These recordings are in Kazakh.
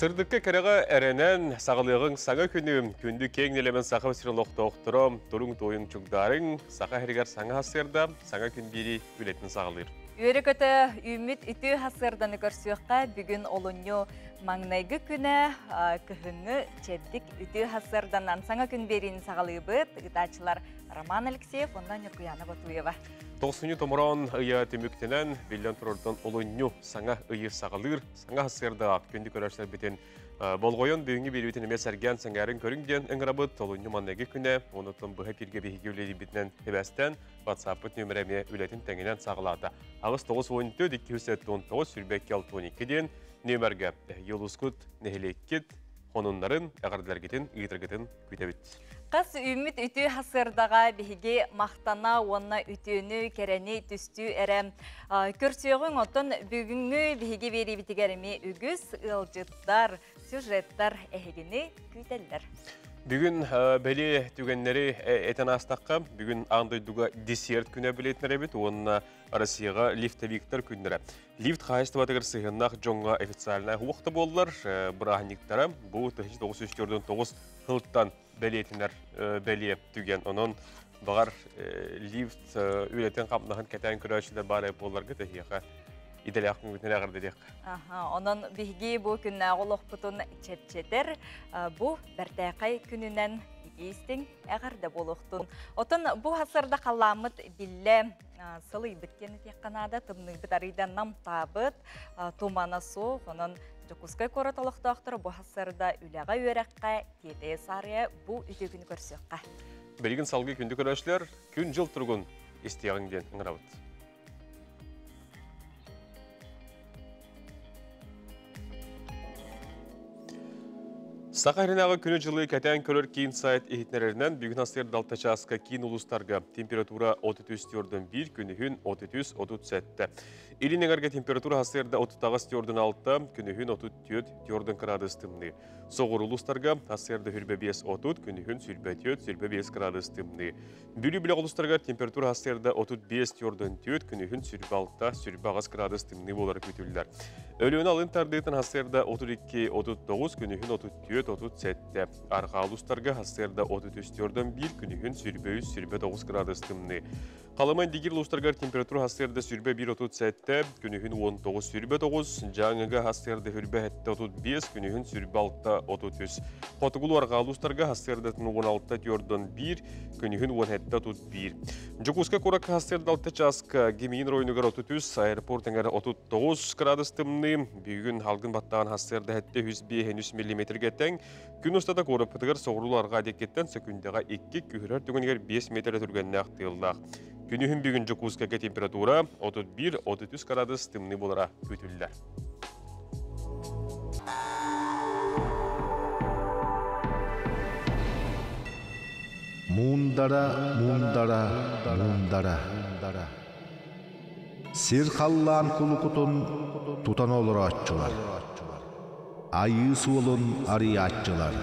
Сырдыкка кереға әренен сағылығың саңа күнді кеңнелемен сақы сирылықты оқтырым, тұрың тойың чүгдарың, сақа әрігер саңа асырда, саңа күн бері үлетін сағылыр. Үйрекөті үміт үті хасырданы көрсіққа бүгін олыню маңнайғы күні күхіңі чеддік үті хасырданан саңа күн берін сағылыбыт, ұтачылар Роман Алексеев, ондан Нүркуяна Батуева. 90 томыран ұя түміктенен белден тұрырдан олыню саңа ұйыр сағылыр, саңа асырда күнді көрерсілер бітен болғойын бүгінгі беруетін емес әрген саңарын көріңден әңірабыт олыню маңнайғы күні, онытын бұғы перге бейгі өледі бітінен әбәстен WhatsApp-ыт нөмірәме үлетін тәңінен сағылады. Ағыз 9-14-219 сүрбәк 6-12-ден нөмірге елұскүт, нәхелеккет, онынларын әғардыларгетін, ұйытыргетін күйтәбіт. Қас үміт үті хасырдаға бейге мақтана, онына үтіні, кәрәне, түсті әрі көрсеуің отын бүгінгі бейге бері бітігеріме үгіз, ұлжыттар, сюжеттар әйгіні күйтәлдер. Бүгін бәлі түгенлері әтен астаққа, бүгін аңдойдуға десерт күні білетінер әбет, онына Россияға лифтовиктар күнлері. Лифт қайыстыватығыр сығыннақ жоңға официалына уақыты болылар, бірағынықтары бұл 1994 ғылттан бәлетінер бәле түген. Оның бағар лифт өлетін қапнағын кәтәйін күрәшілер бар әп оларға тәхияға иделяқын өтіне ағырдырек. Оның бігі бұл күнна олық бұтын чәтчетер, бұл бәртәқай күнінен егейістің әғарды болуқтың. Отын бұл хасырда қаламыт білі сылы біткені текқанада тұмның бітарыйдан нам табыт, тумана соқ, оның жүкускай қорытылықты ақтыр бұл хасырда үләға өрәққа, тете сария бұл үте күні көрсеққа. Белгін салғы күнді көрәшілер күн жыл тұрғын істеғіңден ұңырауыд. Сақаринағы күні жылы кәтән көрір кейін сайт ехетнерерінен бүгін астер далтачасқа кейін ұлыстарға температура 33-1 күнігін 33-37. Илинегерге температура астерді 30-6 күнігін 34 градус тымны. Соғыр ұлыстарға астерді хүрбе 5-30 күнігін сүрбе 5 градус тымны. Бүлі білі ұлыстарға температура астерді 35-4 күнігін сүрбе 6 градус тымны болар күтілдер. Өліуін алын тардығын астерді 32-39 күнігін 34-37. Арқа ұлыстарға астерді 33-1 күнігін сүрбе 9 градус тымны. Қалыман дегер ұлыстарға температура астерді сүрбе 1-37 күнігін 19-9, жаңыға астерді хүрбе 35 күнігін сүрбе 6-33. Қотығылу арқа ұлыстарға астерді 16-1 күнігін 17-1. Жүкусқа қорак астерді 6 жасқа гемейін ройынығар 33, аэропортыңар 39 градус тымны. Бүгін халғын баттаған астерді 100 мм кеттен. Күн ұстада қорып бұтығыр соғырылу арға декеттен сөкіндіға 2 күхірер түгінігер 5 метр түргенне ақтығылдақ. Күнігін бүгін жүкускаға температура 31-33 градус тымны болара өтілді. Мундара. Сир қаллан құлықытын тұтан олыр атчылар. Айы суылын ары атчылар.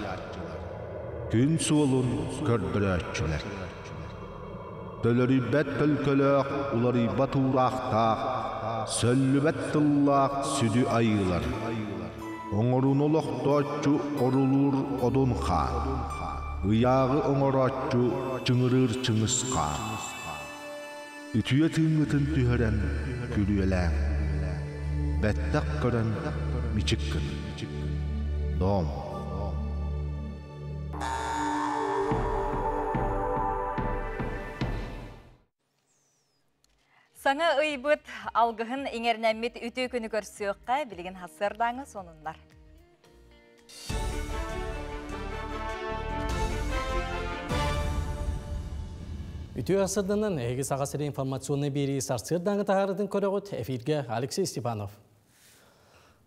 Күн суылын көрдірі атчылар. Дөлөрі бәт пөлкөлөк, улары батурақтақ, сөллі бәт тыллақ сүді айылар. Оңырын олықты атчу орылыр одын қан. Ұяғы оңыр атчу чыңырыр чыңыс қан. Үтüye тыңғытын түйірен күлуеләң. Бәттәк көрін мичіккін. Дом. Саңа ұйбыт алғығын еңернәмет үті күні көрсіуққа білген хасырдаңы сонындар. Үті асырдынан әйгі сағасыры информационны бері сарсырдаңы тағарыдың көріғыт эфирге Алексей Степанов.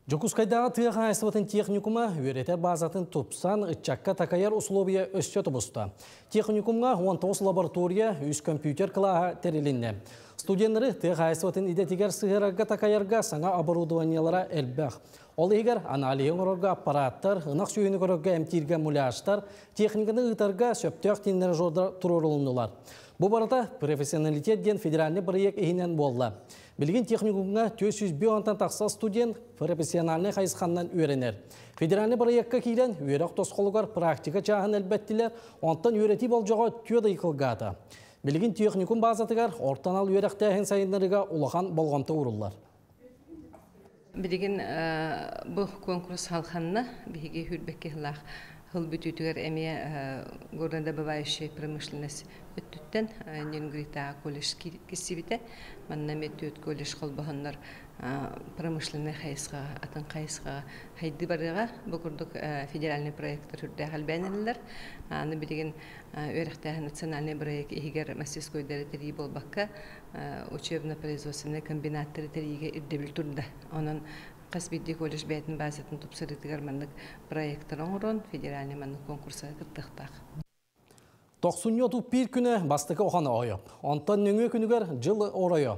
Жокускайдағы тыға айсыватын техникума өретер базатын тупсан ұтчаққа такаяр условия өссеті бұсты. Техникумға 19 лаборатория үз компьютер қылаға тәрелінне. Студенттері тыға айсыватын идетігер сығырарға такаярға саңа оборудованиялара әлбәқ. Ол егер аналиен орорға аппараттар, ынақ сүйіні көрігі әмтирге муляштар, техниканы ұйтарға сөптіяқ тенлері жорда тұрорылындылар. Бұл барыда профессионалитет ден федеральный проект ехінен болды. Bilgin техникумға 401 онтан тақса студент профессиональный қайысқаннан үйренер. Федеральный проектқа кейден үйрек тосқолығар практика жағын әлбәттілер, онтан үйреті бол жоға түйеді иқылғады. Білгін техникум базатығар ортанал үйректәйін сайынларыға ұлақан болғамты ұрылар. Білген бұл конкурс халқанна бігі хүрбекке ғылақ хыл бүтүтүгер эме горнодобывающая промышленность өттүттен Нингрита колледж кисибите манна метөт колледж колбаханнар промышленный хайсга атын хайсга хайды барыга букурдук федеральный проекттер хүрдө халбанелер аны билген өрөктө национальный проект игер мастерской дәрежеде болбакка учебно-производственный комбинаттары териге ирдебил турда анан Қасбетті колледж бәйтін бәзетін тұпсырытығар мәнік проекттарын ұрын федеральный мәнік конкурса күттіқтақ. 91 күні бастықы оғаны ойып. Онтан нөңе күнігер жыл орайы.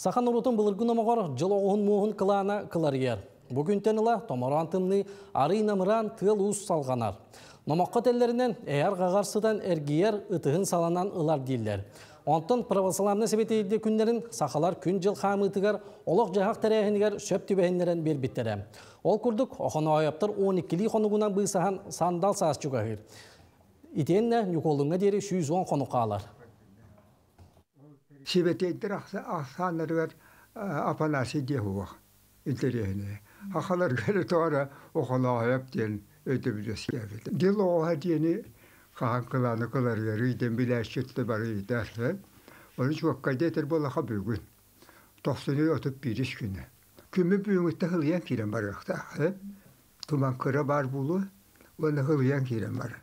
Сақан ұрытын бұлыргын омағар жыл оғын мұғын қылана қылар ер. Бүгінтен ұла томарантынны ары намыран тыл ұз салғанар. Номаққа тәллерінен әйір ғағарсыдан әргейер ұтығын саланан ұлар дейлер. Онтан православны себетейді күндерін сақалар күн жыл қамытығар, олық жағақ тәрәхінігер сөп түбәхіндерін бербеттері. Ол күрдік оғаны айаптар 12-лі қонығынан бұйсаған сандал саас жүгағыр. Итенне нүколыңа дері 110 қону қалар. Себетейдер ақсанырығар апанасы дехуақ интерегіне. Ақалар көрі туара оғаны айап дейін өті білес кәбеді. Дел оға дейіні Қаған қыланы қыларға рүйден біләшетті бары етәрі. Оны жоққайда етер болаға бүгін. 90 өтіп беріш күні. Күмі бүгінгі қылиян керен бар өқті. Тұман қыра бар болу, оны қылиян керен бар.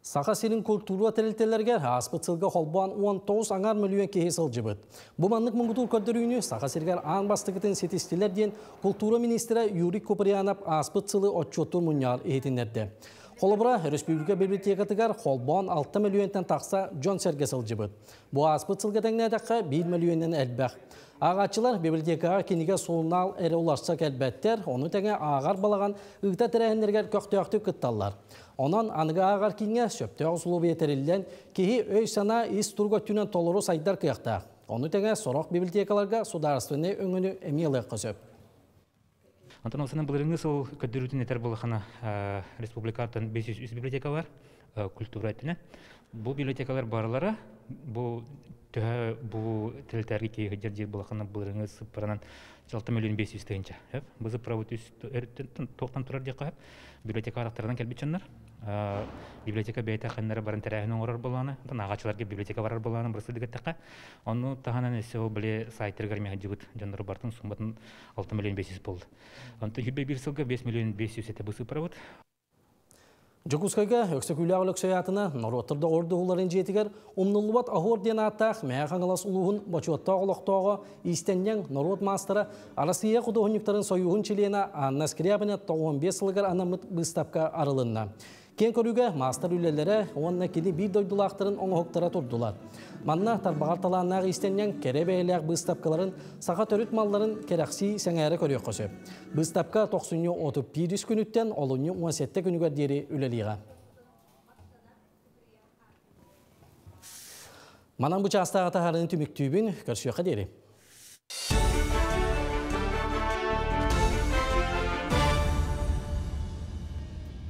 Сақа селін культура тәрілтелерге аспыцылға қолбуан 19 аңар миллион кейсел жібіт. Бұманлық мұңғытур көрдірігіні сақа сергер аң бастықытын сетістелер ден культура министрі Юрий Куприянов аспыцылы отчеттур мұнияр ехетінерді. Қолыбыра Республика библиотекатығар қолбуан 6 миллионтен тақса Джон Сергесел жібіт. Бұ аспыцылға тәңнәдіққа 1 миллионнен әлбәқ. Ағатшылар библиотекаға кенеге солынал әрі оларсақ әлбәттер, оны тәңе ағар балаған ұғта тәрәхіндергер көқтіяқты күтталар. Онан аныға ағар кенге сөптіғ сұлу етерілден кейі өй сана ис тұрға түнен толыру сайдар қияқта. Оны тәңе сорақ библиотекаларға сударыстыны өңіні әмелі қысып. Антон Осынан бұлырыңыз ол көддірутін етер болықана республикатын 500 библиотека бар, культура әттіне. Бұл библиотекалар барылары, бұл тілітәргі кейі жердер болықана бұлырыңыз сыппаранан 6 миллион 500 тегінші. Бұзы правут тоқтан тұрар деқі библиотека арақтарынан кәлбетшанлар. Библиотека бәйті қаннары барын тәрәхінің орар боланы, ағачыларға библиотека барар боланы бұрысы дегеттіққа. Оны тағанан әсі ол біле сайттырғар меға жігіт жандары бартын сұмбатын 6 миллион 500 болды. Онты хүрбе бір сылға 5 миллион 500 әті бұсы правут. Жокускайга өксөкүлі ағылық сөйатына нұротырды орды ұларын жетігер ұмнылуат ағор ден аттақ мәяқ аңылас ұлуғын бачуатта оғылықтауға истеннен нұрот мастыры арасыя құдығынықтарын сойуғын чилена Анна Скрябіні 15 сылығар анамыт бұстапқа арылынна. Кен көріге мастер үлелері онына кені бір дойдылақтарын оңғықтара тұрдылар. Манна тарбағар таланнағы истеннен кере бәйләқ бұстапқаларын сақа төріт малларын керақси сәңәрі көрек қосып. Бұстапқа 90-31 күніттен олыны 17 күнігер дері үлеліға. Манан бұча астаға тағарының түміктүйбін көрсіяқа дері.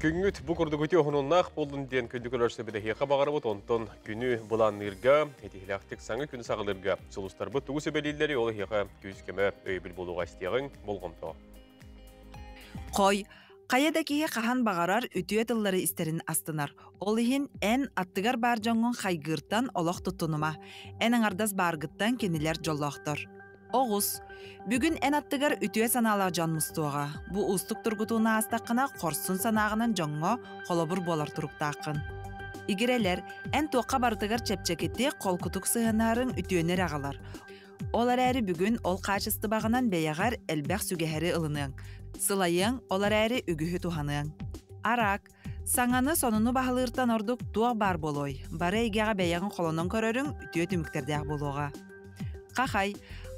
Күнгіт бұқырды көте оғыныннақ болдың ден күндік өлөрсі біді хеқа бағарыбыт, онтон күні бұланырға, әтихіләқтік саңы күні сағылырға. Сұлыстар бұт тұғы сөбелелері олы хеқа күйіскеме өйбіл болуға істеғын болғымто. Қой, қаяда кейе қахан бағарар үтіе тыллары істерін астынар. Ол ехін ән аттығар бар жоңын қайғырттан олық тұтынума, әнің ардас барғыттан кенелер жоллақтыр. Оғыз, бүгін ән аттығар үтіе саналар жанмыстуға. Бұ ұстық тұрғытуына астақына қорсын санағының жоңға қолабыр болар тұрықтақын. Игерелер, ән тоққа бардығар чәпчәкетте қол күтік сығынарын үтіенер ағалар. Олар әрі бүгін ол қачысты бағынан бәяғар әлбәқ сүгәхәрі ылының. Сылайың, олар әрі үгіхі туғаның. Арақ, саңаны сонуны бағылыртан ордық туақ бар болой. Бары егеға бәяғын қолының көрерің үтіе түміктердәқ болуға. Қақай,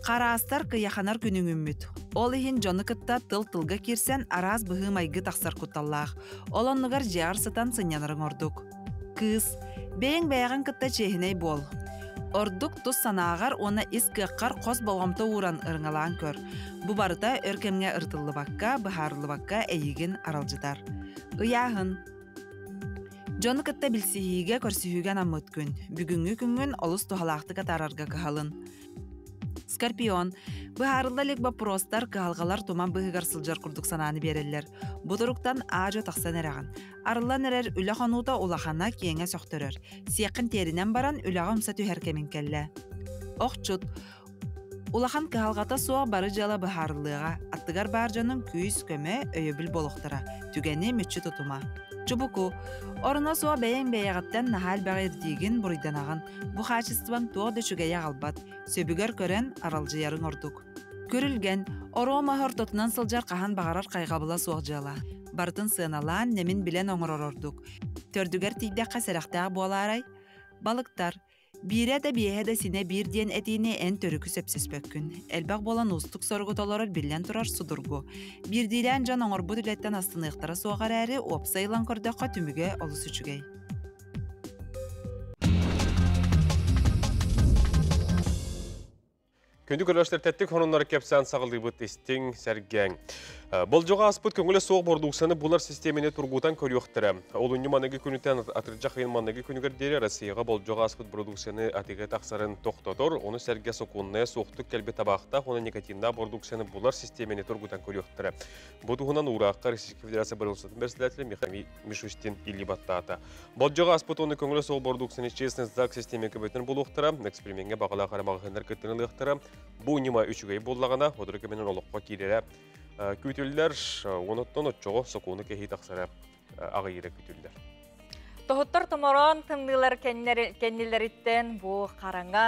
Қарастар кыяханар күнің үмміт. Ол ехін жоны кытта тыл-тылға керсен араз бұғы майғы тақсар құтталлақ. Ол онығар жиар сытан сынянырың ордық. Кыз, бәйін бәяғын кытта чехіней бол. Ордук тус санаагар оны искыаққар қос болғамты уран ырыңалаан көр. Бу барыта өркемге ыртыллыбакка, быхарлыбакка әйігін аралжытар. Ыяғын. Жоны кытта білсихиге көрсүхүген аммыт күн. Бүгүнгү күнгүн олус тухалақты катарарга кахалын. Скорпион. Быхарылдалик бапростар кахалгалар туман быхыгар сылжар курдук сананы береллер. Будуруктан ажо тақсан әрағын. Арылан әрер үлаханута улахана киеңе соқтырыр. Сияқын терінен баран үлағымса түхәркемін кәлі. Оқчут. Улахан кахалгата суа бары жала быхарылыға. Аттыгар бар жаным күйіс көмі өйөбіл болуқтыра. Түгені мүтчі тұтума. Чубуку. Орына суа бәйен бәйәғаттан нахал бәғирдігін бұрыданағын. Бұ қачыстыван туады чүгәйе қалбат. Сөбігер көрен аралжыярың ордук. Көрілген, оруа махыр тотынан сылжар қахан бағарар қайғабыла суақ жала. Бартын сыналан немін білен оңырор ордук. Төрдігер тейді қасырақтағы боларай. Балықтар. Бире да бие да сине бир ден этине эн төрүкү сөпсөспөккүн. Элбак болан устук соргутолорор билен турар судургу. Бир дилен жан оңор бу дилеттен астын ыктара суагар әрі опсайлан көрдөккө түмүгө олус үчүгей. Күнді көрәштер тәттік хонунлары кепсән сағылды бұт істің сәргәң. Бұл жоға аспыт көңілі соғы бордуқсаны бұлар системіне тұрғутан көріқтірі. Ол үнні манығы күнітен атыржақ қиын манығы күнігер дері Россияға бұл жоға аспыт бордуқсаны атығы тақсарын тоқтатыр. Оны сәрге соқуынны соқтық кәлбе табақта, оны негативна бордуқсаны бұлар системіне тұрғутан көріқтірі. Бұдығынан Ураққа Ресейский Федерация Барылсатын Берсіләтілі Михаил Мишустин Илибаттата. Бұл жоға аспыт оны көңілі соғы бордуқсаны честный зак системе көбетін бұлуқтыра, экспериментге бағала қарамағығындар көттініліқтіра. Бұл нема үшігей боллағана, одыры көменің олыққа кейлері күйтілдер, оныттан отчоғы соқуыны кәхей тақсары ағайыры күйтілдер. Тоғыттар тұмаран тымнылар кәннелеріттен бұл қараңа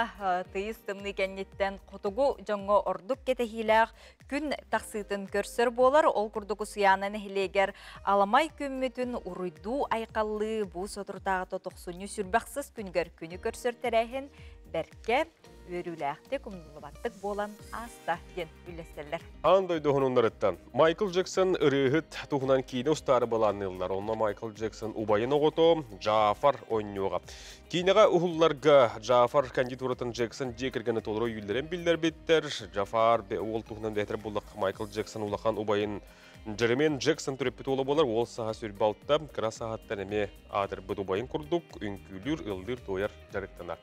тыйыз тымны кәннеттен құтығу жоңғы ордық кетехиләқ күн тақсытын көрсір болар. Ол күрдігі сұянын хилегер аламай күмметін ұруйду айқалlı бұл сотыртағы тоқсыны сүрбақсыз күнгер күні көрсір тәрәхін бәрке өріләқті күмділібаттық болан аста ден үлестелер. Андай доғынынларыттан. Майкл Джексон ұрығыт тұғынан кейіне ұстары баланылар. Онна Майкл Джексон ұбайын оғыто Джафар ойнуға. Кейінеға ұғылларға Джафар кандидатуратын Джексон жекіргені толыру үйлерін білдер беттер. Джафар ол тұғынан бәтір бұлық Майкл Джексон ұлақан ұбайын Джеремен Джексон түріппет олы болар. Ол саға сүрбалтта қыра сағаттан әме адыр бұд ұбайын күрдік, үнкүлір, ылдыр тойар жарықтанар.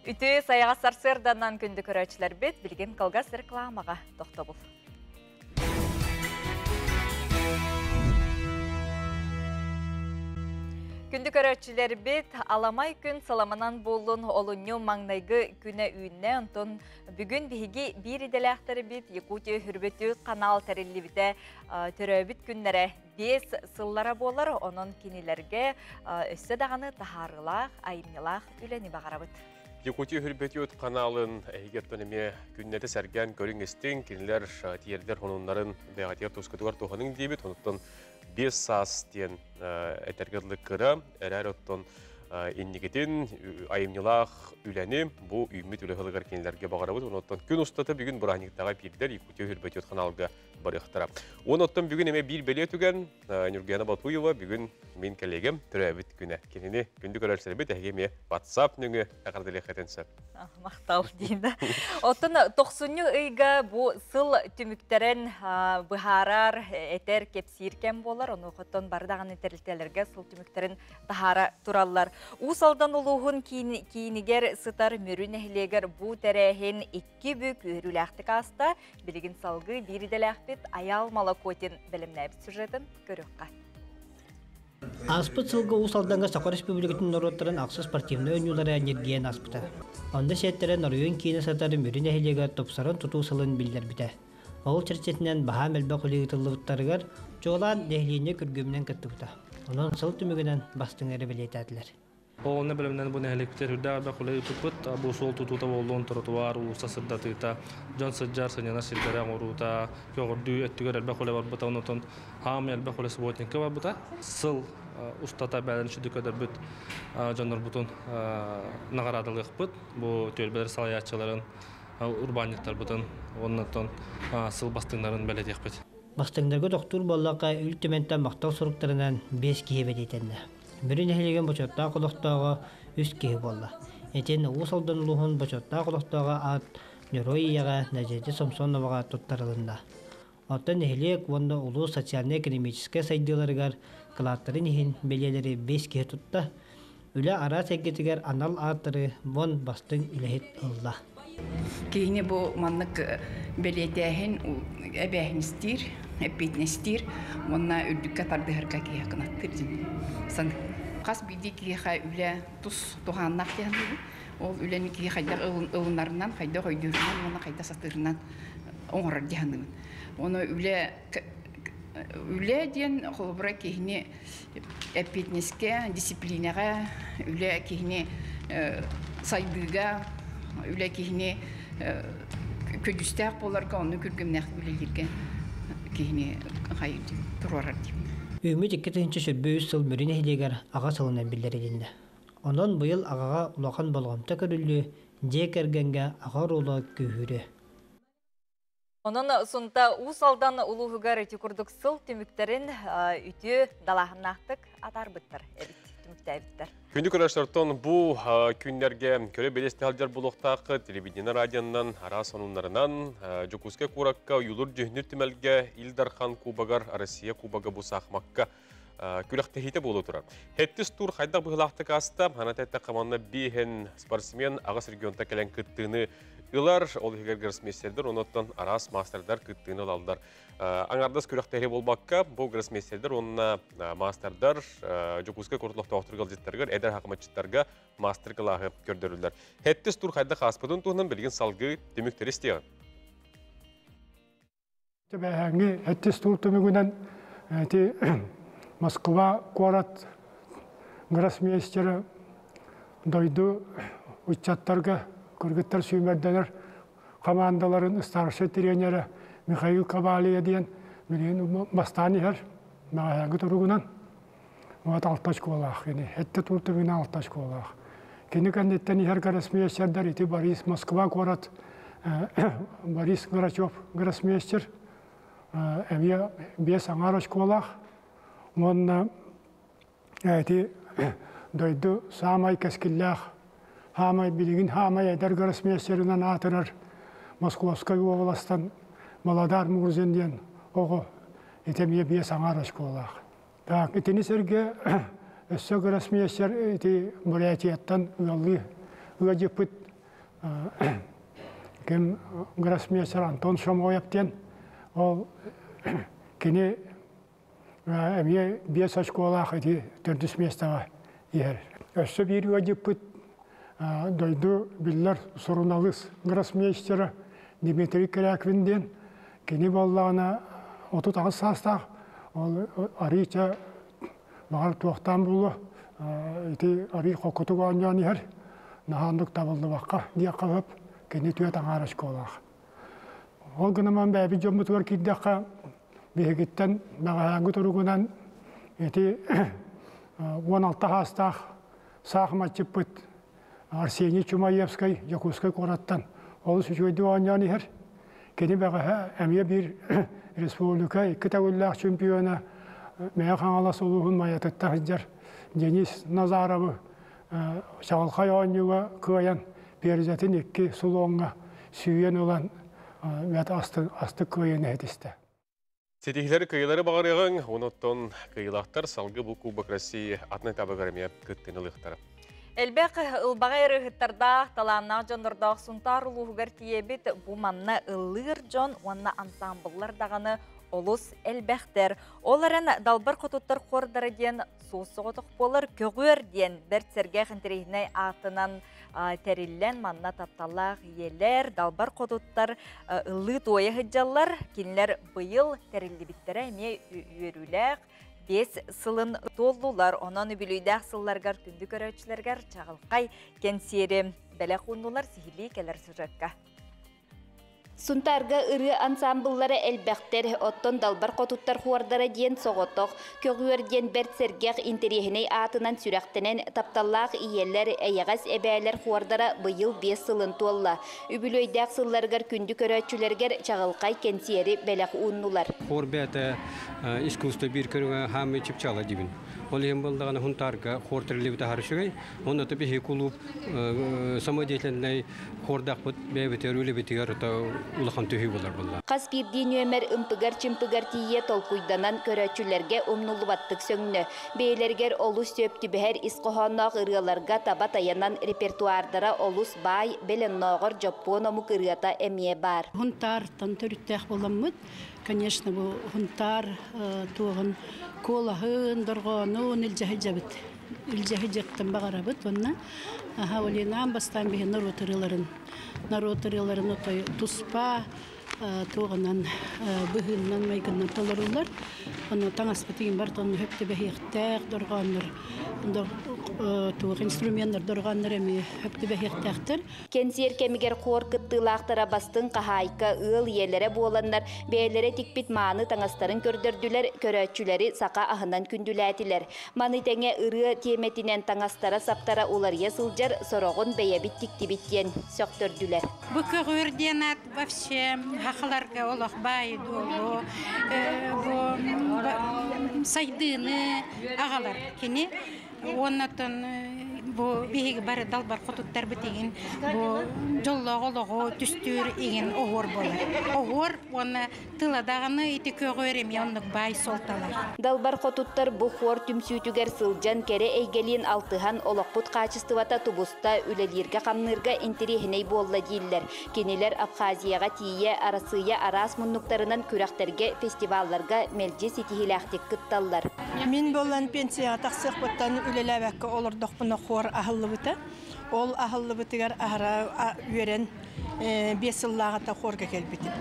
Үті саяға сарсырданан күнді көрәчілер бет, білген қалғас рекламаға тоқта бұл. Күнді көрәчілер бет, аламай күн саламанан болын олыню маңнайғы күні үйінне, онтон бүгін бігі бір иделәқтері бет, Якутия хүрбеті канал тәрелі біте түрәбіт күнлері 5 сыллара болар, оның кенелерге өсі дағаны тахарылақ, айымнылақ үләні бағарабыт. Якутия хүрбетиот каналын әйгеттөнеме күннеті сәрген көріңестен кенелер тиердер онынларын бәғатер тұскытуар тоғының дейбет, оныттан 5 сас ден әтергерлік кіра, әрәр оттан иннигетін айымнылақ үләні бұл үймет үліғылығар кенелерге бағарабыт, оныттан күн ұстаты бүгін бұранықтаға пирдер Якутия хүрбетиот каналға барықтыра. Оныттан бүгін еме бір бәле түген Нұргияна Батуева бүгін мен кәлегім түрәбіт күні. Кенені күнді көрәрсілі бет әгеме WhatsApp нүңі әғардылы қәтенсі. Мақтау дейінді. Оттын 90-ны ұйға бұл сыл түміктерін бұхарар әтер кепсиркен болар. Оны ұқыттан бардаған әтерлітелерге сыл түміктерін тахара тұралар. Усалдан ұлығын кейінігер сытар мөрін әхілегер бұл тәрәхін 2 бүк өріләқтік аста білігін салғы беріделәқпет аял малакотин білімнәбіт сюжетін көріққа. Аспыт сылғы усалданға Сақор Республикатын нороттарын ақсы спортивны өңілері әнергиен аспыта. Онда сәттері норыйын кейіне сатары мөрін әхілегі топсарын тұту сылын білдер біті. Ол чәрчетінен баға мәлбә құлығытылығыттарығар жоғылан дәхлейіне күргімнен кіттіғыта. Onun sıl tümügünden bastığını belirtediler. Oğlunu bölümden bu nehelikler hüdder bakılı tutup bu sol tututa olduğun trotuar usta sırdatıyta John Sajjar sanyana silgere oruta gördü ettiler bakılı var buta onutun hamil bakılı spotin ki var buta sıl ustata belen şu kadar büt Johnlar butun nagaradılık büt bu tölbeler salayatçıların urbaniyetler butun onutun sıl bastığların belediye büt. Bastığındaki doktor bollaka ultimenten maktal soruklarından 5 kihe belirtendi. Birin ehligen boçotta kulaktağı 3 kihe bolla. Этен усалдан улуһун бочотта колохтоога ат Нюроияга Нәжети Самсоновага туттарылында. Оттан эхлек вонда улуу социально-экономическая сайдыларыгар кылааттарын ихин белелери 5 кие тутта. Үле ара сәггетигер анал аттары вон бастың үлехет ылла. Кейіне бұл манлық беледәхін әбәхіністер, әппетіністер, онна үлдікке тардығырға кейі қынаттыр дейін. Сан қас бейді кейі үлі тұс тұғаннақ дейін. Ол үләні кейі қайда ұлынарынан, қайда қойдырынан, оны қайда сатырынан оңырар дейін. Оны үлі дейін қолыбыра кейіне әппетініске, дисциплинаға, үлі кейіне сайдыға, үлі кейіне көдістәқ боларға оны көргімнәқ білелерге кейіне қайырды, тұрарар дейм. Үміт 2-4 сыл мөріне хелегер аға сылынан білдер едінді. Онан бұйыл ағаға ұлақан болғамта көрілі, дек әргенге аға ролы күйірі. Onun sonunda usaldan uluğugar etükürdük sıl tümüklerin ütü dalahınaqtık atar bitter. Evet, tümükte bitter. Күндік көрәштерден бұл күндерге көрі белесті халжар бұлықтақы телевидение радионан, ара сонунларынан, Жокуске Куракка, Юлур Жүхнір Тимелге, Илдархан Кубагар, Россия Кубага Бұсақмаққа күліқтехейті болу тұрар. Хеттіс тур қайдақ бұғылақты қаста, ханатетті қаманна бейхен спортсмен ағас регионта кәлен күттіні Илар, ол егер гроссмейстердер, онуттан арас мастердар күттіні алалдар. Аңардас күліқтехе болбаққа, бұл гроссмейстердер, онына мастердар, Жокуске Куртлықта оқтырғал жеттергер, әдер хақыматчыттарға мастер қылағы көрдірілдер. Хеттіс тур қайдақ аспыдың туғынан білген салғы деміктер істеген. Хеттіс тур түмігінен Москва Корат гроссмейстері дойду учаттарға көргіттер сүймерденер командаларын старший тренері Михаил Кабалия дейін білген бастанихер мағаяғы тұрғынан алташ қолақ. Әтті тұртығына алташ қолақ. Кені кәндеттен ихер гроссмейстердер еті Борис Москва Корат Борис Грачев гроссмейстер әмия 5 аңараш қолақ. Онна әйті дойду самай кәскілләқ, хамай білігін хамай әдер гроссмейстерінен атырар Московскай областан Молодар Мурзенден оғы етемие 5 аңараш қолақ. Так, етені сәрге өссі гроссмейстер еті Бурятияттан ұялы ұғадепіт кем гроссмейстер Антон Шамоевтен ол кені әмие 5 ашқолақ әді 400 местаға ер. Өссі бір өдепіт дойду білдер сұрыналыс гроссмейстері Дмитрий Кряквинден кені боллағына 30 састақ ол арича бағар туақтан болу әді ари қоқытуға анжан ер нағандық табылды баққа дия қабып кені түйет аңар ашқолақ. Ол ғыныман бәбі жомытығыр кейдіққа бейгіттен бағаяңғы тұрғынан әті 16 хастақ сақыматчып бұд Арсений Чумаевскай, Жокускай Кораттан. Ол сүшөйді оңян ехер. Кені баға әмия бір республика 2 тәуілләқ чемпионы мәе қаңалас олуғын маятыттақ жар Денис Назаровы Шағылқай оңюға көйен перзетін 2 сұлуыңға сүйен olan асты көйен әдісті. Сетихлер кыйлары бағарыған, оныттон кыйлақтар салғы бұл Кубок России атны табығарымия күттініліқтары. Әлбәқ ұлбағайры ғыттарда таланнақ жондырдақ сұнтар ұлығығар тиебет бұл манна ұлығыр жон, онна ансамбылар дағаны олыс әлбәқтер. Оларын далбар қотуттар қордары ден сосы қотық болыр көгөр ден бәртсерге қынтірейіне атынан тәріллән манна тапталақ елер, далбар қотуттар ұлы тойы ғыджалар, кенілер бұйыл тәрілі біттері әме үйеруләқ 5 сылын толлулар, онан үбілүйдәқ сылларғар күнді көрәтшілергер чағылқай кәнсері бәләқ ұннулар сихили кәлер сүрәкка. Сунтарга ыры ансамбллары әлбәқтер оттон далбар қотуттар хуардары ден соғоттоқ, көгүер ден бәртсергеқ интерехіней атынан сүрәқтенен тапталлақ иелер әйәғас әбәлер хуардары бұйыл 5 сылын толла. Үбілөйдәқ сылларғар күнді көрәтшілергер чағылқай кәнсері бәләқ ұннулар. Хор бәті искусство бір көріңі хамы чіпчала дебін. Олем болдағаны хунтарға хортерлебіті харышығай. Оны да бихи клуб самодеятельный хордақ бұд бәйбітер өлебітігер улахан түйі болар болар. Қас бірден өмір үмпігер-чымпігер тие толкуйданан көрәтчілерге умнулубаттық сөңні. Бейлергер олус сөпті бәр исқоханнақ ырыаларға таба таянан репертуардара олус бай беленноғыр жаппономук ырыата әмие бар. Хунтар тантөріттәқ боламыд. Конечно, бұл хунтар туғын колағын, дұрғанын үлжәхі жабыт. Үлжәхі жақтан бағарабыт. Онна олинан бастан бейін наротырыларын отой туспа туғынан бұғыннан майғыннан таларулар. Оны таңаспытығын бар, оны хөпті бәйіқтәқ дұрғаныр. Туғ инструменттер дұрғаныр әмі хөпті бәйіқтәқтір. Кенсер кемігер қор кыттылақтара бастың қағайқа ыл елері боландар, бәйлері тікпет маны таңастарын көрдірділер, көрәтчілері сақа ағынан күнділәтілер. Маны тәңе ұры теметінен таңастара саптара олария сылжар сорағын бәйәбіт тіктебеттен сөқтірділер. Бұқы ғырденат вообще хақыларға олақ бай долу, сайдыны ағалар кені. Оннатын bu bihi bari dalbar kututlar bitegen bu jollogologo tüstür egen ohor bolar. Ohor ona tıladağını iti kögörem yanlık bay soltalar. Dalbar kututlar bu hor tümsütüger sılcan kere eygelin altıhan olaqput kaçıstıvata tubusta ülelirge kamnırga interihiney bolla diller. Keniler Abxaziyaga tiye arasıya aras munnuklarından kürekterge festivallarga melce sitihilaktik kıttallar. Min bollan pensiya taqsıq battan ülelebekki olurduk bunu hor ahıllı bıta. Ol ahıllı bıtıgar ahra üren 5 yıllağıta horga kelbiti.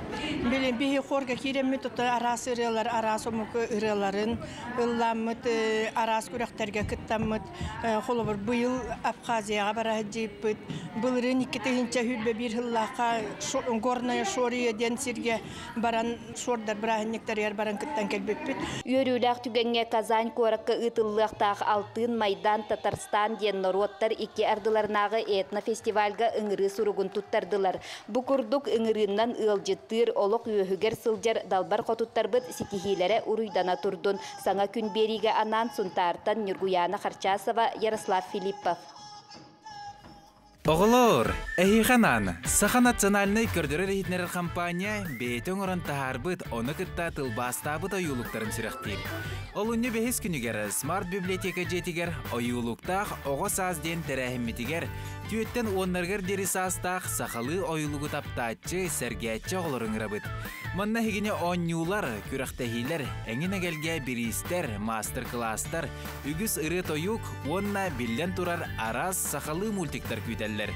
Bilin bihi horga kiremmi tutu aras ırılar, aras omuku ırıların, ıllamıt, aras kürekterge kıttammıt, holubur bu yıl Abxaziyaga bara jipit. Bılırın ikitihince hülbe bir yıllağa gornaya şoriye densirge baran şordar bırahinlikler yer baran kıttan kelbipit. Yörülük tügenge Kazan korakka ıtıllığıtağ altın Maydan Tatarstan diyen norottar iki ardılarnağı etna festivalga ıngırı surugun tuttardılar. Bu kurduk ıngırından ılcıttır oluk ühüger sılcar dalbar kotuttar bıt sitihilere uruydana turdun. Sana gün berige anan suntartan Nurguyana Kharchasova, Yaroslav Filippov. Оғылыр, әйіғанан, Саха национальный көрдірі рейднер компания бейтің ұрын тағарбыт, оны күтті тылбастабыт ойулықтарын сүректер. Ол үнні бәхес күнігер смарт библиотека жетігер ойулықтақ оғы сазден тәрәхімметігер, түйеттен онларғыр дері састақ сақалы ойулығы таптатчы сәргәтчі оғылырың рабыт. Мұнна хегіне онюлар, күріқтәхилер, әңін әгелге биристер, мастер-кластар, үгіз ұры тойук, онна білден тұрар арас сақалы мультиктар күйтәлілер.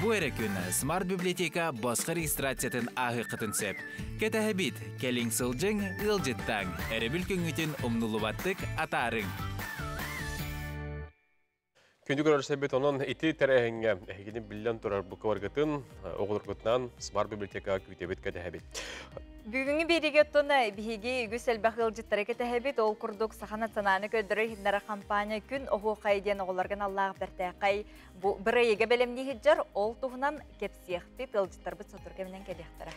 Бу әрі күн смарт библиотека басқа регистрациятын ағы қытын сөп. Кәтәхі бит, кәлің сылжың, ұлжыттаң, әрі бүлкін үтін ұмнулубаттық атарың. Күндік өрсәбет онын ити тәрәхіңе әйгені білден тұрар бұқыварғытын оғылырғытынан смарт библиотека күйтебет кәтәхі Бүгінгі береге тұны бігі үгіз әлбәқыл жыттары кәтәхәбет ол күрдік Саха национальный көдірі хиднара компания күн оғы қайден оғыларған Аллағы бәртәқай бір еге бәлемді хиджар ол тұғынан кепсияқты тылжыттар бұт сотыр кәмінен кәдіқтара.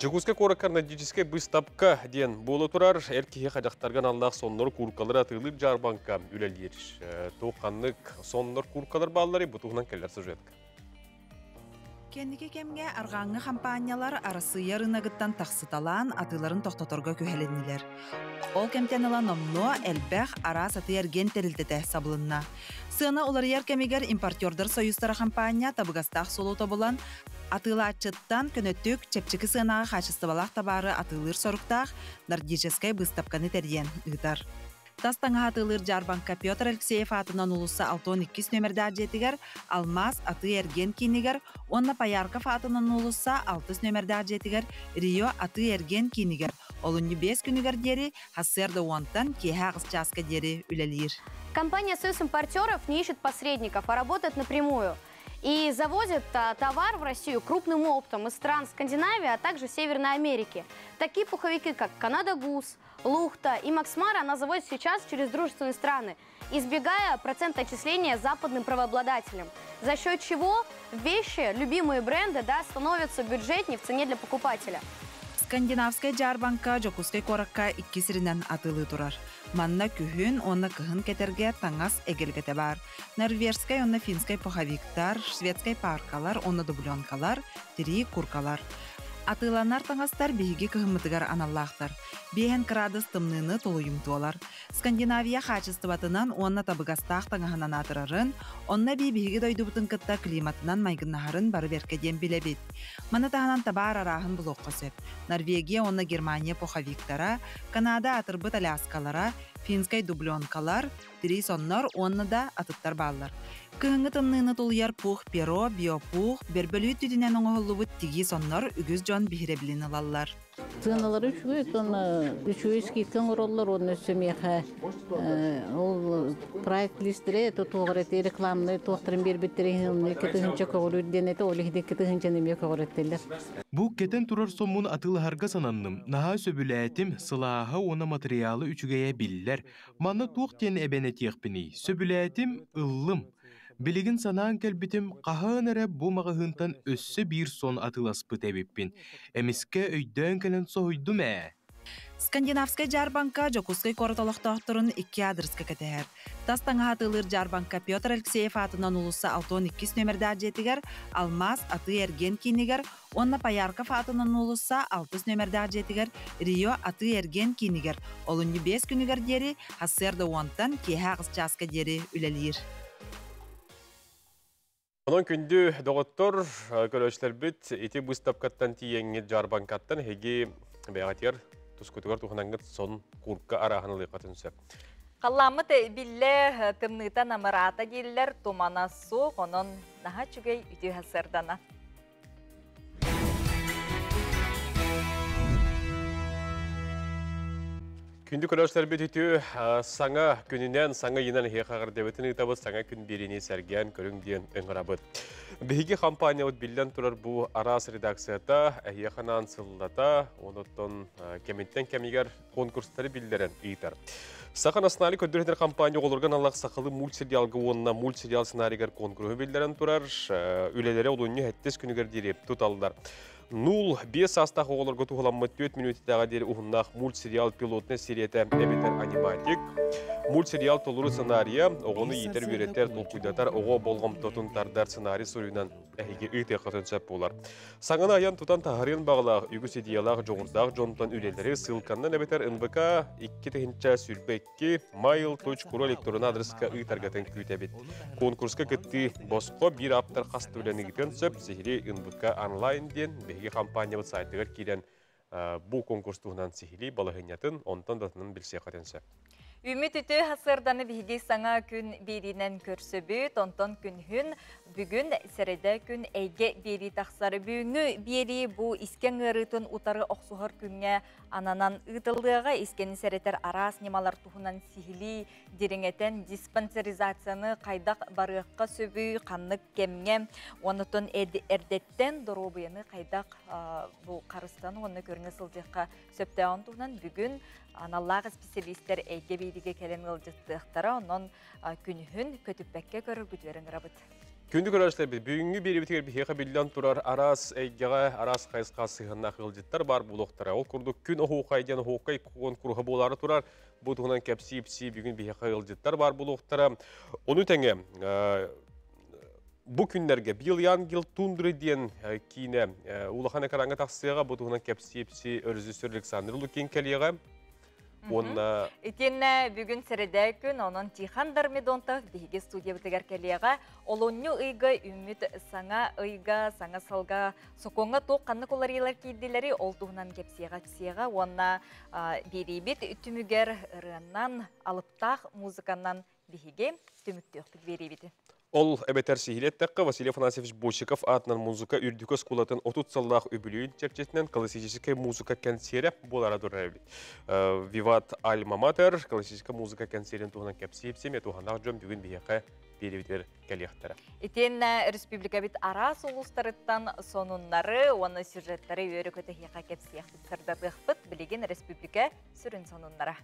Жығызға қорыққар нәтижеске біз тапқа ден болы тұрар, әркеге қадақтарған Аллах сонныр куркалар атылыр жарбанка үлелер. Тоқанлық сонныр куркалар балылары бұтығынан кәлер сюжетка. Кенники кемге арғаңы компаниялар арасыя рынагыттан тақсыталан атыларын тоқтаторға көһәленнилер. Ол кемтенала номно әлбәқ арас аты ерген терілдеті сабылынна. Сына олар ер кемегер импортердар союзтара компания табыгастақ солута болан атыла атчыттан көнөттік чепчікі сынаға қачысты балақ табары атылыр соруқтақ нардижескай бұстапқаны тәрден ұйтар. Тастаңа атылыр Жарбанка Петр Алексеев атынан улуса 6-2 нөмірді аджетігер, Алмаз аты ерген кейнігер, онна Паярков атынан улуса 6 нөмірді аджетігер, Рио аты ерген кейнігер. Олынны 5 күнігер дері, Хассерді онтан кейхі ағыз часка дері үлелер. Компания «Союз импортеров» не ищет посредников, а работает напрямую. И завозит товар в Россию крупным оптом из стран Скандинавии, а также Северной Америки. Такие пуховики, как Канада Гус, Лухта и Максмара, она заводит сейчас через дружественные страны, избегая процента отчисления западным правообладателям. За счет чего вещи, любимые бренды, становятся бюджетнее в цене для покупателя. Скандинавская Жарбанка Жокускай коракка 2 сиринен атылы турар. Манна күхін, онна кыхын кетерге таңас эгелгете бар. Норвежскай, онна финскай пуховиктар, шведскай паркалар, онна дубленкалар, 3 куркалар. Атыланар таңастар бейге кыхымытыгар аналлахтар. Бейхен крадыс тымныны толуйым туалар. Скандинавия хачыстыбатынан онна табыгастақ таңахынан атырарын, онна бейге дойдубытын кытта климатынан майгыннахарын бары беркеден билебет. Маны тағынан табар арахын бұлоққа сөп. Норвегия, онна Германия пуховиктара, Канада атырбыт Аляскалара, финскай дубленкалар, 3 соннар онна да атыттар баллар. Кыһыңы тымныны тулыяр пух, перо, биопух, бербөлүү түдінен оңығылыбыт тиги соннар үгіз жон бихиреблин алалар. Тыналары үшуі скиткан ороллар оны сөмеха. Ол проект листіре, тоғыреті рекламны тоқтырын бербеттірін кетігінші көғырудден еті, олихде кетігінші неме көғыреттелер. Бұл кетен турар сомун атылыхарға сананным. Наха сөбіләтім сылаға оны материалы үчігея биллер. Маны туқтен әбәне текпіні. Сөбіләтім ыллым. Билигин санаан келбитим қаһаан әрі бұ мағығынтан өссі бір сон атыласпыт әбіппін. Әміске өйден кәлін соғыйдым ә. Скандинавская Жарбанка Жокускай коротолоқтоқтырын 2 адреске кетер. Тастаңа атылыр Жарбанка Петр Алексеев атынан улуса 6-2 нөмірді аджетігер, Алмаз аты ерген кейнігер, онна Паярков атынан улуса 6 нөмірді аджетігер, Рио аты ерген кейнігер. Олынны 5 күнігер дері, Хассерді онтан кейхі ағыз часка дері үлелер. Onun күнді доғыттыр көрөшлер біт, еті бұстапкаттан тиеңі Жарбанкаттан хеге бәғатер тұскүтігер тұхынаңғыт сон курка арағынылы қатынсы. Қаламыт білі тымнытан амырата келілер тумана су, оның наға чүгей үті хасырдана. Күнді көрөшлер біт үті саңа күнінен саңа енен хеқағыр дәбетін ұйтабы саңа күн беріне сәрген көріңден өңірабыд. Бейгі компания от білден тұрар бұл арас редакцията әйеқанан сыллата, оныттон кементтен кемегер конкурстары білдерін ұйтар. Сақан аснали көддірдер компания олырған алақ сақылы мультсериалғы онына мультсериал сценарийгер конкурсы білдерін тұрар, үлелері олуыны әттес күнігер дереп тұталдар. 0-5 астақ оғылырғы тұғыламы 4 минуттағы дері ұғыннақ мультсериал пилотны сереті әбетер аниматик. Мультсериал толыры сценария, оғыны етер вереттер толқуйдатар, оғы болғам тұтынтардар сценарий сұрыйнан әйге үйте қытын сөп болар. Саңына аян тұтан тағырын бағылақ, үгіс идеялақ жоғырдақ жонтан үлелері сылқаннан әбетер НБК 2-тігінші сүрбекке mail.ru электронын адресқа ұйтарғатын күйтәбет. Конкурсқа күтті босқо бір аптар қасты білені кетен сөп, сехілі НБК онлайн ден бәйге компания бұд сайтығыр кейден бұл конкурстуғынан сехілі балығынятын, онтан датының білсе қатенсі. Үміт үті хасырданы бігі саңа күн берінен көрсөбі, тонтон күн хүн, бүгін сәреді күн әйге бері тақсары бүгіні бері бұл искен ғырытын ұтары оқсуғыр күнге ананан ұтылдыға искені сәретер арас немалар тұхынан сихили дереңетен диспансеризацияны қайдақ барыққа сөбі қанлық кемге, онытын әрдеттен дұробыяны қайдақ бұл қарыстан оны көріне сылдыққа сөптеуін тұхынан бүгін аналлағы специалистер әйге бейдіге кәлен ғылжыттықтары, онын күнігін көтіппәкке көрір күтверін ғырабыд. Күнді көрәшілер біз бүгінгі бері бітігер бігеға білден тұрар арас әйгеға, арас қайысқа сығынна ғылжыттар бар бұлықтары. Ол күрді күн оғуқайден оғуқай конкурғы болары тұрар, бұтығынан кәпсі-псі бүгін бігеға ғылжыттар бар бұлықтары. Оны тәңе, бұл күндерге бил янгил тундры ден кейіне ұлықаны қараңғы тақсыға бұтығынан кәпсі-псі өрізісір Александр Лукин кәлеға. Итенне бүгін сіреді күн, оның Тихан Дармедонтақ бейге студия бітігер кәлеға, олонны ұйға үміт саңа ұйға, саңа салға, соқонға тоқ қанны коларилар кейділері олдуғынан кепсеға, онна берейбет үтімігер ұрыннан, алыптақ музыканнан бейге түміктіқтік берейбеті. Ол әбетер сихилеттәққа Василий Афанасьевич Бочиков атынан музыка үрдікі скулатын 30 саллақ өбілуін чәрчетінен классическая музыка концерті болара дұрайбет. Виват Альма Матер классическая музыка концертін туғынан кәпсеп-сем етуғанақ жөн бүгін бейеқі беребетер кәлияқтары. Итен республика бит арас ұлыстарыттан сонунлары, оны сюжеттары өрі көті хеқа кәпсияқты сырдадықпыт білеген республика сүрін сонунлары.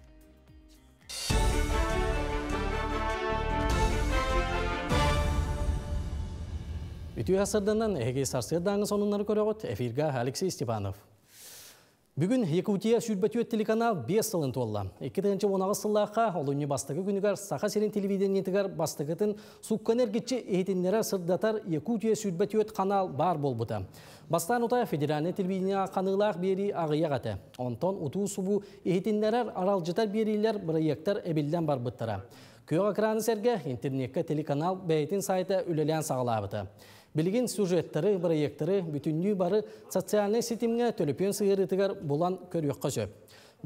Ütü asırdan Ege Sarsı'ya dağın sonunları görüyoruz. Efirga Alexey Stepanov. Бүгін Якутия сүрбәтует телеканал 5 сылын толла. 2010 сыллаққа олуны бастығы күнігер Саха серин телевидениетігер бастығытын суккан әргетші ехетінлері сырдатар Якутия сүрбәтует канал бар болбыта. Бастан ұта федеральный телевидения қанылақ бері ағыя қаты. Онтон ұту субу ехетінлерер аралжытар берейлер проекттар әбілден бар бұттара. Көйға краны сәрге интернетке телеканал бәйтін сайты үлелен сағылабыты. Білген сюжеттері, проекттері бүтінні бары социальный сетімге төліпен сығырытығар болан көріққа сөп.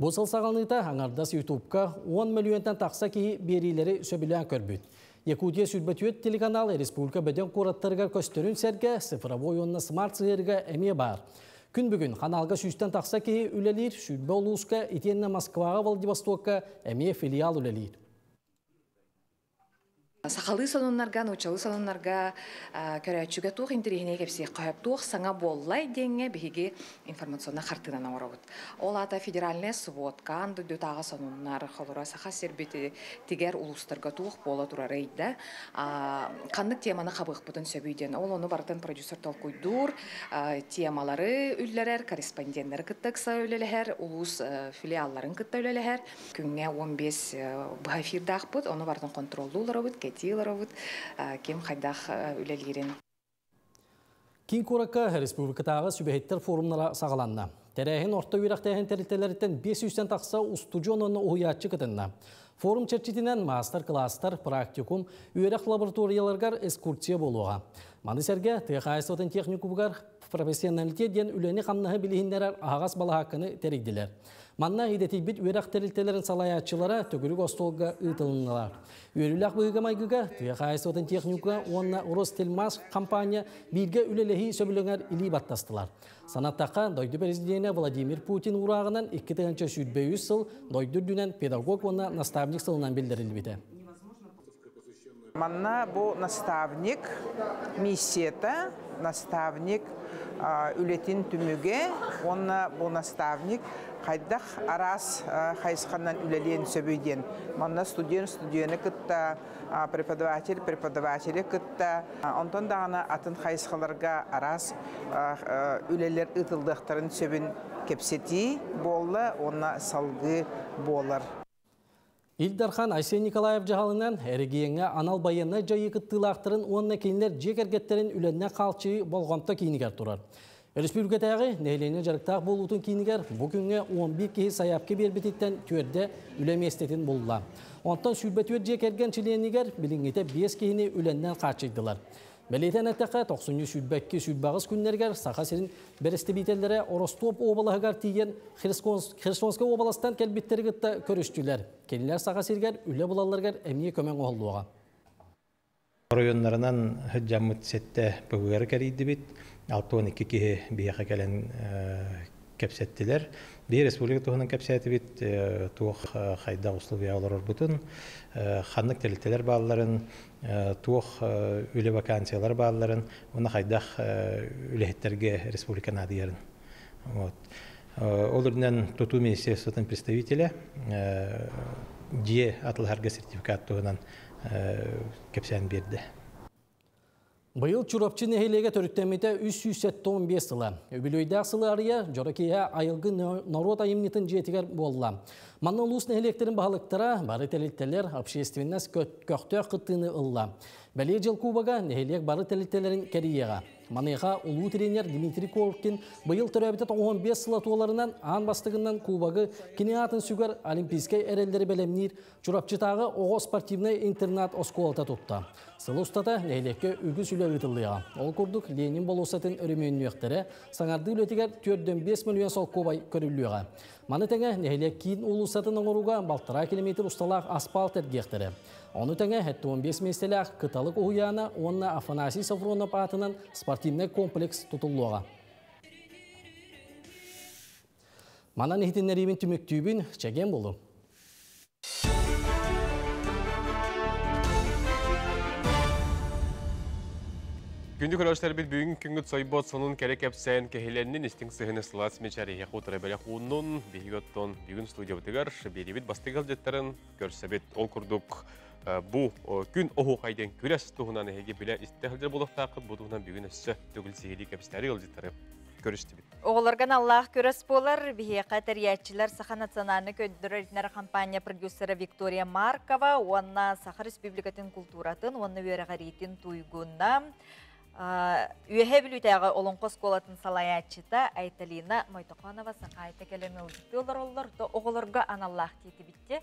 Бұсыл сағалныйта аңардас YouTube'ка 10 миллионтан тақса кейі берейлері сөбілен көрбіт. Якутия сүрбәтует телеканал республика бәден қораттырғар көстерін сәрге цифровой онына смарт сығырға әме бар. Күн бүгін қаналға сүстен тақса кейі үлелер сүрбә олуысқа етенне Москваға Владивостокқа әме филиал үлелер. Сақалы сонуннарға, научалы сонуннарға көрәтшіге туқ интерегіне кепсе қойып туқ саңа боллай денге бігеге информационна қартынан ауырауыд. Ол ата федеральная сводка, анды дөтаға сонуннар, қолыра сақа сербеті тегер ұлыстарға туқ бола тұрар ейді. Қандық теманы қабық бұтын сөбейден. Ол оны барытын продюсер толқойдур, темалары үллерер, корреспонденттері күттікса өлелер, ұлыс филиалларын күтті өлелер. Күнге 15 бұғафирдақ бұд, оны барытын контролды ұларауыд, кем қайдақ үлелерін. Кин Куракка республикатағы сүбәйттер форумнара сағаланна. Тәрәйін орта үйрақтайын тәрітелеріттен 500-тен тақса устудионаны ұйатчы кітінна. Форум черчетінен мастер-кластар, практикум, үйрек лабораторияларғар эскурсия болуға. Манысерге тәқайсотын техникумғар профессионалитет ден үлені қамнағы білігіндерер ағас бала хаққыны тәрігділер. Манна идетейбіт үйрек тәрілтелерін салаятчылара төгірік остолға ұйтылынылар. Үйрілік бұйыға майгыға тәқайсотын техникуға онна Ростельмаш компания бірге үлелігі сөбіліңер илі баттастылар. Санаттаққа дойды президенті Владимир Путин урағынан 2-тігінші сүрбе 100 сыл дойды дүнен педагог онна наставник сылынан білдірілбеді. Манна бұл наставник миссията, наставник үлетін түміге, онна бұл наставник қайдақ арас қайысқаннан үлелен сөбейден. Манна студент-студенті күтті, преподаватели күтті. Онтон дағына атын қайысқаларға арас үлелер ұтылдықтарын сөбін кепсети болы, онна салғы болыр. Илдархан Айсен Николаев жағалынан әрігейіңе анал байына жайы күттілақтырын онына кейінлер жекергеттерін үленіне қалчы болғамта кейінігер тұрар. Республикатағы нәйлене жарықтақ болуытын кейінігер бүгінге 11 кейі саяпке бербететтен түрде үлеместетін болула. Онтан сүрбәтует жекерген чиленігер біліңгете 5 кейіні үленнен қачыйдылар. Бәлейтен әттіқі 90 сүрбәкке сүрбағыз күннергер сақа серін бәрісті бейтелдері Оростоп обалығығар тиген Херсонска обаластан кәлбеттері күтті көріштілер. Келілер сақа сергер үлі бұлаларғар әмие көмен оғылуға. Районларынан жамыт сетті бұғығар кәрейді бет, 6-12 кеге бияға кәлін кәпсеттілер. Бей республика туғынан кәпсәті бет, туық қайда условия олар бұтын, қанық тәліктелер бағаларын, туық үлі вакансиялар бағаларын, оны қайдақ үліхеттерге республика надиярын. Оларынан тұту министерствотын представителі жие атылғарға сертификат туғынан кәпсән берді. Бұйыл чурапчы нәхелеге төріттеметі 315 сылы. Өбілөйдәк сылы ария жоракея айылғы народ айымнетін жетігер болла. Манна ұлыс нәхелектерін бағалықтара бары тәлеттелер общественнәс көқтөк қыттыны ұлла. Бәле жыл кубаға нәхелек бары тәлеттелерін кәрiyеға. Манайға ұлу тренер Дмитрий Колкин бұйыл түрәбітет 15 сылы туаларынан ан бастығынан кубағы кинеатын сүгер олимпийскай әрелдері бәлемнер чурапчытағы оғы спортивный интернат осколата тұтта. Сылы ұстата нәхелекке үгі сүлі ұтылыға. Ол күрдік Ленин болусатын өрімен өқтері саңарды үлетігер 4-5 миллион сол кубай көрілуға. Маны тәңе нәхелек кейін ұлысатын оңыруға балтыра километр ұсталақ асфальт әргектері. Оны тәңе 15 меселәқ қыталық ұғияна онына Афанасий Сафронов атынан спортивный комплекс тұтылуға. Манан ехтенлерімен түміктүйбін чәген болу. Күнді көрәштер біт бүгін күнгіт сойбот сонын кәрек әпсән кәхеленнің істің сығыны сылас мечәрі құтыры бәлі құнын бейгіттон бүгін студия бұтығар беребет бастығыл жеттарын көрсәбет ол күрдік бұ күн оғы қайден көрәс тұғынан әйге білі істіғілдер болықтақы бұтығынан бүгін өссі төгіл сегелі кәпістері ғыл жеттары көрісті бит. Оғыларған Аллах көріс болар, бейеқа тәриятчылар Саха национальны көддірі компания продюсері Виктория Маркова, онна Саха Республикатын культуратын, онна верағаритин туйгунна, үйе білутәға олонқос қолатын салаятчыта Айталина Мойтақанова Саха айта кәлемі ұлжықты олар, оғыларға аналлах дейті бітте.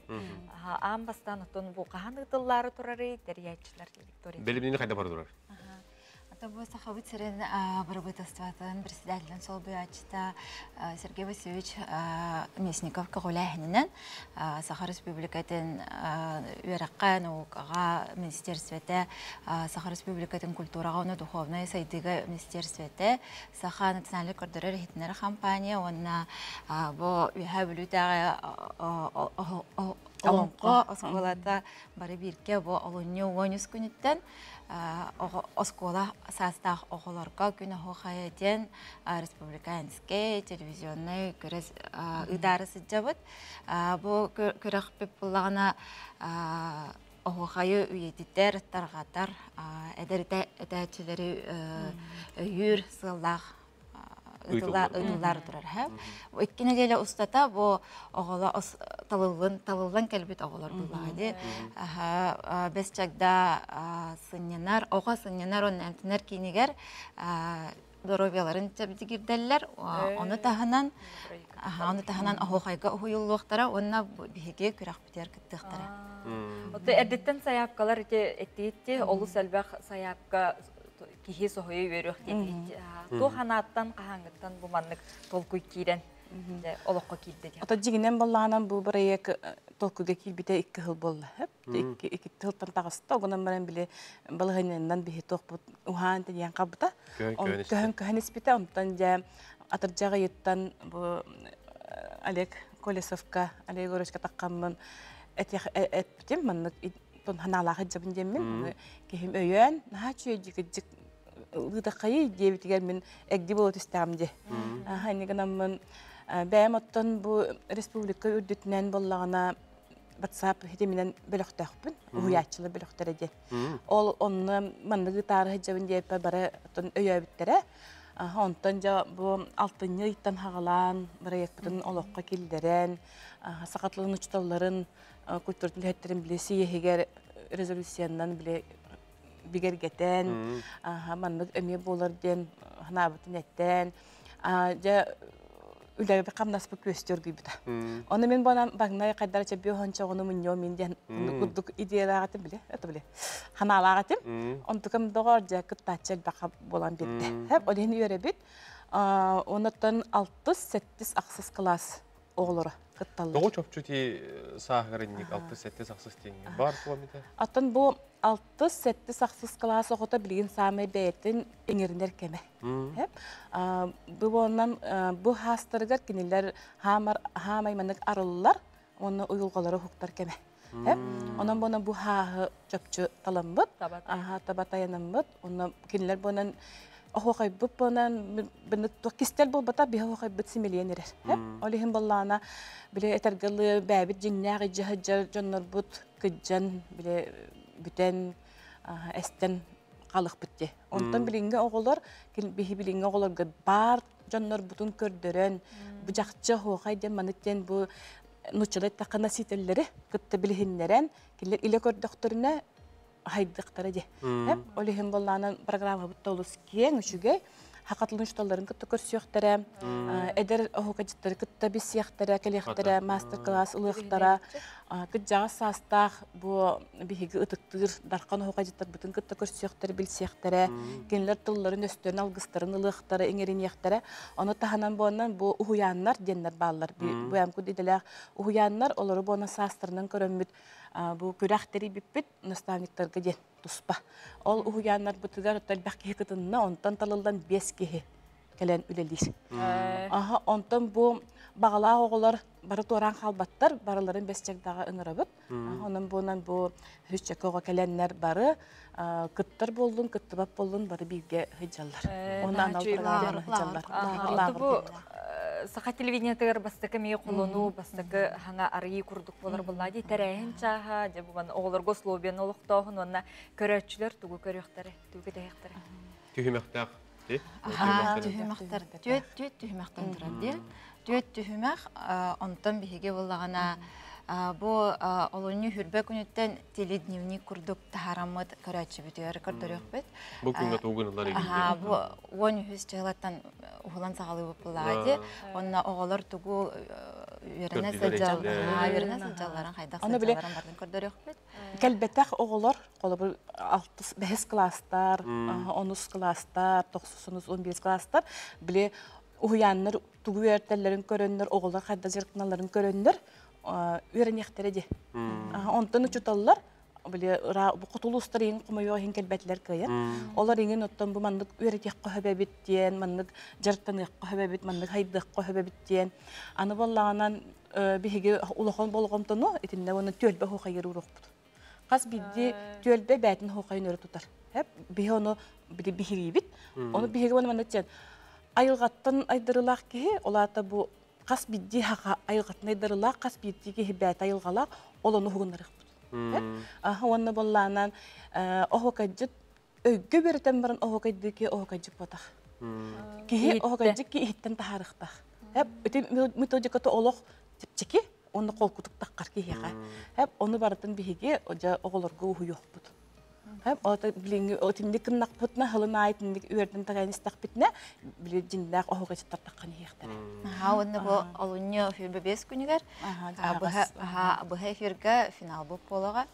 Ам бастан ұтын бұл қаған ұтылары тұрары тәриятчылар Виктория. Белімнені қайда бар тұрар? Бұл сақабыт сірін бұрыбытыстыватын председателін сол бұячыта Сергей Васильевич Мясников кағылайынынан Саха Республикатын үйераққа науқаға министерстветі, Саха Республикатын культураға оны духовной сайдығы министерстветі, Саха национальный көрдірі рехетінері компания, онына бұл үйе білутәға олонқо осқолата бары бірке бұл олыны ойныз күніттен оскола састақ оғыларға күні хоқайден республиканский телевизионный көріз ұдарысы жабыт. Бұл көріқ біп бұлағына оғылғайы үйедеттер, тарғатар, әдәрі үйір сыллақ ыдылар тұрар. Өйткені деле ұстата бұл оғыла талылын кәлбет оғылар бұлағады. Бәс чагда сынненар, оға сынненар оның әмтінер кейінегер здоровьяларын тәбді кирдәлілер. Оны тағынан оғайға ұйылуқтара, онына бігеге күрақ бітер күттіқтара. Әдеттен саяпқалар әтті, олы сәлбәқ саяпқа кихи сохойы верөх дейді. Ту ханаттан, қағаңғыттан бұманлық толкуй кейден олыққа кейді. Ата жігінен болағынан бұл бір ек толкуйға кейбіте 2 жыл болды. 2 жылдан тағысты, оғынан баран біле балығайнынан бейі тоқ бұд ұған ден қабыта. Көхін іспеті, онтан жа атыржаға еттен Олег Колесовка, Олег Горошка таққанмын әтпітем, маннық ханалағы жабын деммен, кехім өйен, наға чүйе ұдақайы дебітігер мен әгді болу түстәғымде. Хайнығынамын бәйім оттан бұл республика үрдітінен болағына WhatsApp хетемінен бөліқтәқпін, ұйатшылы бөліқтері де. Ол оны маннығы тарығы жабын дейпі бары өйе біттері. Онтан жа бұл алтыны иттан хағалан, бары екпітін олыққа келдерен, сақатлығын ұчталарын, культуртыл хеттерін білесі егер резолюцияндан біле бігергетен, маннық өме болар ден, ханабытын әттен, үләбі бір қамнаспы көстер күйбіті. Оны мен бағынай қайдар чәбе оғанча оны мұньо мен ден күрдік идеялағатым біле, өті біле, ханалағатым, онтықым доғар жа күттачел бақа болан бетті. Әп, олен үйері бет, онытын 6-7 ақсыз класс оғылыры. Тоғы чөпчүті сағырынник 6-7 сақсыз теңге бар туаметі? Аттан бұл 6-7 сақсыз класс оғыта білген самай бәйттен еңеріндер кеме. Бұл хастырғар кенелер хамай манық арылылар, оны ұйылғалары хуқтар кеме. Онан бұны бұл хағы чөпчү таланбыд, табатаянанбыд, оны кенелер бұнан Оғай бұп бұнан кестел бұл бұта бі оғай бұт семелен ерер. Олығын болағына біле әтергілі бәбіт жиннағы жағы жонлар бұт күджан біле бүтен әстен қалық бітте. Онтан білінгі оғылар, бейі білінгі оғыларға бар жонлар бұтын көрдірін, бұжақчы оғай ден маныттен бұл нұчылы тақына сетелері күтті білігінлерін, келер илі көрдіқтіріне хайдықтары де. Олығын болағынан программа бұтта олыс кең үшіге, хақатылын ұшталарын күтті көрсіяқтары, әдер оғықаджеттері күтті бесияқтары, кәлияқтары, мастер-класс ұлықтары, күт жағы састақ, бұл бейгі ұтықтыр, дарқан оғықаджеттер бұтын күтті көрсіяқтары, білсияқтары, кенілер тұлларын өстерін алғыстарын ұлықтары, еңерінияқтары, оны тағанан болынан бұл ұғыянлар денлер балылар. Бұям күт иделер ұғыянлар, олары болынан састырынан көрімміт, бұл көрәқтері біппет наставниктарға ден тұспа. Ол ұғыянлар бұтығар өттәлбәқ кеге күтінна, онтан талылдан 5 кеге кәлән үлелейс. Онтан бұл бағала оғылар бары туаран қалбаттар, барыларын 5 чагдағы ұңырабыт. Онын бұнан бұл 3 чакоға кәләнлер бары, күттір болдың, күттібап болдың, бары бейге хыджалар. Ондан алпырғаны хыджалар. Саха телевидениятығыр бастықы мей қолыну, бастықы хаңа арыйы күрдік болар болады. Тәрәйін чаға, оғылар ғослобиян олықтауын, онына көрәтшілер түгі көріқтары, түгі дәйіқтары. Түйімектақ ти? Түһүмәктер. Төт түһүмәктен турады. Төт түһүмәк онтон биһиге буллагана бу олонью хүрбә күнүттен теледневник курдук таһарамыт көрәчү бүтәр көрдөрөк бит. Бу күнгә тугынлар иде. Бу 12 җылаттан ухлан сагалып булады. Онна оголор тугу веренә сәҗалларын хайда сәҗалларын бардын көрдөрөк бит. Кәлбәттәх оголор колы 6 класстар, 10 класстар, 9 11 класстар биле уяннар тугу вертелләрен көрөннөр, оголор хайда зеркналарын көрөннөр. Үйренектері. Онтаны чуталлар, бұл құтылыстар ең құмайуға хенкелбәтілер көйер. Олар еңін оттан бұл мандық үйретек қөбәбіттен, мандық жарттан қөбәбіт, мандық хайдық қөбәбіттен. Аны болағынан бігеге ұлықын болғымтыны, етінде оны төлбе хоқайыр ұрық бұд. Қас біді төлбе бәтін хоқайын өрі тұтар. Бігі оны бігері бит, оны бігеге оны мандық айылғаттан айдырылақ кеге, олата бұл қас бидді хаға айылғатынай дырыла, қас биддіге хебәт айылғала, оланы хуғынарық бұд. Онны боллағынан оғықаджыт, өйгі берітен барын оғықайдыке оғықаджык бодақ. Кеге оғықаджык ке ихіттен тахарықтақ. Өте методикаты олық тепчеке, оны қол күтіктаққар кеге. Оны барытын бігеге оғылырғы ұғы жоқ бұд. Отимдик кыннак путна хылына айтындик үрден тагайныстак битне биле жиндак оога чаттаккан ехтер. Онны бу алуньо фибебес күнүгөр. Бу хефирге финал бу полага.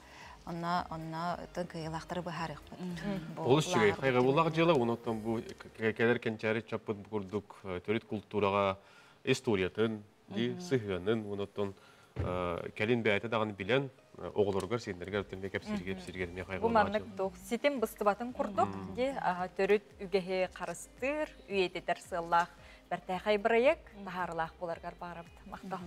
Онна тынкыйлактыр бу харык. Ол ишчиге кайга булак жылы онотон бу келеркен чары чапыт курдук төрөт культурага историятын, сыгынын онотон келин бәйте даган билен оғылырғыр сендерге өттенбе кәпсіргер ме қайғылыға. Бұл маңнық доқ. Сетен бұстыбатын құрдық. Төріт үгеге қарыстыр, үйететер сыллақ, бәртәқай бірайек, тағарылақ боларғар барып. Мақтау.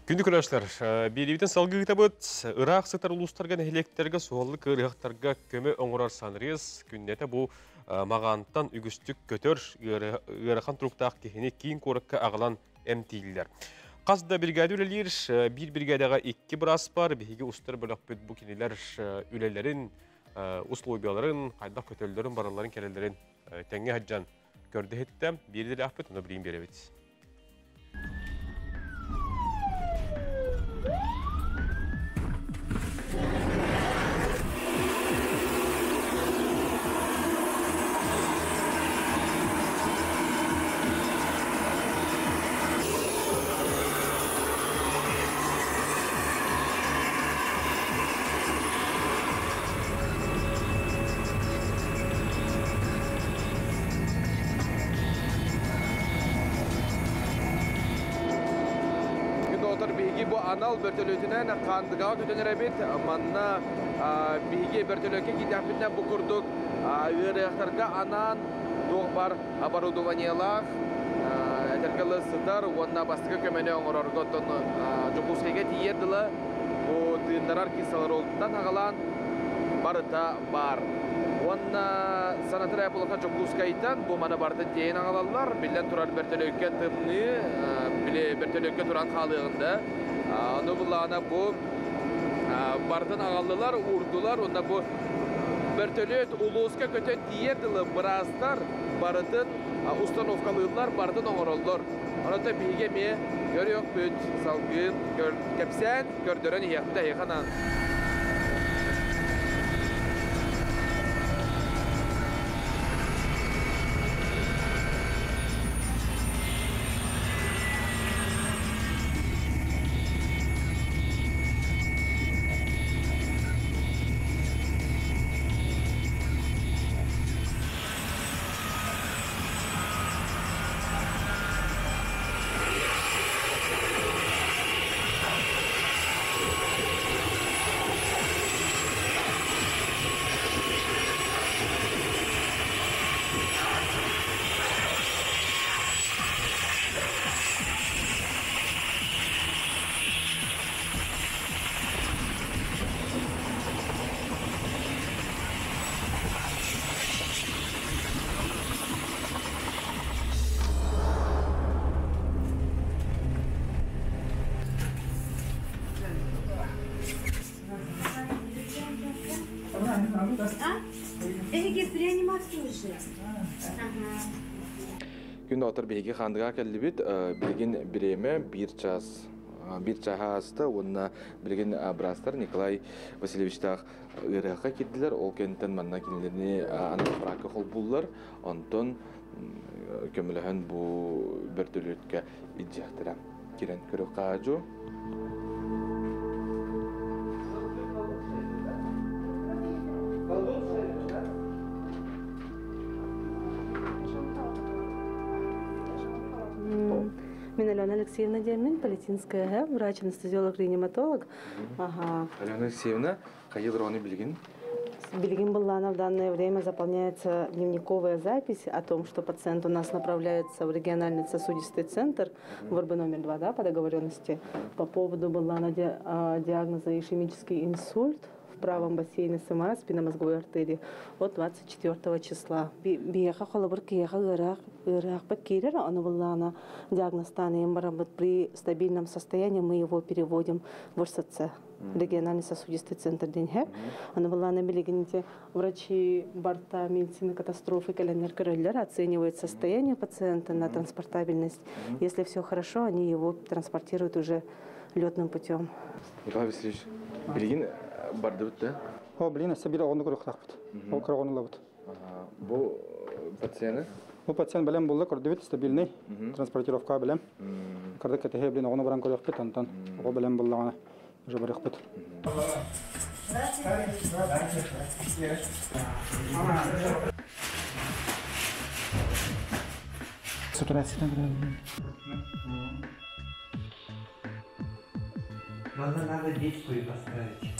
Күнді күрәшілер, беребетін салғы ғытабыт, ұрақ сытар ұлыстарға нәхелектерге суғалы кырықтарға көмі оңырар санырыз, күннеті бұл мағанттан үгістік көтір, ұрақан тұрықтақ кехіне кейін қорыққа ағылан әмтейлілер. Қазда бригады үлелер, бір бригадаға 2 брас бар, бігеге ұстар бөлік бүт бұл кенелер үлелерін, условияларын, қайдақ көтелерін, бараларын кәлелерін тәңе хаджан көрді хетті, бердері ақпыт, оны білейін беребет. Анал бөртөлөтінен қандыға көтөнер әбет, манна биге бөртөлөке кетяпетінен бұқырдық үйеректарға анан тоқ бар оборудованиялақ, әтергілі сыдар, онна бастығы көмені оңырарға жұмысқеге тиерділі, бұл тыындарар кесалар олдықтан ағалан барыта бар. Онна санатыр әпылыға жұмысқайтан бұл маны барды дейін ағалалар, білден тұрар бөртөлөке тымны, біле бөртөлөке тұран қалығында. Onu bulana bu bardan ağallılar, urdular, onda bu börtölöt uluska kötü diyerdiler, birazlar bardan ustanovkalılar, bardan oğurullar. Ona da bilge mi görüyor büt, salgın, kepsen, gördüren yekte yekanan. Күн отыр беги хандыга келдибит, билген биреме bir чахаста, онна билген брастар Николай Васильевичтах ырыакка кирдилер, ол кенттен манна кинилерини анапрака хол буллар, онтон көмөлөһөн бу бертөлөткө иджактыра. Кирен көрөк кажу. Мен Алена Алексеевна Демин, Палестинская, врач-анестезиолог-реаниматолог. Алена Алексеевна, какие дроны билгин? Билгин Баллана в данное время заполняется дневниковая запись о том, что пациент у нас направляется в региональный сосудистый центр в РБ номер 2, да, по договоренности, по поводу Баллана диагноза ишемический инсульт в правом бассейне СМА, спинномозговой артерии, от 24 числа. Биеха холобыр киеха ырах подкирера, он Баллана диагноз станем при стабильном состоянии, мы его переводим в РСЦ. Региональный сосудистый центр Деньхеп. Она была на Белигените. Врачи борта медицины катастрофы Калянер Короллер оценивают состояние пациента на транспортабельность. Если все хорошо, они его транспортируют уже летным путем. Николай Васильевич, Белигин бардут, да? Блин, собира он крохлахт. Он крохлахт. Бу пациент? Bu пациент белем булды, көрдүбүт стабильный транспортировка белем. Кырдык кете блин, оны баран көрөкпүт, антан о белем буллагана. Уже барыхпыт. Сатурация надо дичку и поставить.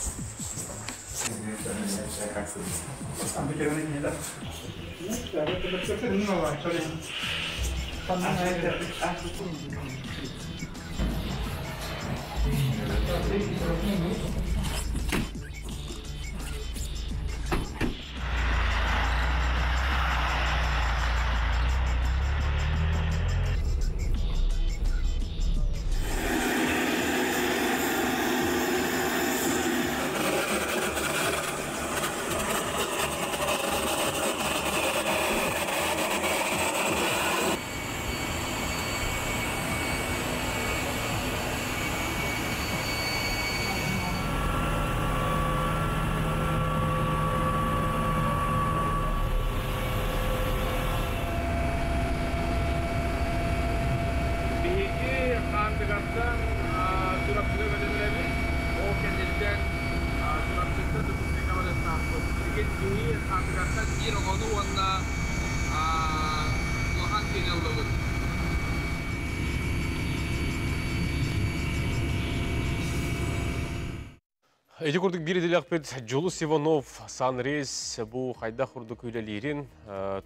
Эти курдук бири делякпет Жолус Иванов санрейс бу хайда курдук үйлелерин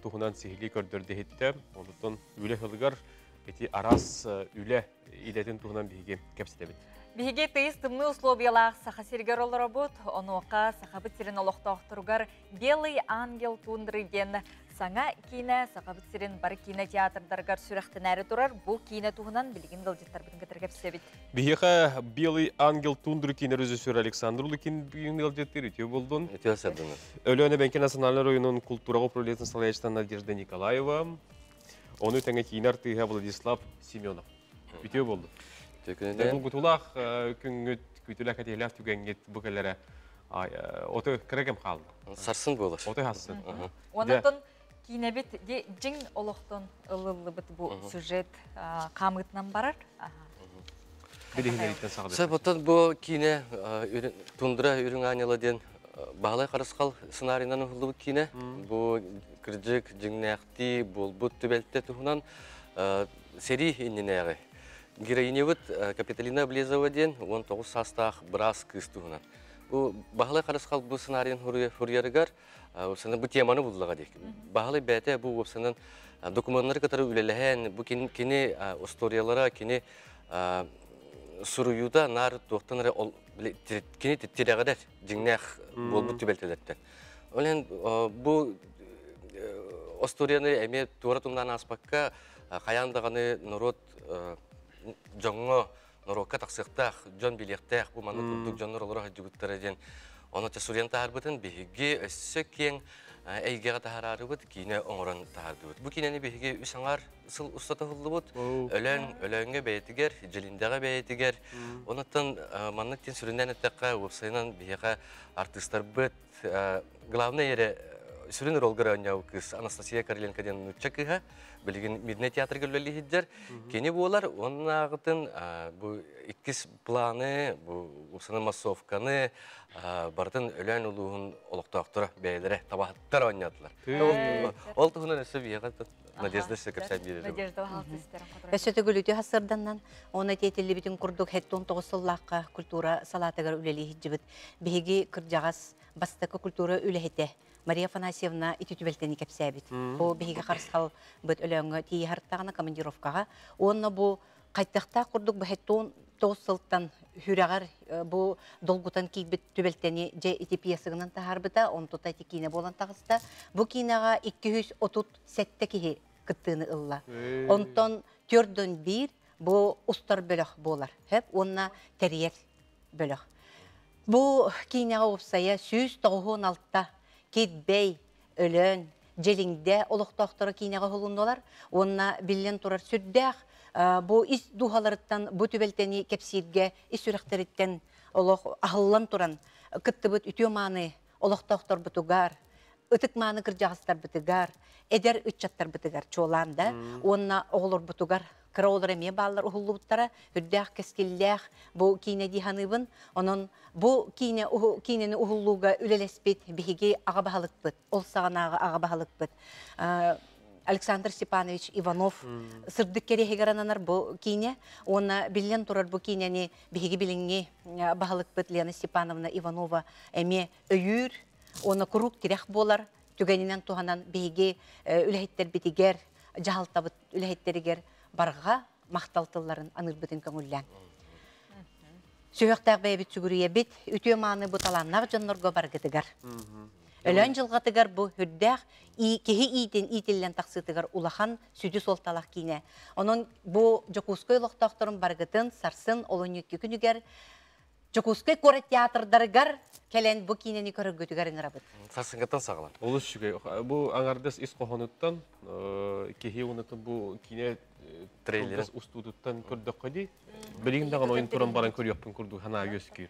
тухунан сихили көрдөрдө хетте. Ондуктан үйле хылгар эти арас үйле илетин тухунан биге кепсетебит. Биге тыйыз тымны условиялах саха сергер олар работ, онуака сахабыт сирен олохтоохтуругар Белый ангел тундры ден саңа кине сахабыт сирен бар кине театрдаргар сүрәхтен әрі турар, бу кине тухунан билигин гылжыттар бітін кетер кепсетебит. Биге Белый ангел тундры кине режиссер Александр Лукин билигин гылжыттыр үтө болдун. Өлөне Бенки национальный районун культурага управляющий салаячтан Надежда Николаева. Оны тәңе кинер тыйга Владислав Семенов. Үтө болду. Бұл күтулақ күнгіт күтіләк әтеләф түгенгет бүкелері оты кірегім қалды. Сарсын болыр. Оты хасын. Онытын кейнебет жың олықтың ұлылы бұт бұл сюжет қамытынан барар? Сәбіттен бұл кейне тундыра үрің анелы ден бағалай қарысқал сценарийынан ұлы бұт кейне. Бұл кірджік жыңнәқті бұл бұт түбәлтті тұғынан сери еннен әғі. Героиневыт Капиталина Блезова ден 19 састақ біраз кыз туғынан. Бұл бағалай қарысқал бұл сценарийын хұрыярығар, бұл теманы бұлдыға дейк. Бағалай бәті бұл өпсінің документлары қатары үлеліген, бұл кені историялара, кені сұруюда нар тоқтанары кені теттереғадар, жіңнәқ бұл бұт түбәлтелерден. Бұл историяны әме туара тұмдан аспаққа қаяндағаны народ жоңго норокка таксыктах жон билектах бу маны тундук жоннор олора жүгүттөр ден Оны тесурен тахарбытын биһиги өссө кең эйгеге тахарарыбыт кине оңорон тахардыбыт. Бу кинени биһиги үсаңар сыл устата хуллубут. Өлөнгө бәйтигер, жилиндеге бәйтигер. Онуттан маннык тен сүрүндөн этекка вебсайынан биһига артисттар быт главный эре сүрүн ролгара ойнау кыз Анастасия Короленко ден нуччакыга билигин Мидне театрга өлөлү хиджер. Кени булар оннагытын бу иккис планы, бу усаны массовканы бартын өлөн улуун олоктоктор бейлере табаттар ойнадылар. Ол тугунан өсө бияга Надежда Секретарь берди. Надежда Вахалтыстер. Өсөтө гөлүтү хасырданнан оны тетели битин курдук 19 сыллакка культура салатыгар үлели хиджибит. Биги кыржагас бастакы культура үлехете. Мария Афанасьевна итүтүбелтени кепсәбит. Бу биге харскал бит өлөнгө тии харттагына командировкага. Онна бу кайтакта курдук бу 19 сылтан хүрәгәр бу долгутан кийбит түбелтени же ити пьесагынан тахарбыта, он тута тикине болан тагыста. Бу кинага 237 кихи кыттыны ылла. Онтон төрдөн бир бу устар бөлөк болар. Хеп онна терьер бөлөк. Бу кинага опсая 196 Китбей, өлөн, желиңде олықтақтары кейнеға холундолар. Онна билен турар сүрдәқ. Бу ис духаларыттан, бу түбелтені кепсирге, ис сүректеріттен ағылан туран. Кытты бұт үтіо маны олықтақтар бұтугар, ытык маны кыржағыстар бұтугар, эдер үтчаттар бұтугар чоланда. Онна оғылыр бұтугар. Кыра олар эме баллар ухуллубуттара, хүрдәқ кескелләқ, бу кейне диханыбын, онын бу кейнені ухуллуга үлелеспет, биһиги аға бағалык бұд, ол сағанағы аға бағалык бұд. Александр Степанович Иванов сырдык керехегарананар бу кейне, оны билен турар бу кейнені биһиги билинге бағалык бұд Лена Степановна Иванова эме өйір, оны курук тирек болар, түгенінен туғанан биһиги үлехеттер битигер, жағалтабыт үлехеттерігер, барга мақталтыларын анырбытын көңіллән. Сөйіқтақ бәйбіт сүгірие бит, үтіе маны бұталаннақ жонларға барғытыгар. Өлөн жылғатыгар бұ хүрдәқ, кехи итін итіллен тақсытыгар улахан сүді солталақ кейіне. Оның бұ Жокускай лоқтақтырын барғытын, сарсын, олын үткі күнігер, Жокускай көрі театрдарыгар келен бұ кейінені көрігітігар ыңырабыд. Сарсыңғаттан сағылан. Олыс жүгей. Бұ аңардас ис қоғаныттан, кехи онытын бұ кейіне трейлерін устудуттан көрдік қойды. Білігіндаған ойын тұран баран көріяқпын көрді хана өскі.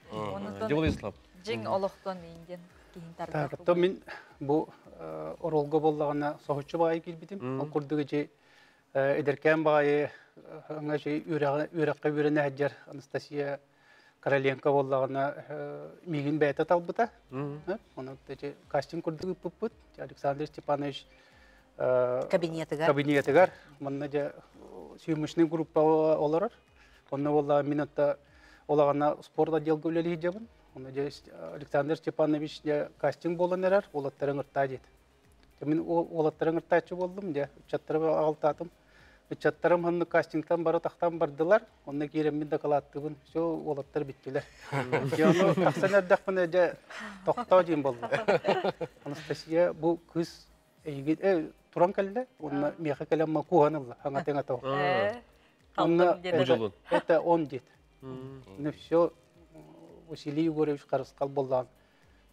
Де ол ислап? Жин олықтан дейінден кейін тарбақ. Тағытта мен бұл оролға болағына соғытшы бағай келбедім. Ол көрдігі же әдеркен бағайы үйраққа үйрені әджер Анастасия Короленко болағына мегін бәйті талбыта. Оны кастинг көрдігі бұппыт. Александр Степанович кабинетігар. Мұнна же сүймішінің группа оларар. Оны олар минутта олағына спорт отделгі өлелі жабын. Оны же Александр Степанович кастинг болын әрар, олаттарын ұрта деді. Мен олаттарын ұртачы болдым, үтчаттарым ағалтатым. Үтчаттарым ғынны кастингтан бары тақтан бардылар, оны кейрем мен де қалаттығын, все олаттар біттілер. Оны қақсан әрдіқпін әже тоқтау дейін болды. Анастасия бұл күз туран кәлді, оны меқі кәлемі қуғанылы, аңатың атау. Это он дед. Ну все, Василий Егорович Қарысқал болған.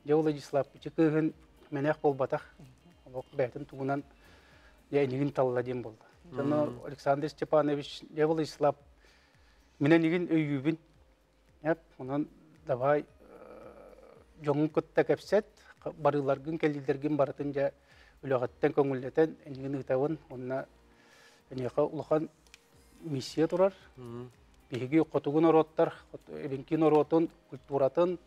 Же Владислав, чекігін менеқ болбатақ. Бәтін туғынан енігін талладен болды. Жаны Александр Степанович, же Владислав, менен егін өйібін. Онан давай жоңын күтті кәпсет, барыларғын кәлдерген барытын же үліғаттен көңілдетен енігін ұтауын, онына енеқі ұлған миссия турар. Биһиги қотугун ороттар, эбинкин оротун, культуратын,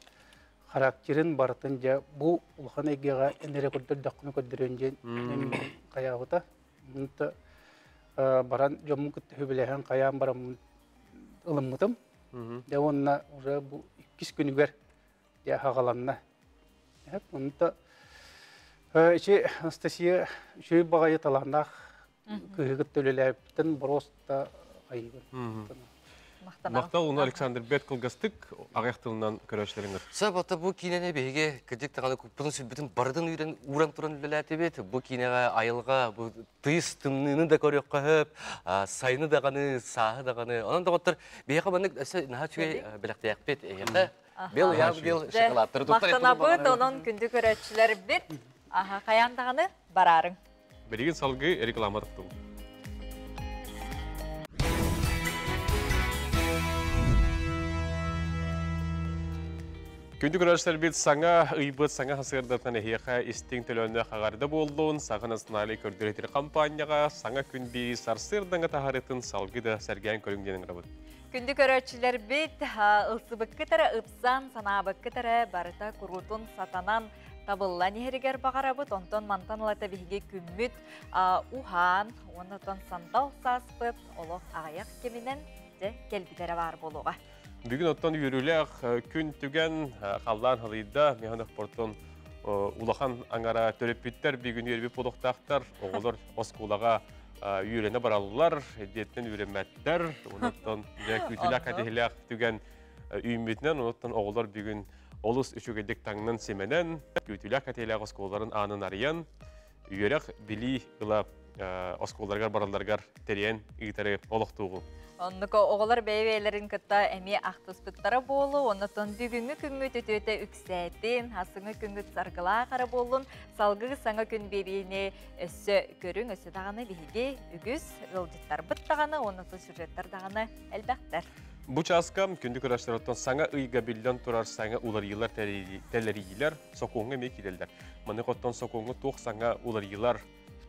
характерин барытын жа бу улхан эгега энере көрдөр даккыны көддөрөнжен каягыта. Мунта баран жомун күттө хөбөлөһөн каян барам ылыммытым. Де онна уже бу 2 күнүгөр я хагаланна. Мунта ичи Анастасия шөй багайы таландак кыгыт төлөлөптүн броста айгын. Мақтал, оны Александр бет қылғастық, ағаяқтылынан көрәшілеріңір. Сабата бұл кейнене бейге кірдік тағаны көппінің сүлбетін бардың үйрен уран тұран үліләті бет. Бұл кейнеға айылға, бұл тыйыс тымныны да көрек қағып, сайыны дағаны, сағы дағаны. Онан да қоттар бейге қабанық өсі наға түгей біліқті әқпет. Бел яз бел шоколадтары туттар. Мақтанабыт, onun күнді көрәтшілер бит. Қаяндағаны барарың. Білеген салғы рекламадық тұғым. Күнді көрәтшілер бит саңа ұйбыт, саңа хасырдатан әйеқа істің төлөні қағарды болуын, саңа националы көрдіретер компанияға, саңа күн бей сарсырдаңа тағарытын салғы да сәргән көріңденің рабыд. Күнді көрәтшілер бит ұлсыбыққы тәрі ұпсан, санабыққы тәрі барыта күрутын сатанан табылла нехерігер бағарабыд, онтон мантан олата бейге күмміт ухан, онытон сандал саспыт, олық ағаяқ кемінен де келбідері бар болуға. Бүгін оттан үйірілек күн түген қалдан халыйда механық портон улахан аңара төлеппіттер бүгін үйірбі подоқтақтар, оғылыр оскулаға үйірені баралылар, деттен үйремәттер, оныттан күтілек әдехілек түген үйімбетінен, оныттан оғылыр бүгін олыс үшігелдік таңның семенен, күтілек әдехілек оскуларын анын ариян, үйерек білі ғылап оскуларғар бараларғар терен үйтері олықтуғы. Оннуко оғылар бәйбейлерін кытта әме ақтыспыттары болу, оннытон бүгінгі күнгіт өтөті үксәтін, асыңы күнгіт сарғыла қары болуын, салғы саңа күн берейіне өссі көрің, өссі дағаны бейге үгіз, ғылдеттар бұттағаны, оннытон сюжеттар дағаны әлбәқтер. Бұ часқа күнді көрәштер оттан саңа ұйға білден тұрар саңа улар елар тәлерейілер, соқуңы ме келелдер. Мұны қоттан соқуңы тоқ саңа улар елар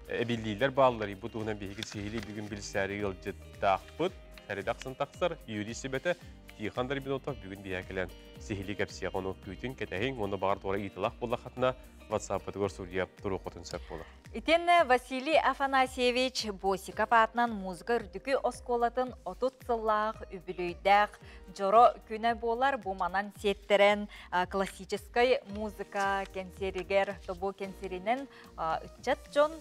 әбелдейлер бағылар, бұдуынан бейгі сейілі бүгін білсәрі ғылдеттақпыт. Әридақсын тақсар, юриси бәті, тиғандар бинотов бүгін бейәкілен сихили кәпсия қону күйтін кәтәйін, оны бағар туара итылақ болла қатына WhatsApp-ытығыр сурияп тұру қотын сәк болы. Итен Василий Афанасьевич Босиков атынан музыка үрдікі осколатын отут сыллақ, үбілейдәқ, жоро күні болар бұманан сеттерен классической музыка кенсерігер, тобу кенсерінен үтчат жон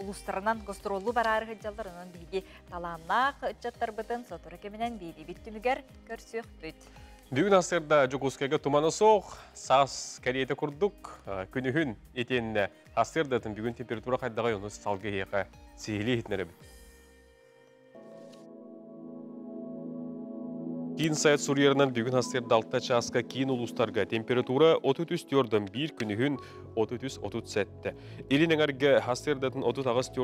ұлыстарынан гастролу барарығы жалдар, оның бігі таламнақ үтчаттар бұтын сотыры кемінен бейді біттімігер көрсіқ бүт. Бүгін асырда Жокускайга туманы соқ, сас кәлеті күрдік, күнігін етен асырдатын бүгін температура қайдаға оны салғы еқа сейілі етінері біт. Кейін сайт Сурьерінен бүгін асырда 6 часқа кейін ұлыстарға температура 33-1 күнігін 33-37. Елінің әргі асырдатын 30-6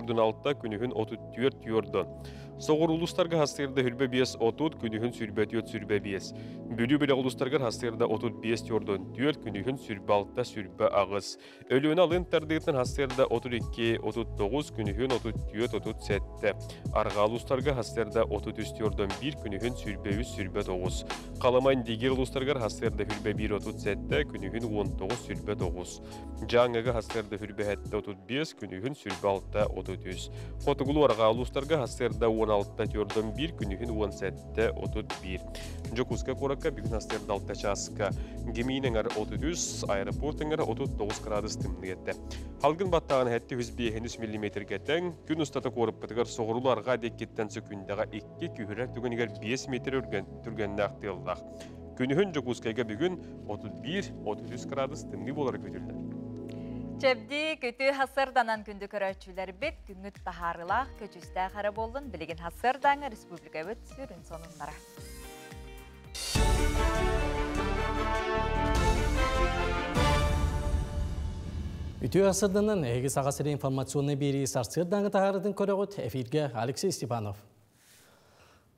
күнігін 34-4. Соғыр ұлыстарға хастырда хүрбе 5-30 күнігін сүрбе 4-5. Бөлі бөлі ұлыстарға хастырда 35-4 күнігін сүрбе 6 сүрбе ағыз. Өліуін алын тәрдейтін хастырда 32-39 күнігін 34-37. Арға ұлыстарға хастырда 33-1 күнігін сүрбе 3 сүрбе 9. Қаламайн дегер ұлыстарға хастырда хүрбе 1-37 күнігін 19 сүрбе 9. Жаңығы хастырда хүрбе 35 күнігін сүрбе 6-33. Қотығылу арға ұлыстарға хастырда 16-1 күнігін 17-31. Жокуска қораққа бүгін астерді 6 часқа гемейніңір 33, аэропортыңыр 39 градус тымны етті. Халғын баттағын әтті 105 мм кәттің, күн ұстаты қорып бұтығыр соғыруларға деккеттен сөкіндіға 2 күйірек түгінігер 5 метр түргенді ақтығылдақ. Күнігін Жокускайға бүгін 31-33 градус тымны болары көтілді. Чәбді көті хасырданан күнді көрәтшілер бет, күнгіт тахарылақ көчісті қары болдың, білеген хасырдаңы республика өт сүрін сонындара. Үтіу асырданан әйгі сағасыры информационны бері сарсырдаңы тахарыдың көріғыт әфирге Алексей Степанов.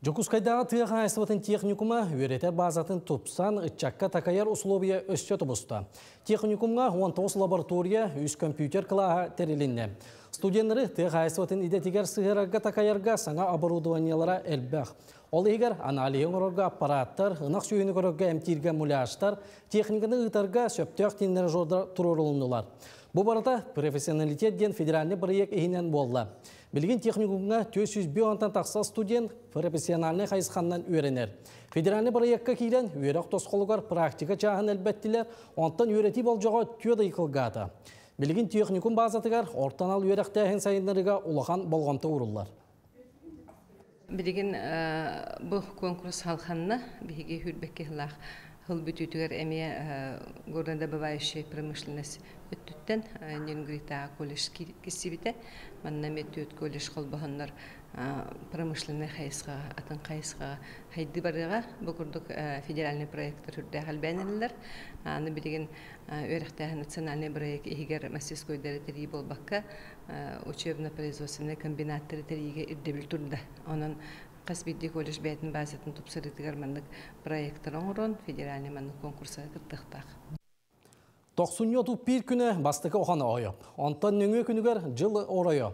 Жокускайдағы тыға айсыватын техникума өретер базатын тупсан ұтчаққа такаяр условия өсчеті бұста. Техникумға 19 лаборатория үз компьютер қылаға тәрелінне. Студенттері тыға айсыватын идетігер сығырарға такаярға саңа оборудованиялара әлбәқ. Ол егер аналиен орорға аппараттар, ынақ сүйіні көрігі әмтирге мұляштар, техниканы ұтарға сөптіяқ тенлері жорда тұрырылындылар. Бұл барыда профессионалитет ден федеральный проект егінен болды. Білген техникумға 400 тақса студент профессиональный қайысқаннан өренер. Федеральный проектқа кейлен өрек тосқолығар практика жағын әлбәттілер, онтан өреті бол жоға түйеді иқылғады. Білген техникум базатығар ортанал өректәхін сайынларыға ұлақан болғамты ұрылар. Білген бұл конкурс халқанна бігі хүрбекке ғылақ хылбүтүтүгер эме горнодобывающая промышленность өттүттен Нингрита колледж кисибите манна метүт колледж холбохоннор промышленный хайсга атын хайсга хайды барыга букурдук федеральный проекттер үрдө халбанылар аны билген өрөхтә национальный проект игер мастерскойдары тери болбакка учебно-производственный комбинаттары териге ирдебил турда онун Каспийди колледж бәйтін базатын тупсырытыгар маннык проекттар оңырон федеральный маннык конкурса кыттыктак. 91 күні бастықы оғаны ойып. Онтан нөңе күнігер жыл орайы.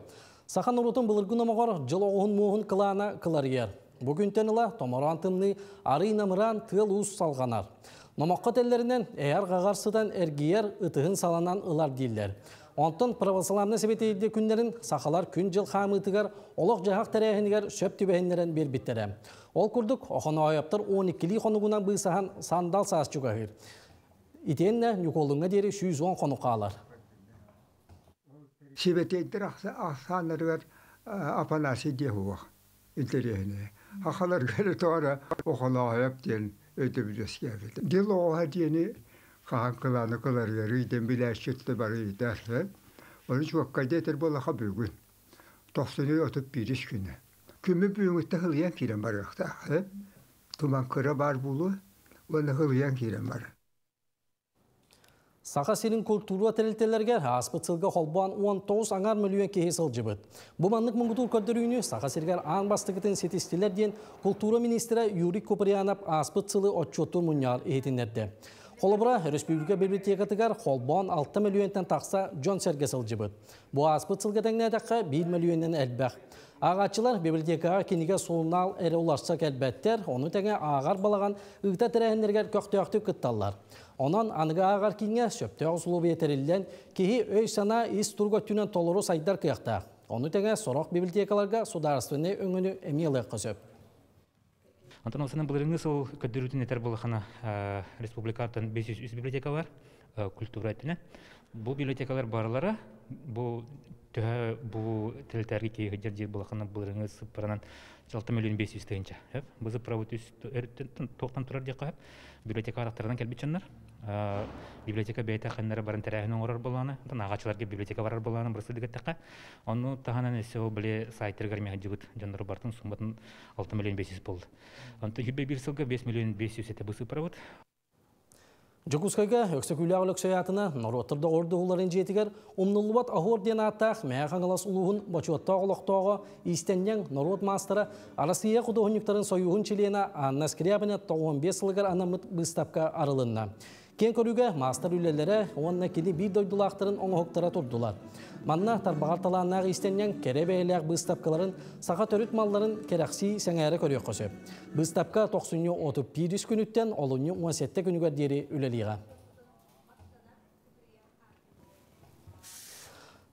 Сахан ұрытын бұлыргын омағар жыл оғын мұғын қылана қыларияр. Бүгін тәніла томарантымны арый-намыран тыл ұз салғанар. Номаққа тәллерінен әйір ғағарсыдан әргейер ұтығын саланан ұлар дейлер. Онтан православны себетейді күндерін сақалар күн жыл қамытығар олық жағақ тәрәхінігер сөп түбәхінлерін бербіттері. Ол күрдік оғаны ойаптыр 12-лі қонығынан бұйсахан сандал саас жүгағыр. Итенне Николунга дери 110 қону қалар. Себетейдер ақсанырғар апанасы дехуақ интерегіне. Ақалар көрі тоғара оғала аяп ден өті бүдеске әбеді. Дел оға дені қаған қыланы қыларғар үйден біләш жетті бары үйдәрі. Оны жуаққа детер болаға бүгін. 91 күні. Күмі бүгінгі ғылиян керен бар ұқта. Туман қыра бар бұлы, оны ғылиян керен бар. Сақа сенің культура тәрелтелерге аспыцылға қолбан 19 аңар миллион кейі сылжыбыд. Бұманлық мұңғытур көрдірүйіні сақа сергер аң бастықытын сетістілер ден культура министрі Юрий Куприянов аспыцылы отчеттур мұнияр ехетінерді. Қолыбыра Республика библиотекатығар қолбан 6 миллионтен тақса Джон Серге сылжыбыд. Бұл аспыцылға тәңнәдіққа 1 миллионнен әлбәқ. Ағатчылар библиотекаға кенеге солынал әрі оларса кәлбәттер, оны тәңе ағар балаған ұғта тәрәхіндергер көқтіяқты күтталар. Онан анығы ағар кенге сөпті ұсылу бетерілден кейі өй сана ис тұрға түнен толыру сайдар қияқта. Оны тәңе сорақ библиотекаларға сударыстыны өңіні әмелі қысып. Антон Осының бұлырыңыз ол көддірудін етер болықана республикатын 500 библиотека бар, культура әттіне. Бұл библиотекалар барылары, бұл тәлітәрге кейі жер болақана бұлырыңыз паранан 6 миллион 500 түйінші. Бұзы правут тоқтан тұрар де қағып, библиотека арақтарынан кәлбетшінлер. Библиотека бәйті қаннары барын тәрәхінің орар болағаны, ағачыларға библиотека барар болағаны бұрысы дегеттіққа. Оны тағанан әсі ол біле сайттырғар меға жүгіт жандары бартын сұмбатын 6 миллион 500 болды. Онты хүлбе бір сылға 5 миллион 500 әті бұсы правут. Жокускайга өксөкүләгілік сөйатына Норотырда орды ұларын жетігер ұмнылуат ахор ден аттақ мәяқаңылас ұлығын бачуатта олықтауға истеннен Норот мастера Арасия құдығынықтарын сойуғын челена Анна Скрябіне 15 сылығыр анамыт бұстапқа арылынна. Кен көріге мастер үлелері онына келі бір дойдылақтарын оңғықтыра тұрдылар. Манна тарбағар таланнағы истеннен кере бәйләк бұстапқаларын сақа төріт малларын керақси сәңәрі көрек қосып. Бұстапқа 91 күніттен олыны 17 күнігер дері үлеліға.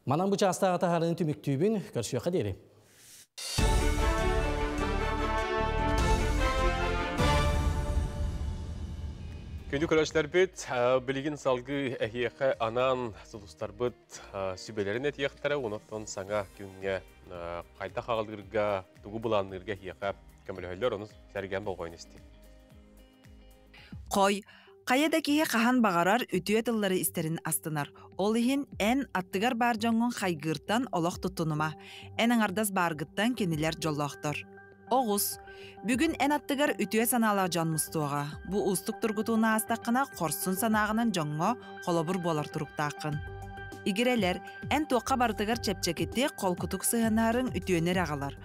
Манан бұча астаға тағарының түміктүйбін көрсіуіқа дері. Күнді көрәшілер бет, білген салғы әйеқі анан сұлыстар бұд сүбелерін әтияқтары, оныттан саңа күнге қайта қағалдырға, тұғы бұланырға әйеқі көмілі оны сәрген болғойын істе. Қой, қаяда кейі қахан бағарар өтіе тыллары істерін астынар. Ол ехін ән аттығар бар жоңын қайғыртан олық тұтыныма, ән аңардас барғыттан кенілер жоллақтыр. Оғыз, бүгін ән аттығар үтіе саналақ жан мұстуға. Бұ ұстық тұрғытуына астаққына қорсын санағынан жоңға қолабыр болар тұрықтақын. Игерелер, ән тоққа бартығар чәпчәкетте қол күтік сығанарын үтіенер ағалар.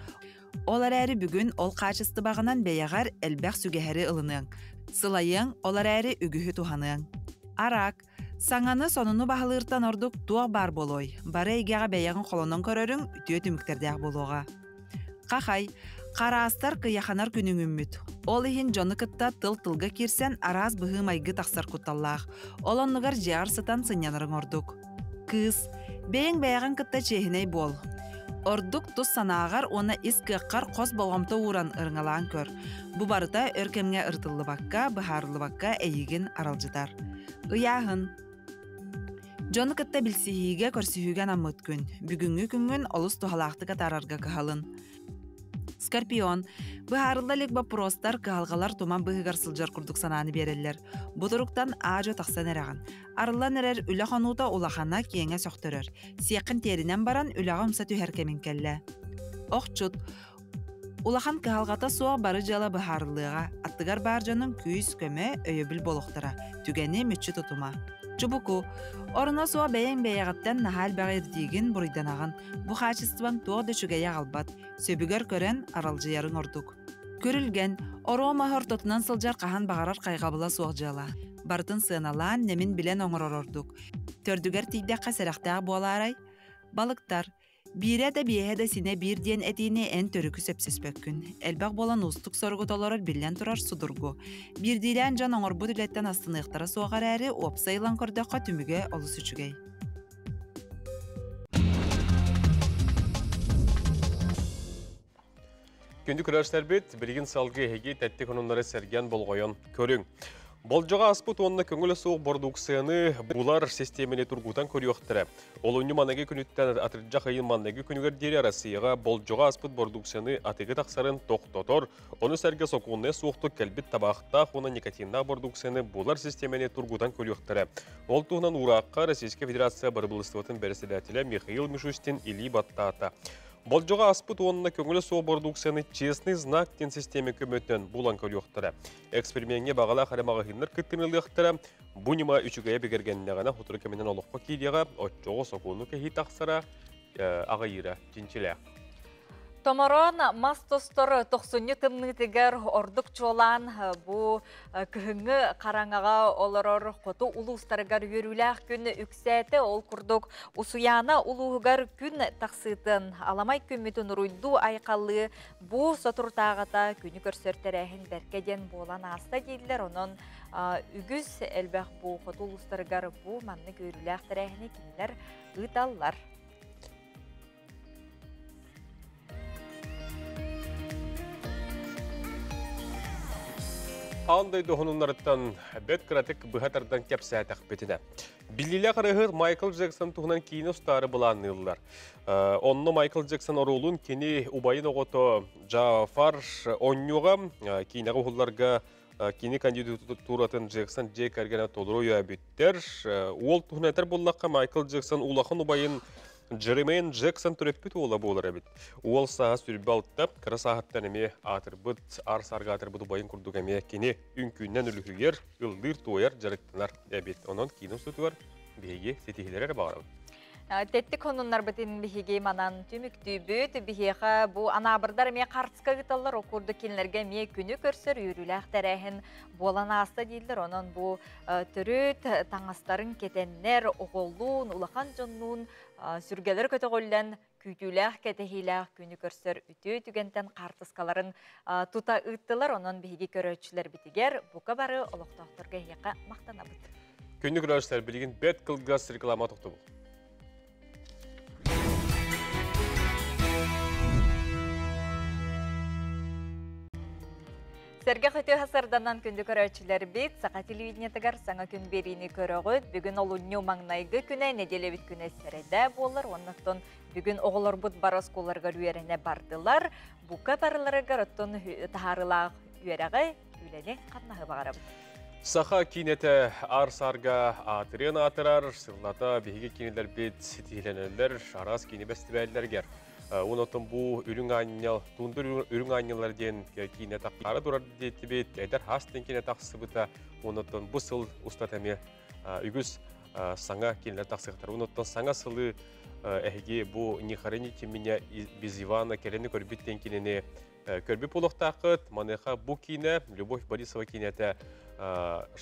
Олар әрі бүгін ол қачысты бағынан бәяғар әлбәқ сүгәхәрі ылының. Сылайың, олар әрі үгіхі туғаның. Арақ, саңаны сонуны бағылыртан ордық туақ бар болой. Бары егеға бәяғын қолының көрерің үтіе түміктердәқ болуға. Қақай, қарастар қияқанар күнің үмміт. Ол ехін жоны кытта тыл-тылға керсен араз бұғы майғы тақсар құтталлақ. Ол онығар жағар сытан сынянырың ордық. Кыз, бәйін бәяғын кытта чехіней бол. Ордық тұс санағар оны ескіққар қос болғамты уран ырыңалан көр. Бұ барыта өркемге ыртылы баққа, бұхарлы баққа әйігін аралжытар. Ұяғын. Жоны кытта білсіхіге көрсіхіген амыт күн. Бүгінгі күнгін олыс тухалақты қатарарға кығалын. Скорпион. Быһарыллалык вопростар кыһалгалар туман быһыгар сылжар курдук санааны береллер. Будуруктан аажо тахсан эраган. Арылан эрер үлэ хонута улахана киеңе сөхтөрөр. Сиякын теринен баран үлэға умса түһәркемин келле. Охчут. Улахан кыһалгата суа бары жала быһарыллыга. Аттыгар баржанын күйіс көмө өйөбүл болохтара. Түгени мүччү тутума. Чубуку. Орына суа бәйен-бәйәғаттан нахал бәғирдигин бурайданаган. Бу хачестван туоды чүгәйә албат. Сөбүгөр көрен аралжыярын ордук. Көрүлген, оро махор тотунан сылжар кахан бағарар кайгабыла суақ жала. Бартын сыналан немин билен оңорор ордук. Төрдүгер тийдәкка сәрәхтәг буаларай. Балыктар. Бире да бие да сине бир ден этине эн төрүкү сөпсөспөккүн. Элбак болан устук соргутолорор билен турар судургу. Бир дилен жан оңор бу дилеттен астыныктара суагар әри опсайлан көрдөккө түмүгө олус үчүгей. Күндү көрөрсөр бит, билигин салгы хеги тәтти конунлары серген болгойон көрүң. Болжоға аспыт онына көңілі соқ бордуксияны бұлар системіне тургутан көріоқтыры. Ол үнні маннеге күніттен атырджа қайын маннеге күнігер дері арасыяға болжоға аспыт бордуксияны атығы тақсарын тоқтотор, оны сәрге соқуынны соқты кәлбіт табақта оны никотинна бордуксияны бұлар системіне тургутан көріоқтыры. Ол туғынан Ураққа Российская Федерация барбылыстыватын бәріселәтілі Михаил Мишустин или Баттата. Болжоға аспыт онына көңілі соқ бордуксияны честный знак тен системе көмөттен бұлан көріоқтыры. Экспериментге бағала қарамағы хиннер күттіріліқтірі, бұнима үшігая бігергеніне ғана құтыры кеменен олыққа кейдеға отчоғы соқуыны кәхи тақсыра ағайыра жинчілі. Томорон мастостор 90 тымнытыгар ордук чолан бу кыһыңы караңага олорор коту улустаргар йөрүләх күн үксәте ол курдук усуяна улугар күн таксытын аламай күмүтүн руйду айкаллы бу сотуртагата күнү көрсөртәрәһин беркеден болан аста дилдер онон үгүз элбәх бу коту улустаргар бу манны көрүләх тәрәһини кинлер ыталлар. Андай доғынынларыттан бәт кіратық бұғатардан кәпсәтәқ бетіне. Білілі қарығыр Майкл Джексон тұғынан кейін ұстары бұлан ұлылар. Онны Майкл Джексон орулын кені ұбайын оғыты Джафар Онюға кейінағы ұғыларға кені кандидатуратын Джексон Джек әргені толыру өйәбіттер. Ол тұғынатар бұллаққа Майкл Джексон ұлақын ұбайын Джеремейн Джексон түреппіт ола болар әбіт. Ол саға сүрбі алттап, кіра сағаттан әме атыр бұд, арсарға атыр бұды байын күрдік әме кені үнкүйінен үлігігер, үлдір туайар жарықтанар әбіт. Онын кейін ұстытуар бейге сетихілері бағарабы. Тәтті конунлар бітін бігеге манан түміктүй бүт, бігеға бұ анабырдар ме қартысқа ғыталар оқырды кенлерге ме күні көрсір үйріләқ тәрәхін болан аста дейділер. Онын бұ түріт таңастарын кетеннер оғылуын, ұлақан жонуын сүргелер көті қолдан күйтіләқ кетехиләқ күні көрсір үті түгентен қартысқаларын тута ұттылар. Онын бігеге көрөтшілер бітігер бұқа бары олықтақтырға еқа мақтана бұд. Күні көрөтшілер білген бәт қылғас реклама тоқты бұл. Сәрге қөті ғасырданан күнді көрәтшілер бет, сақа телевидениетігер саңа күн беріні көріғыд, бүгін олуыню маңнайғы күні, неделевит күні сәреді болыр, оннықтың бүгін оғылар бұд барас қоларға үйеріне бардылар, бұқа барыларығар ұттың тағарылақ үйеріғі үйләне қатнағы бағарабы. Саха кинеті арсарға атырын атырар, сырлата бейге кинелер бет сетиленелер, шарас кине бәстібәлілергер. Онотын бұл үрің аньял, тундыр үрің аньялар ден кине таққары дұрар дейті бет, әдір хастын кине тақсы бұта, онотын бұл сыл ұстат әме үгіз саңа кинелер тақсықтар. Онотын саңа сылы әйге бұл нехарыны теміне без Ивана кәрені көрбеттен кинене көрбі полықтақыт, манеха бұл кине, Любовь Борисова кинеті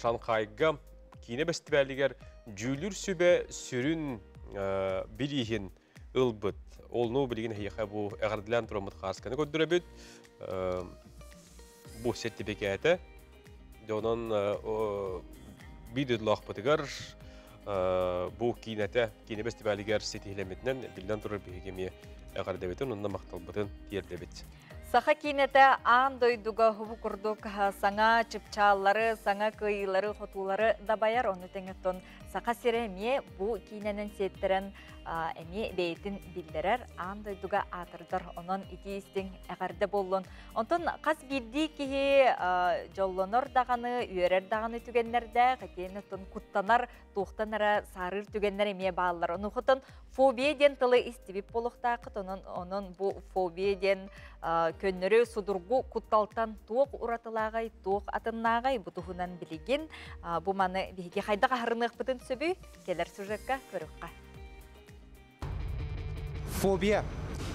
Шанхайға кине бәстібәлігер жүлір сөбе сүрін бірігін ұлбыт. Олну білген хейқа бұл әғарділән тұрамыд қасқаны көддірі бүт. Бұл сәттебеке әті. Донан бейдідлі ақпатығар бұл кейінәті, кейіне бәстібәлігер сетихілеметінен білден тұрыр бейгеме әғардәбетін, онына мақталбытын тиердәбет. Саха кинете аан дойдуга хубу курдук саңа чыпчааллары, саңа кыйылары, хотулары да баяр. Оны теңеттон саха сире эме бу киненен сеттерен эме бейтин билдерер. Аан дойдуга атырдар. Онон икиистин әгәрде боллон. Онтон қас бирди кихи жоллонор дағаны, үйерер дағаны түгеннерде, қатенеттон куттанар, туқтанара сарыр түгеннер эме баалар. Оны хотон фобия ден тылы истибип болуқтақыт. Онон бу фобия ден көннөрі судургу кутталтан туық уратылағай, туық атыннағай бұтығынан білеген. Бұ маны бейге қайда қағырынық бұтын сөбі, келер сюжетка көріққа. Фобия.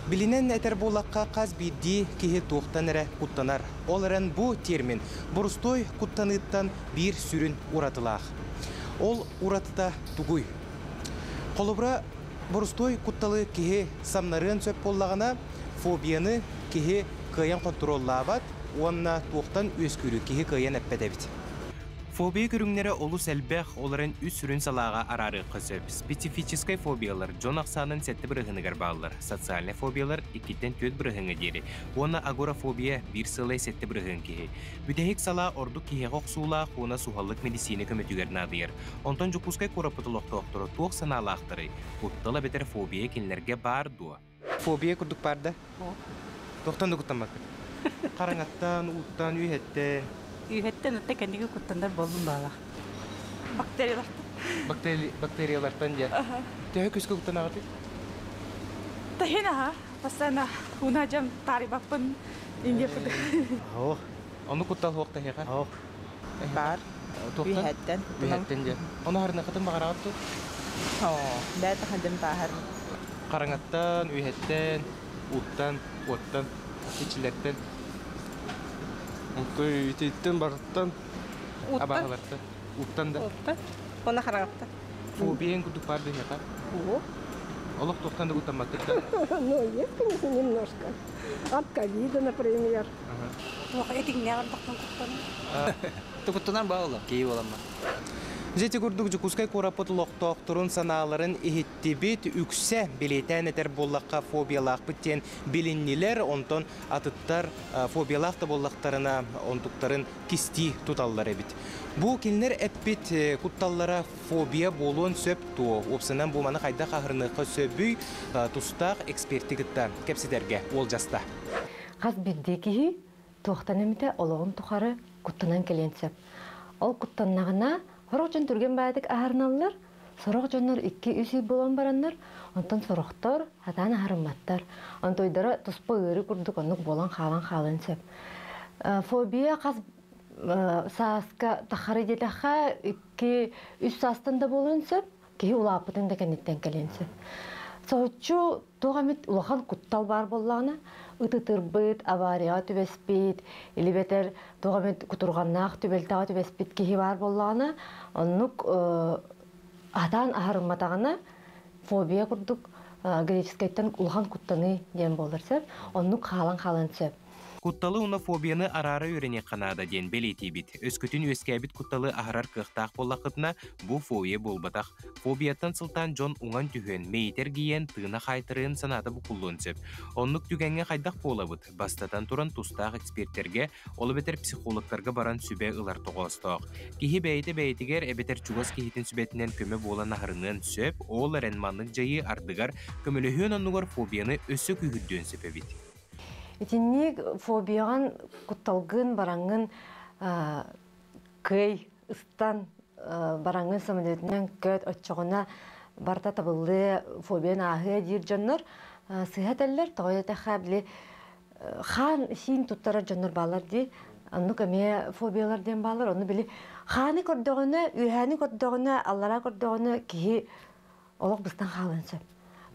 Билинен әтер болаққа қаз бейді кеге туықтан әрі куттанар. Ол әрін бұ термин бұрыстой куттаныттан бір сүрін уратылақ. Ол уратыта тугуй. Қолыбыра бұрыстой кутталы кеге самнарын сөп болағына фобияны кеге кыян контроллабат, онна туқтан өскүрі кеге кыян әппәдәбіт. Фобия көріңнері олу сәлбәқ оларын үс сүрін салаға арары қысып. Специфическай фобиялар жон ақсанын сәтті бірігінігер бағылар. Социальный фобиялар 2-тен 4 бірігіні дері. Оны агорафобия бір сылай сәтті бірігін кеге. Бүдәйік сала орду кеге қоқсуыла қуына сухаллық медицины көмөтігерін адыйыр. Онтан жүкускай корапытылық тоқтыры тоқ саналы ақтыры. Бұттыла бетер фобия кенлерге бар дуа. Фобия күрдік барды? Тоқтанды күттан бақыр. Қараңаттан, ұттан, үйеттен. Үйеттен өтте кәндегі күттандар болдың бала. Бактериялар. Бактериялардан жа. Тәуі көскі күттан ағырды? Тәхен аға. Бастана ұнажам тарі бақпын. Инге күді. Оны күттал хоқ тәхеға? Бар. Үйеттен. Үйеттен жа. Оны харына қытын бағар ағырды? Бәті қандым бағар. Қараңаттан, үйеттен, ұттан, оттан, ичілеттен. Көй үтейттен барыттан. Абағалардан. Уттан да. Оны қараңатта. Фобиян күдік барды еқа? Олық тоқтан да ұттанматтыр да? Ну, есть, конечно, немножко. От ковида, например. Этің не ардықтан құттан? Тұқыттынан бағылы, кейі оламма. Жеті күрдік жүкускай корапыт лоқтоқтырын саналарын ихеттебет үксе билетен әтер боллаққа фобиялақ біттен біліннелер, онтон атыттар фобиялақты боллақтарына онтуқтарын кисти тұталлары бит. Бұл келінер әппет құтталлара фобия болуын сөп туы. Опсынан бұл маны қайда қағырнықы сөбүй тұстақ экспертігітті кәпсідерге ол жаста. Қаз білдегі туақтан әміті олығын тұқары құттынан келенсеп. Ол құттаннағына Сорок жон түрген бәдік ағарналар, сорок жонлар 2-3 болан баранлар, онтан сорохтар, хатан ағарыматтар. Онтойдары тұспа өрі күрдік, онық болан қалан сеп. Фобия қаз сааска тахары детаха 2-3 састанда болан сеп, кей улапытын да кәнеттен кәлен сеп. Соғытчу тоғамет улахан құттал бар болағына, ұтытыр бұд, авария түбеспейд, или бетер тоғамет құтырғаннақ түбелтаға түбеспейд кейі бар болағына, онық атан ағарыматағына фобия күрдік греческайттан улахан құттаны ден болыр сеп, онық қалан сеп. Кутталы уна фобияны арары өрене қанада ден белети бит. Өскөтін өскәбит кутталы ағарар кықтақ болақытына бұ фобия болбатақ. Фобияттан сылтан жон уңан түхен, мейтер гиен тыына қайтырын санады бұқылын сөп. Онлық түгенге қайдақ болабыд. Бастатан туран тустақ эксперттерге, олы бетер психологтарға баран сүбе ылар тоғыстық. Кихи бәйті-бәйтігер әбетер чуғыз кихитін сүбетінен көмі болан ағырынын сөп, ол әренманлық жайы ардығар көміліхен онуғар фобияны өсі күйгідден сөпе бит. Этинник фобияған құтталғын бараңын көй, ұстан бараңын самолетінен көт отчоғына барта табылды фобиян ағы дир жоннор сыхаталлар тоғайда қабілі хан син туттара жоннор балар ди, анны көме фобиялар ден балар, оны білі ханы көрдіғіні, үйәні көрдіғіні, аллара көрдіғіні кейі олық бұстан қалынсы.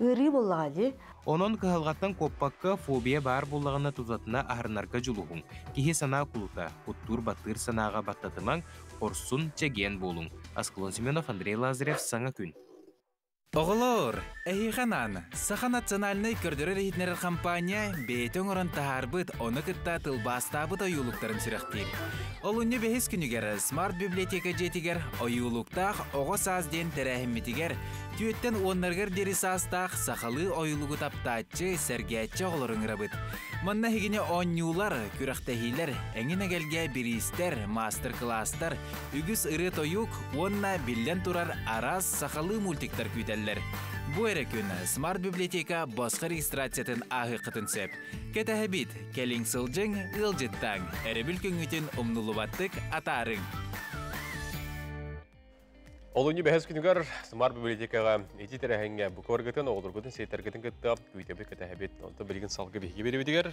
Үрі болаға ди. Онон кыһалгаттан коппакка фобия бар буллагына тузатына ахарнарга жулугун. Кихи сана кулута, уттур баттыр санага баттатымаң, орсун чеген болун. Асклон Семенов, Андрей Лазарев, Саңа күн. Оғылыр, әйіғанан, Саха национальный көрдірі рейднер компания бейтен орын тахарбыт, оны кітта тылбастабыт ойулуктарын сүрәқтер. Олуны бәхес күнігер смарт библиотека жетігер ойулуктақ оғы сазден тәрәхімметігер Түйеттен оннаргар дери састақ сақалы ойылуғы таптаатчы сәргәтчі оларыңыра бұд. Манна хигіне оннюлар, күрақтахилер, әңін әгелге биристер, мастер-кластар, үгіз ыры тойук, онна билден турар араз сақалы мультиктар күйтәлілер. Бу әрі күн Смарт библиотека басқа регистрациятын ағы қытын сөп. Кәтәхі бит, кәлің сылжың, ұлжыттаң, әрі бүлкін үтін ұмнулубаттық атарың. Олуни бәхәс күнігер Смарт библиотекаға еті тәрәхәңге бұқорғытын, оғылырғытын, сейтәргітін күтті, көйтебі кәтәхі бит, онты білген салғы бейге бері бітігер.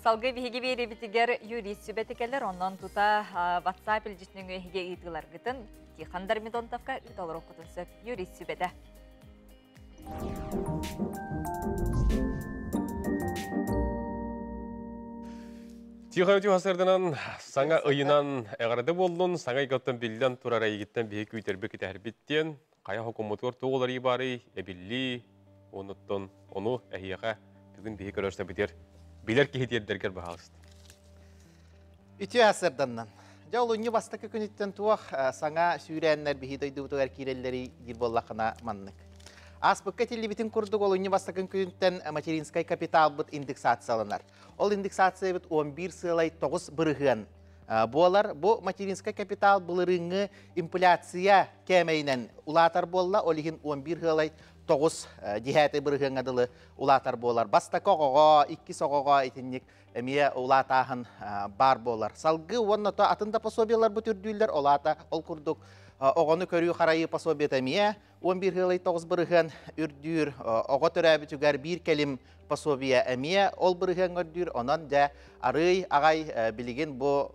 Салғы бейге бері бітігер юрист сөбәтікәлер, оннан тута WhatsApp үлжісінің өйге ұйтылар күтін, тиқандар медонтавқа ұйталыр оқытын сөп юрист сөбәті. Тиған өте ғасырдынан саңа ұйынан әғарады болдың, саңа игаттан білден тұрар әйгеттен бейік өйтербі кеті әрбеттен, қая хокуматуар тоғылар ебары, әбілі, оныттың, оны әйеға бүгін бейік өрісті бітер, білер кейдердергер бағалысты. Үте ғасырданнан. Жаулуны бастықы күніттен туақ саңа сүйрәнлер бейдойды бұтығар кейрелері ерболлақына маннық. Аспыққа телебетін күрдік олуны бастықын күніттен материнскай капитал бұд индексацияланар. Ол индексация бұд 11 сылай 9 бірігін. Болар, бұл материнскай капитал бұлырыңы инфляция кәмейнен улатар болла, олығын 11 сылай 9 дихәті бірігін адылы улатар болар. Бастықы оғыға, 2 соғыға етіннік әмия улатағын бар болар. Салғы онната атында пособиялар бұтүрдүйлер, олата ол күрдік оғаны көрі қарайы пособият әмия 11 сылай 9 бірігін үрдүр, оға түрәбі түгер бір кәлім пособия әмия ол бірігін үрдүр, онан да арый ағай білеген бұл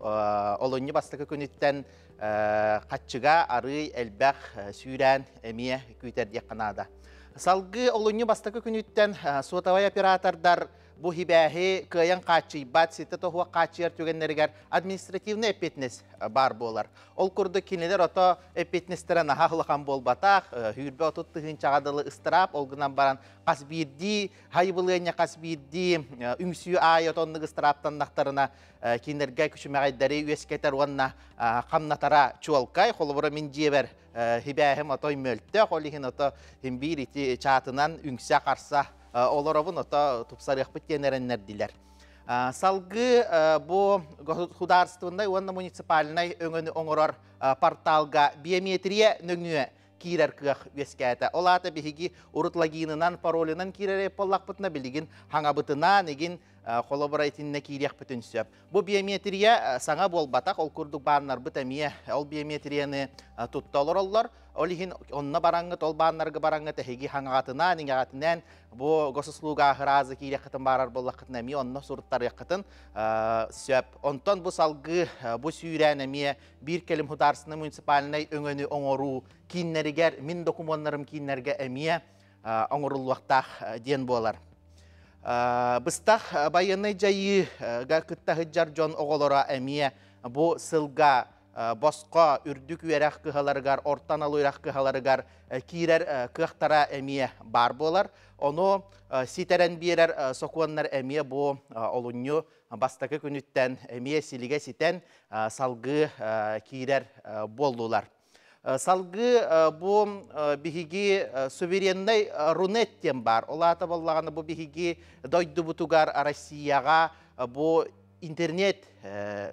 олонны бастықы күніттен қатчыға арый әлбәқ сүйрән әмия көйтердек қанада. Салғы олонны бастықы күніттен сотавай оператордар bu hibahi kıyan kaçı, bat site tohuwa kaçıyer tügenlerger administrativne epetnes bar bolar. Ol kurdu kiniler oto epetnestere nahaqlıqan bol bataq, hürbe otuttuğun çağadalı ıstırap, olgunan baran qasbirdi, hayıbılığına qasbirdi, üngsüyü ayet onlıq ıstıraptan naqtarına kinlerge küçümeğaydari üesketer onna qamnatara çuolkay, xolubura min jeber hibahim otoy möltte, xolihin oto himbir iti çatınan üngsüya qarsa Olarabın ota tupsarıqpıt yenerenler diler. Salgı bu hudarstığında onun munisipalinay öngünü onurar portalga biometriya nöngüye kirer kıaq veskayata. Olata bihigi urutlaginınan parolinan kirer yapallaqpıtına biligin hangabıtına negin kolaboraytinne kiriyaq bütün söp. Bu biometriya sana bol bataq, ol kurduk bağınlar bıtamiye, ol biometriyani tuttalar ollar. Olihin onna barangıt, ol bağınlarga barangıt ehigi hangatına, ningatinen bu gosusluğa hırazı kiriyaq kıtın barar bollaqıtın emi, onna suruttar yaqıtın söp. Ondan bu salgı, bu süyren emiye bir kelim hudarsını munisipalinay öngönü onoru kinleriger, min dokumonlarım kinlerge emiye onurulluqtaq diyen bolar. Bыстақ байыны жайы кытта хыджар жон оғолора әмие бұ сылға босқа үрдік үйерақ кыхаларыгар, ортан алу үйерақ кыхаларыгар кирер кыхтара әмие бар болар. Оны ситерен берер соқуаннар әмие бұ олуңы бастақы күніттен әмие силіге ситен салғы кирер болдулар. Салгы bu bihigi suverenный рунеттен бар. Олата боллағаны bu bihigi дойду бутугар Россияға bu интернет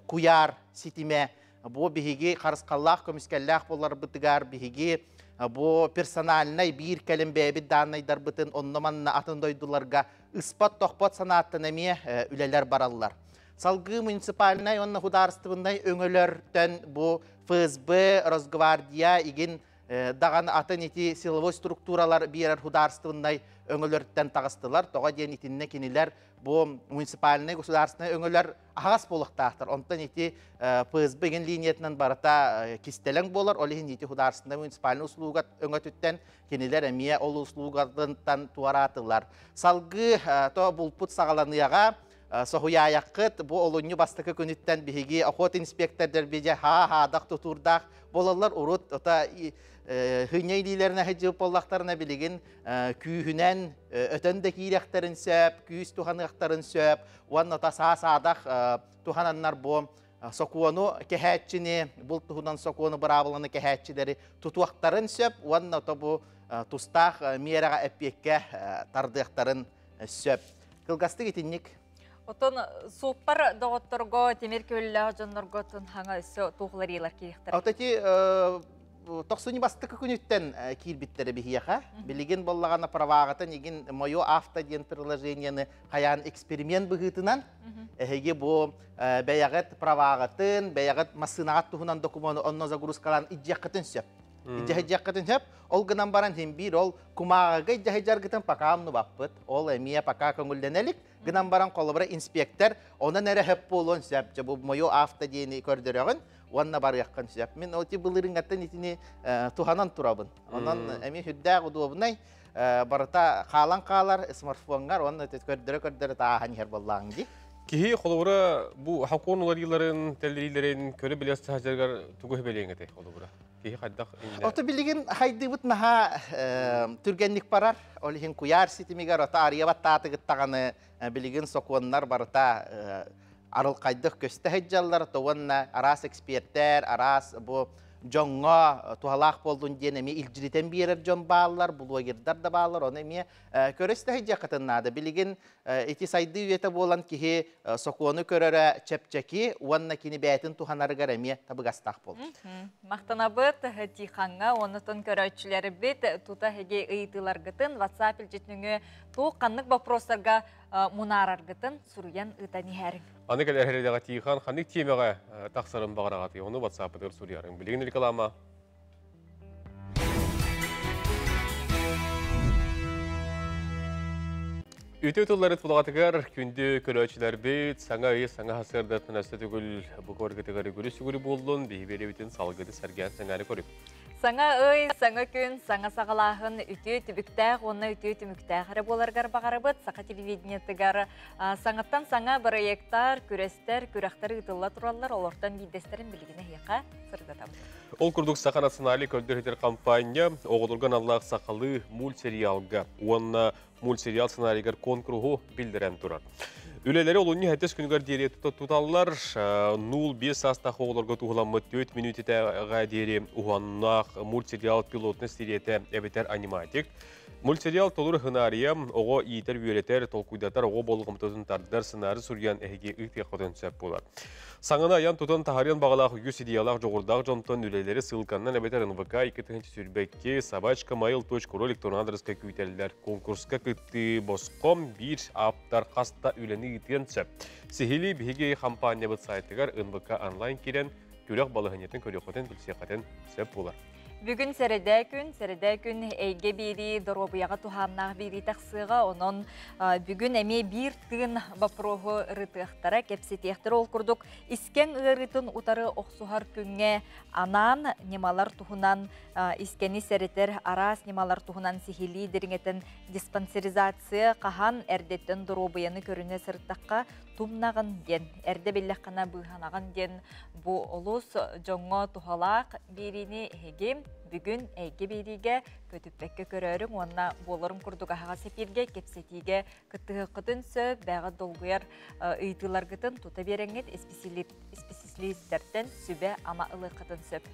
куяр ситиме bu bihigi қарысқаллақ көміскәлләқ болар бутугар bihigi bu персональный bir кәлім бәбі данайдар бутын оннаманна атын дойдуларға ыспат тоқпат санаттын әме үлелер баралылар. Салгы муниципальный онна хударстывындай өңөлөртен bu ФСБ, Росгвардия, игин даған атын ити силовой структуралар бирер хударстывындай өңөлөрттен тағыстылар. Тоға ден итинне кенилер bu муниципальный государственный өңөлөр ағас болықтақтыр. Онтан ити ФСБ ген линиятынан барата кистелен болар. Олихин ити хударстывындай муниципальный услугат өңөтүттен кенилер әмия ол услугаттан туаратылар. Салгы то булпут сағаланыяға Сохуя яқыт, bu olunyu bastıkı günütten bihigi, охот инспектордар беже ха-ха-дақ tuturdaq, bolallar urut, ota hünyeylilerine hıcı bollaqtarına biligin, küyhünen ötön de kirekterin söp, küyüs tuhanıqtarin söp, oan ota sa-sa-daq tuhananlar bu sokuonu kehətçini, bul tuhunan sokuonu bıravılını kehətçileri tutuaqtarin söp, oan ota bu тустах мераға әппекке тардықтарын сөп. Кылгасты кетіннік? Отон сууппар доғытторго темир көлі жоннорго тун хаңа өсі туғыларилар кейіқтір. Отати тоқсуни бастықы күніттен кирбиттері бігияға. Білеген боллағана правағатын еген мойо авто ден приложенияны қаян эксперимент бұғытынан әйге бұл бәяғыт правағатын, бәяғыт масынағат тұхынан документу онно загрузкалан иджаққытын сөп. Иджаққытын сөп, ол гынан баран хем бір ол кумағаға иджаққытын пақамны баппыт, ол әмия пақа көңілденелік, гынан баран қолыбыра инспектор, онын әрі хөп болуын сөп, бұл мойо авто дені көрдіріғын, онна бар яққан сөп. Мен оти бұлырың аттан етіне туханан тұрабын. Онан әме хүддәғ ұдуабынай, барыта қалан қалар, смартфонғар, онны көрдірі тағын ер боллағын де. Кихи қолуыра бұл хақуын олариларын, тәлдерилерін көрі білесті хажарғар түгі белең еті қолуыра. Кихи қайдақ инде? Оты білеген қайды бұт маға түргенлік барар. Олихин куяр сетімегер, ота ария баттаты ғыттағаны білеген соқуынлар барыта арыл қайдық көсті хеджалар, тоғынна арас эксперттер, арас бұл жоңға тухалақ болдың ден әме илжірітен берер жон бағалар, бұл ойырдар да бағалар, оны әме көресті хеджа қытыннады. Білеген еті сайды үйеті болан кеге соқуыны көрері чәпчәкі, онына кені бәйтін туханарығар әме табығастақ болды. Мақтана бұд, тиханға, оны тон көрәтшілері біт, тута хеге ұйытылар ғытын, WhatsApp үлжетніңі туық қанық вопростарға мұнарар ғытын, сұруян ұйтаны әрің. Аны кәлі әрелеға тихан, қандық темеға тақсырын бағарағаты, оны WhatsApp-ы сұрыярың. Білеген ілкалама. Үті ұтылары тұлғатығар, күнді көрәтшілер бейт, саңа үй, саңа хасырда тынасты түгіл бұғы орғытығары көрі сүгірі болдың, бейбері бітін салғыды сәрген сәңәрі көріп. Саңа үй, саңа күн, саңа сағалағын үті түбіктәғ, оны үті түміктәғірі боларғар бағарыбыд, сақа телевидениетігар саңаттан саңа проекттар, күрестер, күрақтар ұтылла тұралар, олортан бейдестерін білгіне хеқа сырдатамыз. Ол күрдік сақа национали көлдіргетер компания оғылырған Аллах сақалы мультсериалға, онына мультсериал сценарийгар конкурсу білдірен тұрар. Үлелері олуны әтес күнгар дере тұталылар 0-5 астақ оғылырға тұғыламы 4 минут етеға дере ұғаннақ мультсериал пилотны стереті әбетер аниматик. Мультсериал толыр хынария, оғы иетер үйелетер, толкуйдатар, оғы болғым тұтын тардар сценары сүрген әйге үйтке қотын сөп болар. Саңына аян тұтын тахариян бағалақ үйі идеялақ жоғырдақ жонтон үлелері сылқаннан әбетер НВК 2 сүрбекке собачка.mail.ru электронды адресқа күйтелілер. Конкурсқа күтті босқом бір аптар қаста үлені үйткен сөп. Сехили бігі компания бұд сайтығар НВК онлайн керен көрек балығынетін көрекотен білсеқатын сөп болар. Бүгін сәреді күн әйге бері дұробыяға тухамнағы бері тақсыға, оның бүгін әме бір тығын бапроғы рытықтара кәпсетектір ол күрдік. Искен ғырытын ұтары оқсуғар күнге анан немалар тұхынан искені сәреттер арас немалар тұхынан сихили деріңетін диспансеризация қахан әрдеттен дұробыяны көріне сырттаққа тумнағын ден, әрді белләққана бұғанағын ден бұ олыс жоңға тұхалақ беріне әгем бүгін әйге береге көтіппәкке көрерің, онына болырым күрдіға хаға сеперге, кепсетеге күттігі қытын сөп, бәғі долғыяр ұйтылар қытын тұта береңет, эспесислистерден сөбе ама ұлы қытын сөп.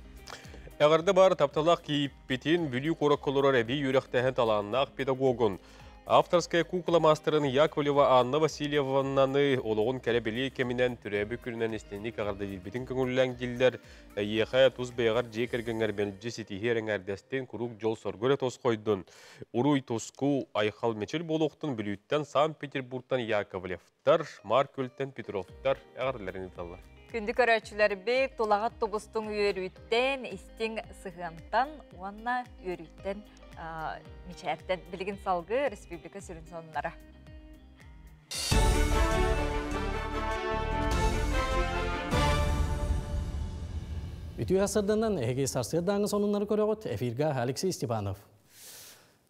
Әғарды бар тапталақ кейіп бетін бүлі қорық қолырар әбей үйректәхін таланнақ педагогын. Авторская кукла мастерын Яковлева Анна Васильевнаны олығын кәребелі кемінен түрәбі күрінен істенік ағарды елбетін көңілләң делдер. Еқая тұз бейғар жекергіңер бәлджі сетихерің әрдестен күрук жол соргөрі тос қойдың. Уруй тоску айқал мечіл болуқтың бүліттен Санкт-Петербургтан Яковлевтар, Маркөлттен Петровтар әғарләрін еталар. Күнді көрәтшілер бей толағат тобыстың үйерүйттен, істен сығантан, уанна үйерүйттен мечәрден білген салғы республика сүрін сонынлары. Үтіу ғасырдынан әге сарсырдаңы сонынлары көріғыт эфирға Алексей Степанов.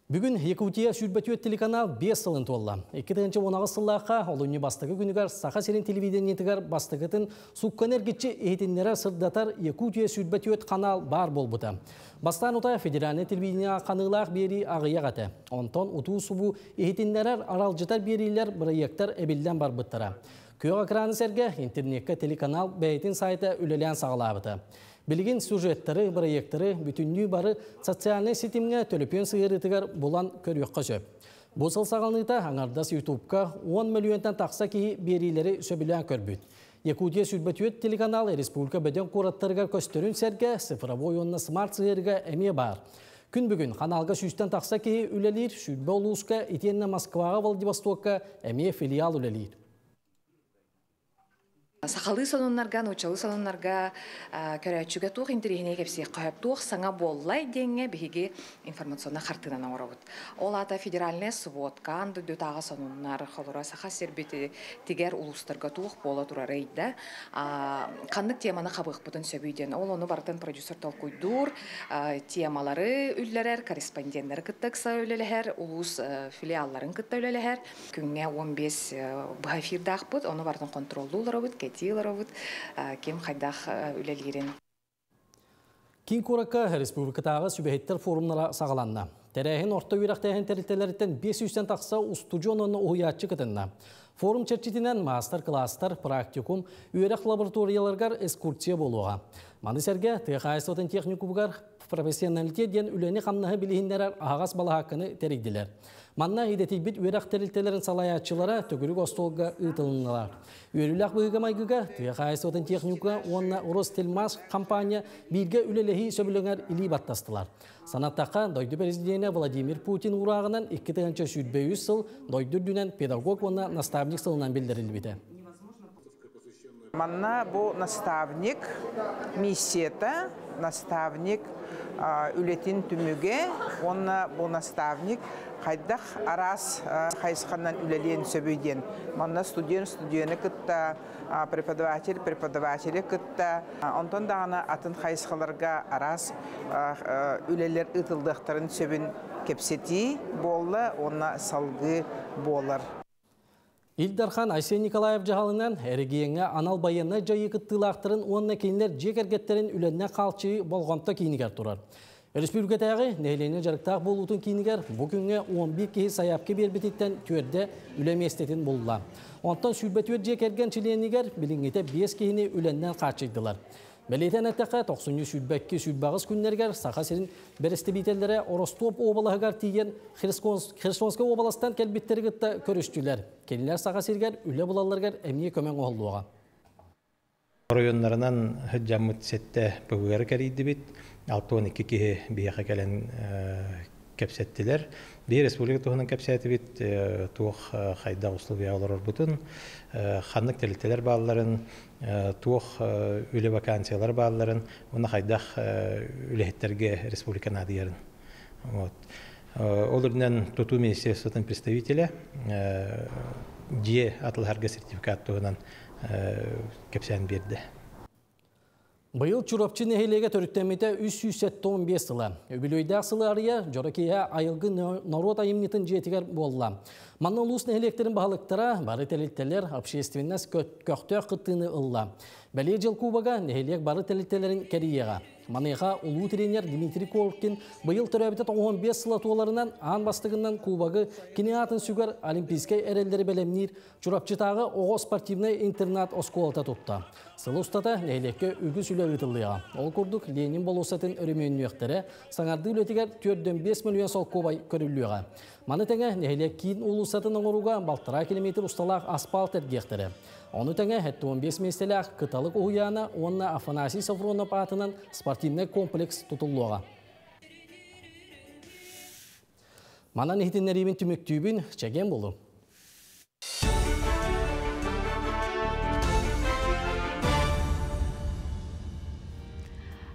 Бүгін Якутия сүрбәтует телеканал 5 сылын толла. 2-10 сыллаққа олуны бастығы күнігер Саха Серен телевидениетігер бастығытын сукканергетчі ехетінлері сырдатар Якутия сүрбәтует канал бар бол бұта. Бастан ұта федеральный телевидения қанылақ бері ағыяғаты. Онтон ұту сұбу ехетінлері аралжытар берейлер проекттар әбелден бар бұттара. Күйіға краны сәрге интернетке телеканал бәйтін сайта үлелен сағылабыды. Білген сюжеттері, проекттері, бүтінні бары социальный сетімге төліпен сығырытығар болан көріққа сөп. Бұсыл сағалныйта аңардас YouTube'ка 10 миллионтан тақса кейі берилері сөбілен көрбіт. Якутия сүрбәтует телеканал республика бәден қораттарығар көстерін сәрге цифровой онына смарт сығырға әме бар. Күн бүгін қаналға сүстен тақса кейі үлелер сүрбә олуысқа етенне Москваға Владивостокқа әме филиал үлелер. Сақалы сонуннарға, ночалы сонуннарға көрәтшіге туқ интерегіне кепсе қойып туқ саңа боллай денге бігі информационна қартынан ауырабыд. Ол ата федеральная сводка, анды дөтаға сонуннар қолыра сақа сербеті тегер ұлыстарға туқ бола тұрар ейді. Қандық теманы қабық бұдын сөбейден. Ол оны бартын продюсер толкуйдур, темалары үллерер, корреспонденттері күттікса өлелер, ұлыс филиалларын күтті өлелер. Күнге 15 бұхафирдақ бұд, оны бартын контролды олар бұд, кем қайдақ үлелерін. Кин Куракка республикатағы сүбәйттер форумнара сағаланна. Тәрәйін орта үйрақтайын тәрілтелерден 500-тен тақса ұстуджон оны ұйатчы кітінна. Форум чәрчетінен мастер-кластар, практикум, үйрек лабораторияларғар эскурсия болуға. Маны сәрге тәйқайсуатын техникубығар профессионалитет ден үлені қамнағы білігіндерер ағас бала хақыны тәрігділер. Манна идетик бит үйрек тәрілтелерін салаятчылара төгірік остолға ұйтылынылар. Үйрілік бұйыға майгыға тәйқайсуатын техника онна Ростельмаш компания бірге үлелехи сөбіліңер илі баттастылар. Санаттаққа дойды президенті Владимир Путин урағынан 2-3 сыл дойды дүнен педагог онна наставник сылынан білдірілбеді. Манна бұл наставник миссията, наставник үлетін түміге, онна бұл наставник қайдақ арас қайсқаннан үлелен сөбейден. Манна студент күтті, преподавателі күтті. Онтан дағына атын қайсқаларға арас үлелер ұтылдықтарын сөбін кепсети болы, онна салғы болыр. Илдархан Айсен Николаев жағалынан әрігейіңе анал байыны жайы күттілақтырын онына кейінлер жекергеттерін үленне қалчы болғанта кейінігер тұрар. Республикатағы нәйлене жарықтақ болуытын кейінігер бүгінге 11 кейі саяпке бербететтен түрде үлеместетін болула. Онтан сүлбәтует жекерген чиленігер білінгеті 5 кейіні үленнен қачыдылар. Бәлейтен әттіқі 90 сүлбәкке сүлбағыз күннергер сақа серін бәрісті бейтелдері Оростоп обалығығар тиген Херсонска обаластан кәлбеттергітті көріштілер. Келілер сақа сергер үлі бұлаларғар әміне көмен оғылуға. Районларынан хүджамыт сетті бұғығары кәрейді бет, 6-12 кеге бейеқа кәлін кәпсеттілер. Бей республика туғынан кәпсәті бет, туық қайда ұслыбия олар бұтын, қанық тәліктелер бағыларын, туық үлі вакансиялар бағыларын, оны қайдақ үліхеттерге республиканы адыярын. Олырынан Туту министерствотын представителі жие атылғарға сертификат туғынан кәпсән берді. Бұйыл чурапчы нәхелеге төріттеметі 315 сылы. Өбілөйдәк сылы ария жоракея айылғы народ айымнетін жетігер болла. Манна ұлыс нәхелектерін бағалықтыра бары тәлеттелер общественнес көқтөк қыттыны ұлла. Бәле жыл кубаға нәхелек бары тәлеттелерін кәрияға. Манеға ұлу тренер Дмитрий Колкин бұйыл түрәбітет 15 сылы туаларынан аң бастығынан кубағы кинеатын сүгер олимпийскай әрелдері бәлемнер чурапчытағы оғы спортивный интернат осколата тұтты. Сылы ұстата нәйлекке үгі сүлі ұйтылыға. Ол күрдік Ленин болусатын өрімен өқтері саңарды үлетігер 4-5 миллион сол кубай көрілуға. Маны тәңі нәйлек кейін ұлысатын оңыруға балтыра километр ұсталақ асфальт әргектері. Оны тәңі 15 местелек қыталық ұғияна онына Афанасий Сафронов атынан спортивный комплекс тұтылуға. Манан ехтенлерімен түміктүйбін чәген болу.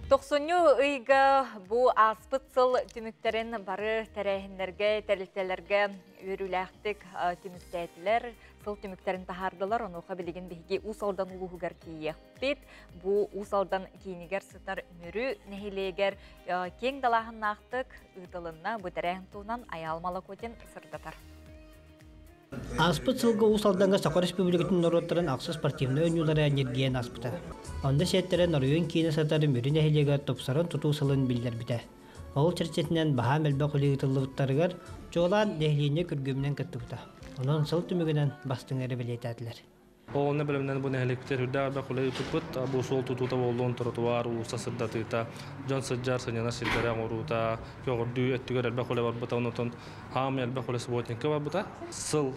Тоқсоню ыйга бу аспыт сыл түміктерін бары тәрәйіндерге, тәрілтелерге өріләқтік түміктәйтілер, сыл түміктерін тахардылар, онуға білеген бейге ұсалдан ұлығығар кейекпет, бу ұсалдан кейінігер сытар мөрі нәхелегер кең далағын нақтық ұйтылынна бұ тәрәйін туынан аялмалы көтен сырдатар. Аспыт сылғы ұсалданға Сақо Республикатын нороттарын ақсы спортивны өңілері энергиян аспыта. Онда сәттері норыйын кейіне сатары мөрін әхелеге топсарын тұту сылын білдер біті. Ол чәрчетінен баға мәлбі құлығытылығыттарығар жоғылан дәхлейіне күргімнен күтті бұта. Оның сыл түмігінен бастың әрі білет әділер. Олны білімнен бұл нәхеліктер үрдәғар бәқ олай ұтып бұл сол тұтута болуын тұртуар, ұлыса сырдатыта, жон сыджар сынена сылдаран ұрута, көғірді әттігер әлбәқ олай бар бұта, ұнытын хам әлбәқ олай сыботненкі бар бұта. Сыл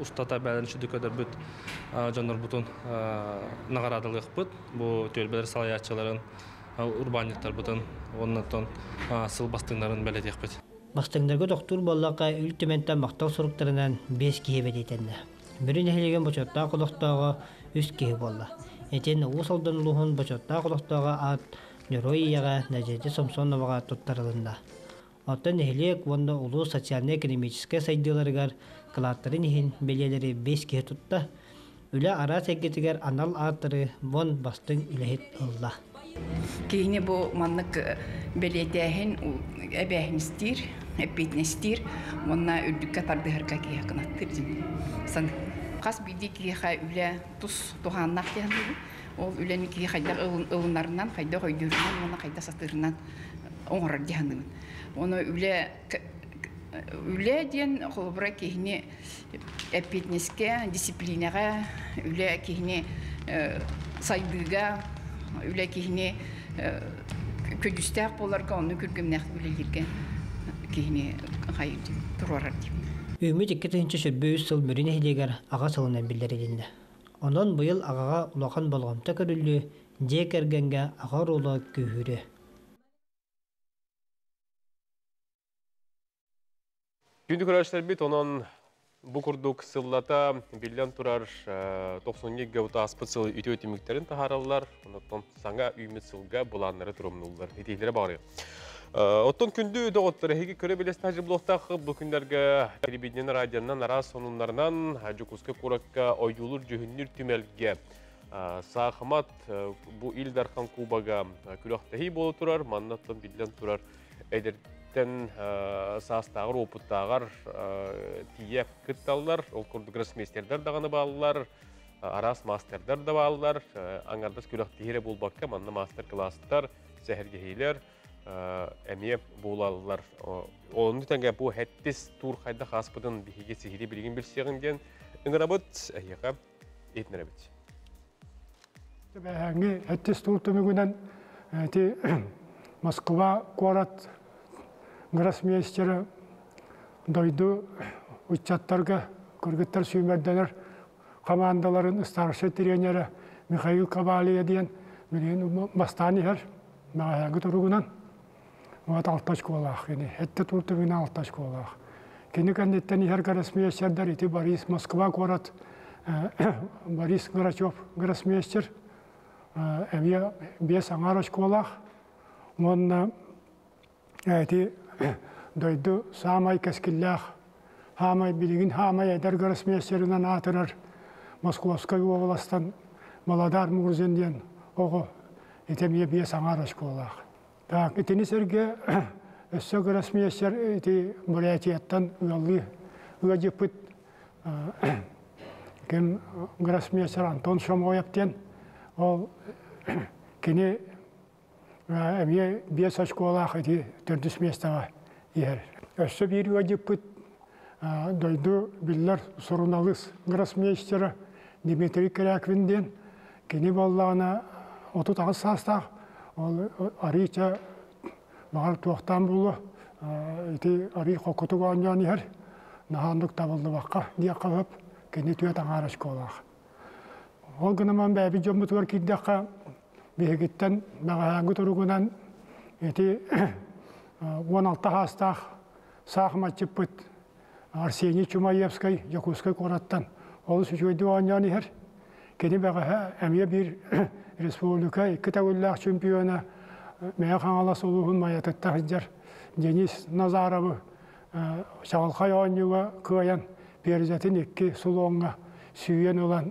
ұстата бәлін шүді көдір бұт, жоныр бұтын нағарадылық бұт, бұл төлбелер салаятчыларын, урбаниттар бұтын, оннатын сыл бастыңларын бәлетек бұт. Бастыңдарға доктор боллаққа үлтіменттен мақтал сұрықтарынан 5 кие бәдетенді. Бірін әхелеген бочотта құлықтаға 3 кие болла. Этен ұсалдан ұлығын бочотта құлықтаға ат нөройияға нәжеті Самсоноваға тұттарылында. Оттан әхелек онда ұлы социально-экономическая сайдыларығар қылаттарын ехін белелері 5 кие тұтта. Үлі ара сәкетігер анал аттыры вон бастың үләхет ұлла. Кейіне бұл маннық беледәхін әбәхіністер, әппетіністер, онна үлбікке тардығырға кейі қынаттыр дейін. Қас бейді кейі қай үлі тұс тұғаннақ дейін. Ол үләні кейі қайдақ ұлынарынан, қайдақ өйдерінен, оны қайда сатырынан оңырар дейін. Оны үлі дейін қолыбыра кейіне әппетініске, дисциплинаға, үлі кейіне сайдыға, үлі кейіне көдістәқ боларға оны көргімнәқ үлелерге кейіне қайыр тұрарар дейм. Үміт 2-ші сүрбөйіз сыл мөріне хелегер аға сылынан білдер едінді. Онан бұйыл ағаға ұлақан болғамта көрілі, дек әргенге аға ролы күйірі. Күнді көрәштер бет, онан бұл күрдік сыллата білден тұрар 92 гаута аспыт сылы үті өтіміктерін тахаралар, онаттан саңа үймет сылға бұланлары тұрымнылар. Етейлері бағыры. Оттон күнді өді оттары хеге көрі білесін әжі блоқтақ бұл күндерге телевидениен радионан ара сонунларынан жүкізгі қораққа ойдулыр жүхіннер түмелге сақымат бұл илдархан кубаға күліқтахи болу тұрар, маннаттан білден тұрар әдерттен састағыр, опыттағыр тие күтталылар, ол күрді гроссмейстердер дағаны балылар, арас мастердер да балылар, аңардас күліқтахире болбаққа манна мастер-класстар, сәхіргехейлер, әмие болалылар. Оны тәңге бұл әттес тур қайда қаспыдың бігеге сихири білген білсеғінден үңірабыт әйеға етінірабыт. Әңгі әттес тур түмігінен Москва қорат гроссмейстері дойды ұтчаттарға көргіттер сүймерденер командаларын старшы тренері Михаил Кабалия дейін білген бастаны әр мәғаяғы тұрғынан. Вот алташ колах, это тут вина алташ колах. Кені кандидаттан ихер гроссмейстердер, ити Борис Москва город, Борис Грачев гроссмейстер, әмия бес аңараш колах. Он эти дойду самай кескиллах, хамай билигин хамай эдер гроссмейстеринан атырар Московской областан Молодар Мурзенден, ого, ити мия бес аңараш колах. Так, итинисерге өссө гроссмейстер ити Бурятияттан уялы ыгажыпыт кем гроссмейстер Антон Шомоевтен ол кені әмие бес ашколах ити төрдіс местава ер. Өссө бир ыгажыпыт дойду биллер сұрыналыс гроссмейстері Дмитрий Кряквинден кені боллағына 30 састақ ол арича бағар туақтан болу, ити ари қоқытуға онжан ер, нахандық табылды баққа, дияққа өп, кені түйет аңараш қолақ. Ол күніман бәбі жомбы туар кейдіққа бейгіттен бағаяңғы тұрғынан ити 16 хастақ сақматчып бұт Арсений Чумаевскай, Якутскай қораттан, ол сүшөйді онжан ер, кені баға әмие бір республика 2 тәуілләқ чемпионы мәе қаңалас олуғын маятыттақ жар Денис Назаровы шағылқай ойнуға көйен перзетін 2 сұлуынға сүйен olan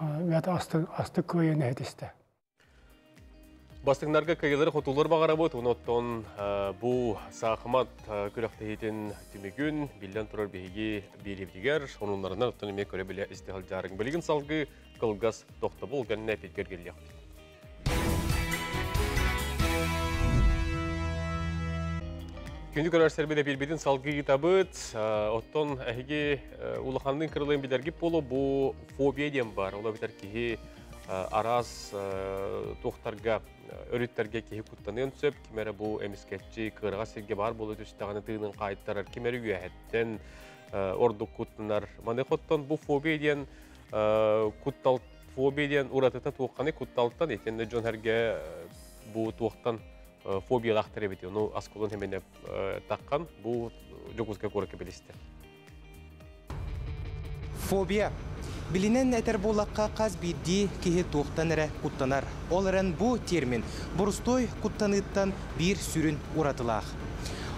асты көйен әдісті. Бастыңнарға кайылары қотулар бағара бұд, оныттон бұл сақымат күріқтейетін түмегін білден тұрар бейге беревдігер, онынларынан ұттан еме көре біле істіғал жарың. Білген салғы қылғас тоқты болғанына әпеткер келі Күнді көрер сәрбеде білбетін салғы китабыт, оттон әхеге улаханның кырылын білерге болу бұл фобия дем бар. Ола бітер кеге араз тоқтарға, өріттерге кеге құттанын сөп, кемері бұл әміскетчі кырға серге бар болу түстіғаны тыының қайттарар, кемері үйәхеттен ордық құттынар. Маны қоттан бұл фобия ден фобия уратыта туаққаны құтталттан, етенде жон әрге бұл туақтан фобиялақтыр ебеті. Оны асколын хемене таққан, бұл жокузға көрікі білісті. Фобия. Билинен әтер болаққа қаз бидді кеге туақтан әрі құттанар. Ол әрін бұл термин бұрыстой құттаныттан бір сүрін уратылақ.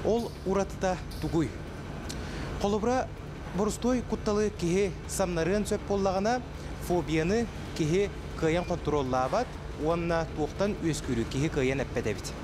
Ол уратыта тугуй. Қолыбыра бұрыстой құтталы кеге самнарын сөп болағына фобияны кеге кыян контроллабат, онна туақтан өскүрі кеге кыян әппедебіт.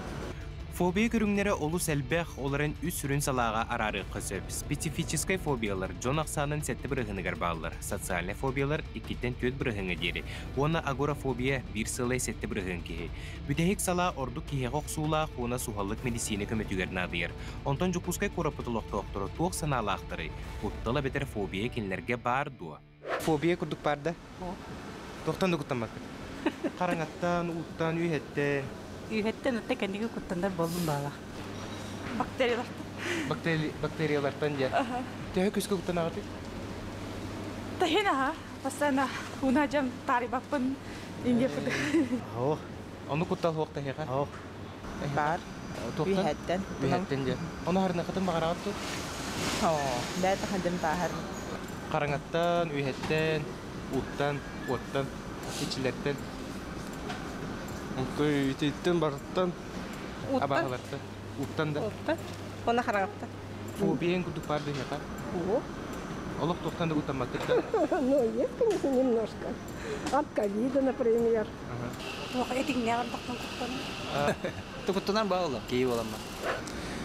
Фобия көріңнері олу сәлбәқ оларын үс сүрін салаға арары қысып. Специфическай фобиялар жон ақсанын сәтті бірігінігер бағылар. Социальный фобиялар иккеттен төт бірігіні дері. Оны агорафобия бір сылай сәтті бірігін кеге. Бүтәхік сала орду кеге қоқсуыла қуына сухаллық медицины көмітігерін адыер. Онтан жүкускай қорапытылық тоқтыры тоқ саналақтыры. Құттала бетер фобия келінерге бар дуа. Фобия күрдік барды? Тоқтанды құттамақ. Қараңаттан, ұлттан, үйеттен. Үйеттен өтті кәндегі құттандар болдың бала. Бактериялар. Бактериялардан жа. Тәуі көскі құттан ағырды? Тәхен аға. Басана уна жам тари бақпын инге фуды. Оны құттал хоқ тәхеға? Бар. Үйеттен. Үйеттен жа. Оны харына қытын бағар ағырды? Бәті қандым бағар. Қараңаттан, үйеттен, ұттан, оттан, кечілерден. Onkoy itiitten bartan. Abağalarta. Uttan da. Uttan. Ona harapta. Фобиен кудук барды яка. Олох тоқтан да утаматтык да. Ну, есть, конечно, немножко. От ковида, например. Этик не тоқтан құттан. Тоқтанан бағылы, кейі боламын.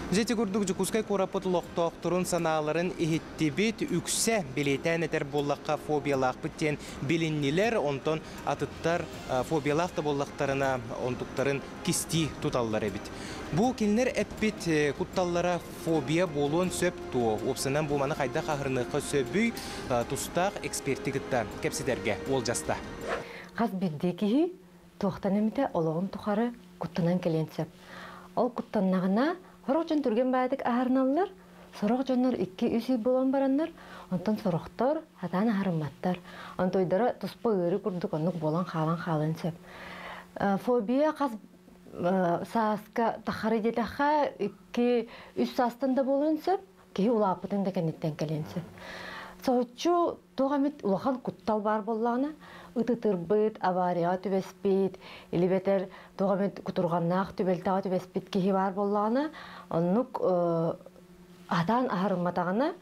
Жеті күрдік жүкускай қорапыт лоқтоқтырын саналарын ихиттебет үксе билетен етер боллаққа фобиялақ біттен біліннелер, онтон атыттар фобиялақты боллақтарына онтуқтарын кисти тұталылар әбіт. Бұл келінер әппет құтталлара фобия болуын сөп туы. Опсынан бұманы қайда қағырнықы сөбүй тұстақ экспертігітті кәпсідерге ол жаста. Қаз бірдегі тоқтан әміте олығын тұқары құттынан келенсеп. Ол құттаннағына Сорок жон түрген бәдік ағарналар, сорок жонлар 2-3 болан баранлар, онтан сорохтар, хатан ағарыматтар. Онтойдары тұспа өрі күрдік, онық болан қалан сеп. Фобия қаз сааска тахары детаха 2-3 састанда болан сеп, кей улапытын да кәнеттен келен сеп. Соочу тоғамет улахан құттал бар боллағына, ытытырбыт, авария түбеспит, или бетер тоғамет құтырғаннақ түбелтаға түбеспит кейі бар боллағына, оннық атан ағарыматағына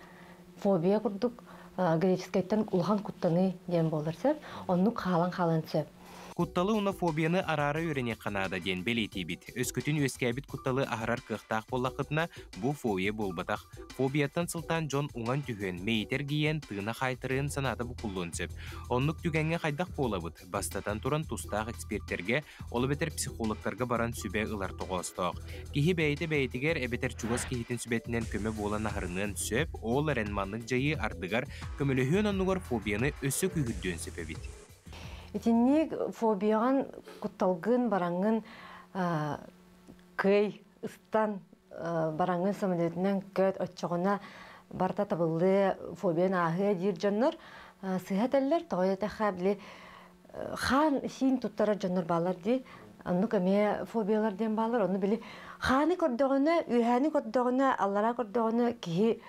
фобия күрдік греческайттан улахан құттаны ден болыр сеп, оннық қалан сеп. Кутталы уна фобияны арары үйрене қанада ден белети бит. Өскөтін өскәбит кутталы ағарар кықтақ болақытына бұл фобия болбатақ. Фобияттан сылтан жон уңан түхен, мейтер гиен тыына қайтырын санады бұқылын сөп. Онлық түгенге қайдақ болабыд. Бастатан туран тустақ эксперттерге, олы бетер психологтарға баран сүбе ылар тоғыстақ. Кихи бәйті-бәйтігер әбетер чуғыз кихитін сүбетінен көмі болан ағырынын сөп, ол әренманлық жайы ардығар көміліхен онуғар фобияны өсі күйгідден сөпебет. Итинник фобияған құтталғын бараңын көй, ұстан бараңын самолетінен көт өтчіғына барта табылды фобиян ағы дир жоннор сыхаталлар тоғайта қабілі хан син туттара жоннор балар ди, анны көме фобиялар ден балар, оны білі ханы көрдіғыны, үйәні көрдіғыны, аллара көрдіғыны кейі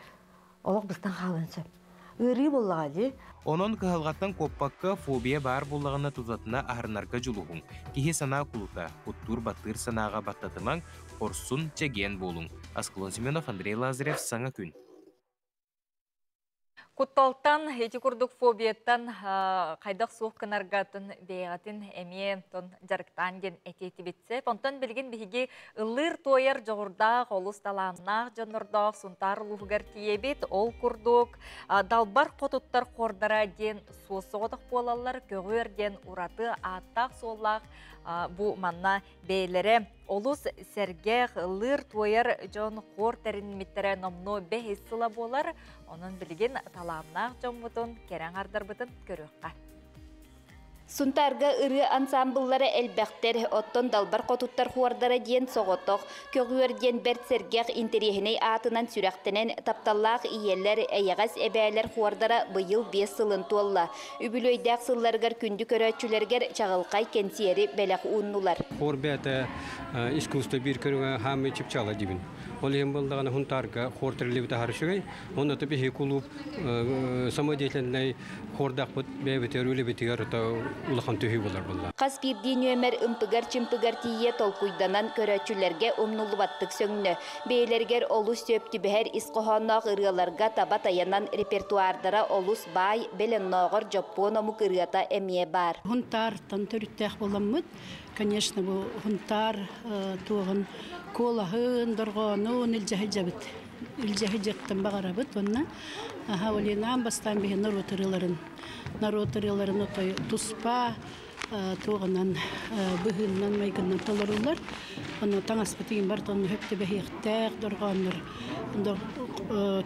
олық бұстан қалын сөп. Үрі болаға ди. Онон кыһалгаттан коппакка фобия бар буллагына тузатына ахырнарга жулугун. Кихи сана кулута, уттур баттыр санага баттатымаң, орсун чеген болуң. Аскылон Семенов, Андрей Лазарев, Саңа күн. Кутталтан, эти курдук фобияттан қайдақ суық кынаргатын бейгатын әме тон жарықтан ген әтеті бітсе. Понтан білген бігі ұлыр тойар жоғырдақ, олыс таламнақ жонырдақ, сұнтар ұлығығар тиебет, ол курдук. Далбар қотуттар қордара ден суысы ғодық болалар, көгер ден ураты аттақ солақ Бу манна бейлері олус сәрге лыр туайар жон қор тәрінметтері номно бәхесіла болар, onun білген таламнақ жон бұтын, керен ардар бұтын көріққа. Сунтарга ыры ансамбллары элбәктер оттон далбар котуттар хуардара диен соғотоқ, көгүер диен бәрт сәргеқ интерехіней атынан сүрәқтенен тапталлақ иелер әйәғас әбәлер хуардара бұйыл 5 сылын туалла. Үбілөйдәк сылларгар күнді көрәтчілергер чағылқай кенсиері бәләқ ұннулар. Хор бәті искусство бір көріңі хамы чіпчала дебін. Ол ең болдағаны хунтарга хор тірілі біті харшығай, оны тіпі хекулуп самодейтленнай хордақ бұт бәбітер өлі бітігер улахан төһүй болар булла. Кас бирдин өмер ымпыгар чымпыгар тие толкуйданан көрәчүләргә умнулубаттык сөңнө. Бейлергер олус сөптү бәһәр исқохоннак ырыаларга таба таянан репертуардара олус бай беленногор жоппоно мукырыата эмие бар. Хунтар тантөрүттәх боламмыт. Конечно, бу хунтар тугын колаһын доргонун илҗәһҗәбит. Илҗәһҗәктән багарабыт онна. Хавалинан бастан бе наротырыларын отой туспа туғынан бұғыннан майгыннан толырулар. Оны таңаспытыгын бар тонны хөпті бәхектәк дұрғаныр.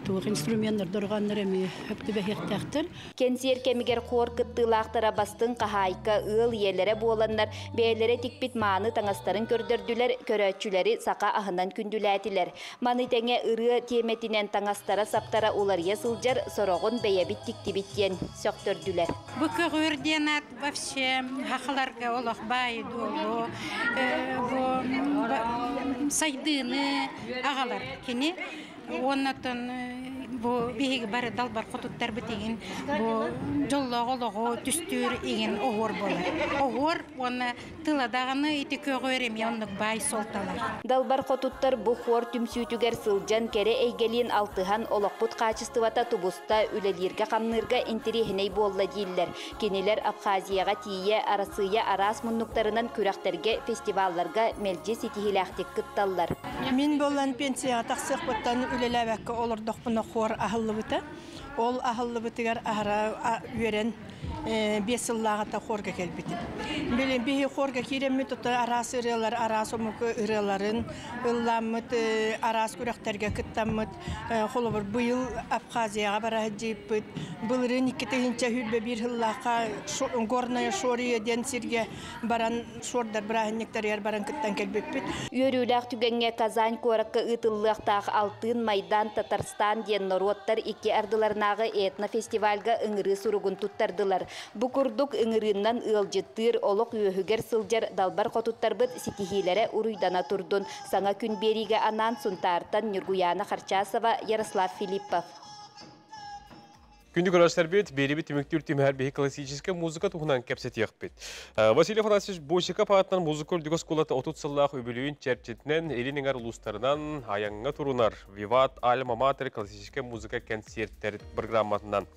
Туғы инструменттер дұрғаныр әме хөпті бәхектәктір. Кенсер кемигер қор кыттылақтара бастың қахайка ыл елері боландар. Бәйлері тикпит маны таңастарын көрдірділер, көрәтчілері сақа ағынан күнділәтілер. Маны тәңе ыры теметінен таңастара саптара олар есылжар сорағын бәйәбит тиктибиттен сөқтірділер. Бұқы ғырденат вообще хақыларға олақ бай долу, сайдыны ағалар кені. Оннатын bu bihi bare dalbar qotuttар битеген bu жоллоголого түстүр иген огор болар. Огор оны тыладаганы ити көгөрем яндык бай солталар. Далбар qotuttар bu хор түмсүтүгер сылжан кере эйгелин алтыхан олоқпут качествата тубуста үлелерге камнырга интерехиней болла диллер. Кенелер Абхазияга тие арасыя арас муннуктарынан күрәхтерге фестивалларга мелже ситихилахтик кытталлар. Мин болан пенсияга таксык буттан үлелебекке олордок буна хор ahıllı bıta. Ol ahıllı bıtıgar ahara üren 5 yıllığa da horga gelbidi. Böyle bir horga kiremit tuta aras ırılar, aras omuk ırıların, ıllamıt, aras kürekterge kıttamıt, holubur bu yıl Abhaziyaga bara hacipit, bılırın ikitehince hülbe bir yıllığa gornaya şoriye densirge baran şordar bırahinlikler yer baran kıttan gelbipit. Yörülük tügenge Kazan korakka ıtıllıqtaq Altın Maydan Tatarstan diyen norottar iki ardılarnağı etna festivalga ıngırı surugun tuttardılar. Bu kurduk ıngırından ılcıttır oluk yöhüger sılcar dalbar qotuttarbıt sikihilere uruydana turdun. Sana gün berige anan suntartan Nurguyana Kharchasova, Yaroslav Filippov. Күндік ұрашдар бет, бері бет үміктер түймәр бейі классическая музыка тұғынан кәпсет еқ бет. Василий Афанасьевич Бойшика пағатынан музыкол дүгіс қолаты 30 сыллақ өбілуін чәрчетінен елініңер ұлыстарынан аяңға тұрунар Виват Альма Матер классическая музыка концерттер программатынан.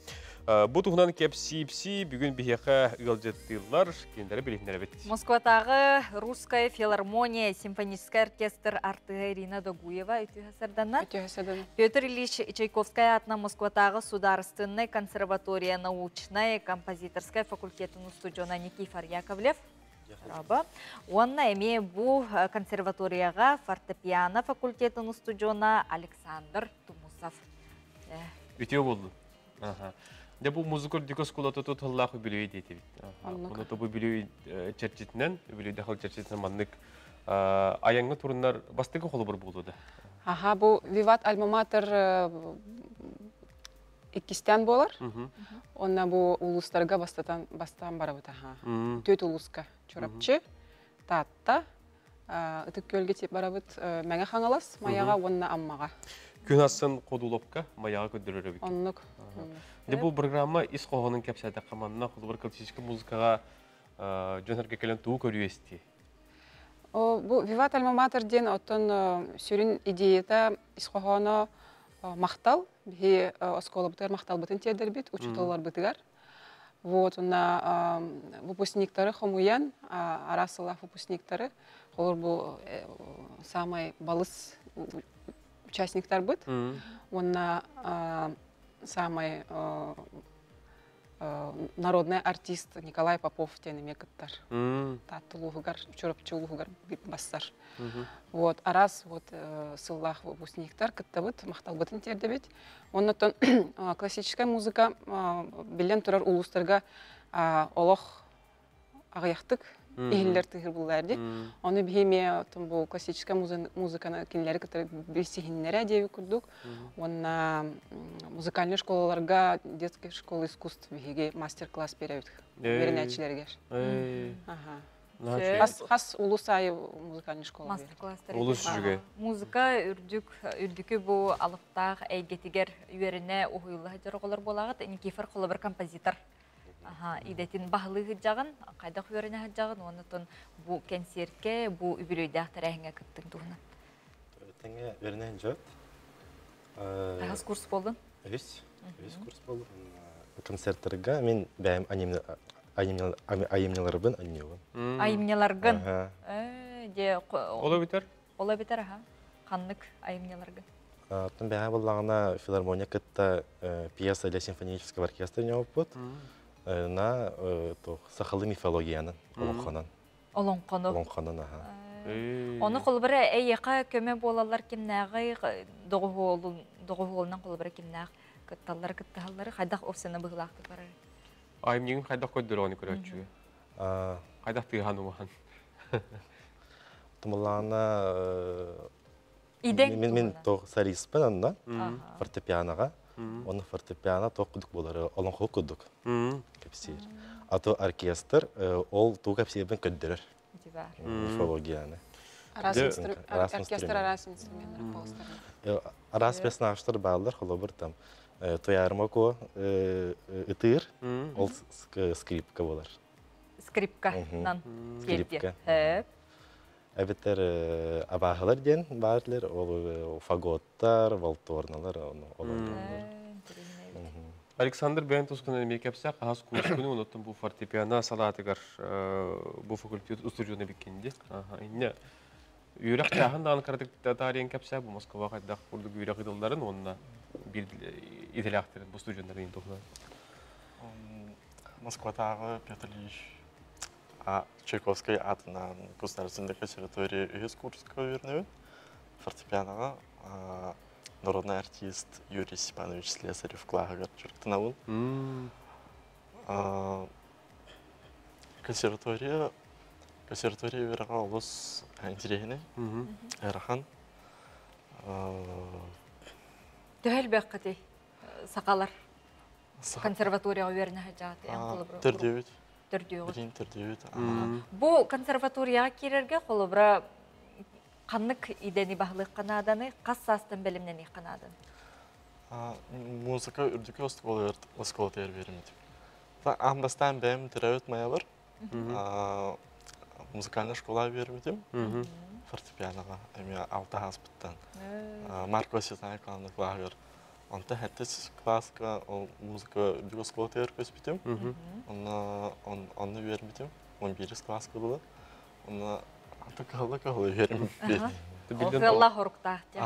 Бұл тұғынан кәпсипси бүгін бейеқа ұғылжеттілер кендері білетінер бет. Москватағы Русская филармония симфонический оркестр артыға Ирина Догуева өте хасарданнан. Петр Ильич Чайковская атына Москватағы Сударственная консерватория научная композиторская факультетінің студиона Никифор Яковлев. Онна әме бұл консерваторияға фортепиано факультетінің студиона Александр Тумусов. Өте болды. Де бұл музыкор дүкіс қолаты тұтыллағы білуі дейді. Оны тұбы білуі чәрчетінен, білуі дәқыл чәрчетінен маннық аяңғы тұрынлар бастығы қолы бір болуды. Бұл Виват Альма Матер иккистен болар. Онна бұл улустарға бастан бара бұта. Төт улуска чорапчы, татта, ұтық көлге теп бара бұт мәңі қаңалас, маяға онна аммаға. Күн асын қодулопқа маяға көдірері бік. Оннық. Бұл программа ис қоғының кәпсәді қаманына құлыбыр классический музыкаға жөнерге кәлін туы көрі есті. Бұл Виват Альма Матерден оттын сүрін идеята ис қоғаны мақтал, бе осколы бұтығар мақтал бұтын тедер бет, учуталар бұтығар. Вот, онна выпускниктары хомуян, арасылақ выпускниктары, қолыр бұл самай балыс участниктар бұд. Онна самай народный артист Николай Попов тенеме кыттар. Таттылуғығар, чөрөпчүлуғығар бастар. Вот, арас вот сыллах выпускниктар кыттабыт, мақталбытын тердебет. Оннотон классическая музыка билен турар улустарга олох ағаяқтық ихиллер тыгыр булларды. Оны бихеме бұл классическая музыканы кинелери кыттар бесихиннере деби курдук. Онна музыкальный школаларга, детский школа искусств бихеге мастер-класс беребит. Беренечилерге. Хас улусай музыкальный школа. Мастер-класстар. Улус жүге. Музыка үрдүкү бу алыктаг эйгетигер үйөрүнө угуйлы жарголор болагат. Никифор коло бир композитор. Идетин баһлыгы жагын, кайда үйөрүнө жагын, онутун бу концертке, бу үбүлөйдө тарайыңа кыттың тугуна. Теңе беренен жат. Кайгыс курс болдун? Өз курс болдум. Концерттерге мен бәйм айымнеларбын аннеуым. Айымнеларгын? Ола битер? Ола битер, Каннык айымнеларгын. Тон бәйм боллагына филармония кытта пьеса для симфонического оркестра не опыт. На сахалы мифологияны олонқанан. Олонқаны? Олонқанан, Оны қолбыры әйеқа көмі болалар кемнәғі доғуғылынан қолбыры кемнәғ кытталар кытталары қайдақ офсені бұғылақты барар? Айым неген қайдақ көддір оны көрәтшіге? Қайдақ тыйған оған? Тұмылағына мен солистпен анна фортепианоға. Оны фортепиано тоқ күдік болары, олонқы күдік. Кәпсейір. Ато оркестр, ол ту кәпсейбін көддірір. Мифологияны. Оркестр арас инструментер болыстар. Арас песнаштар балдар, қолы бір там. Тоярма ко ытыр, ол скрипка болар. Скрипканан скрипка. Әбеттер абағылар ден барлар, ол фаготтар, валторналар, Александр бәйін тұсқыны мекепсі, қағас курскүні ұнаттым бұл фортепиано салатығар бұл факультет ұстыржуына беккенде. Үйрек тағын дағын қарадық тарихын кәпсі, бұл Москва қайдақ құрдық үйрек идылдарын, онына бір иделі ақтырын бұл ұстыржуына дейін тұқына. Москвадағы Петр Ильич Чайковский атынан Государственной консерватории из Курска вернует фортепианоға народный артист Юрий Степанович Слесарев Клагагар Чуртанауын. Консерватория верға олыс әндерейіне әріған. Төхел бәк қытай сақалар консерваторияға веріне жағы? Төрдеуіт. Төрдеуіт. Бұл консерваторияға керерге қолы бұра қанық идені бағылық қанаданы, қас састын бәлімнен қанадын? Музыка үрдікі оскол тәр берімеді. Амбастан бәйім түрәуіт мая бар. Музыкальный школа берімедім. Фортепианоға, әме 6 аспыттан. Марко Сетнай қаланы қылағыр. Онта хәттес классика, музыка үрдікі оскол тәр көспетім. Оны берімедім. 11 классика болды. Калы верим. Оқылла хорықтақты.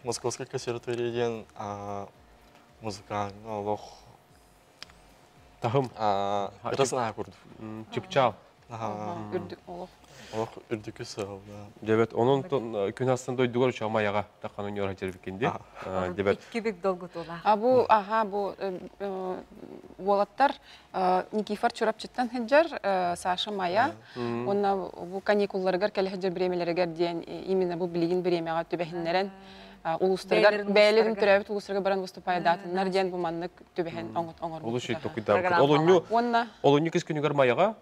Московский консерваторияден музыканы олық тағым ғырасына көрді. Чипчал. Олық үрдікі сығыл. Дебет, оның күн астын дойдығыр чамаяға таққан өнер әтербекенде. Кебек долғы тола. Бұл олаттар Никифор Чурапчыттан хеджер, Саша Мая. Онна бұл каникулларығар кәлі хеджер біремелерігер дейін именно бұл білеген біремеға төбәхінлерін улустаргар бәйлерін түрәбіт улустарға баран выступай датынлар дейін бұл маннық төбәхін оңыр Олы шетті құйдағыр. Олыню кіз күнігер маяға?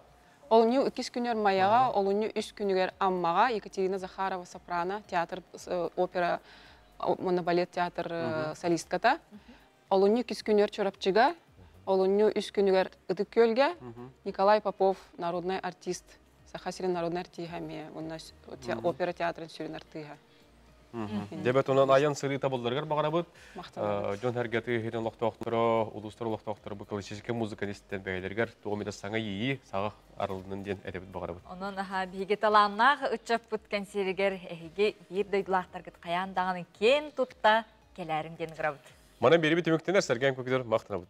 Олыню 2 күнер маяға, олыню 3 күнігер аммаға, Екатерина Захарова сопрано, театр, опера, монобалет театр солистката. Олыню 2 күнер чорапчыға, олыню 3 күнігер ұтық көлге, Николай Попов, народный артист, Сахасирин народный артиғаме, опера театрын сүрін артыға. Дебет онан аян сыры табылдырғар бағара бұд. Жон әргеті херен лоқтауқтыры, ұлыстыр лоқтауқтыры бұл классический музыка нестен бәйлергер. Тоғымеда саңа ейі, сағық арылының ден әдебет бағара бұд. Онан бейге таланнақ үтчап бұд кәнсерігер әйге ер дөйділақтар күт қаяндағының кен тұтта келәрін ден ғыра бұд. Мана бері бі төміктен әрсәрген көкедер мақтына бұд.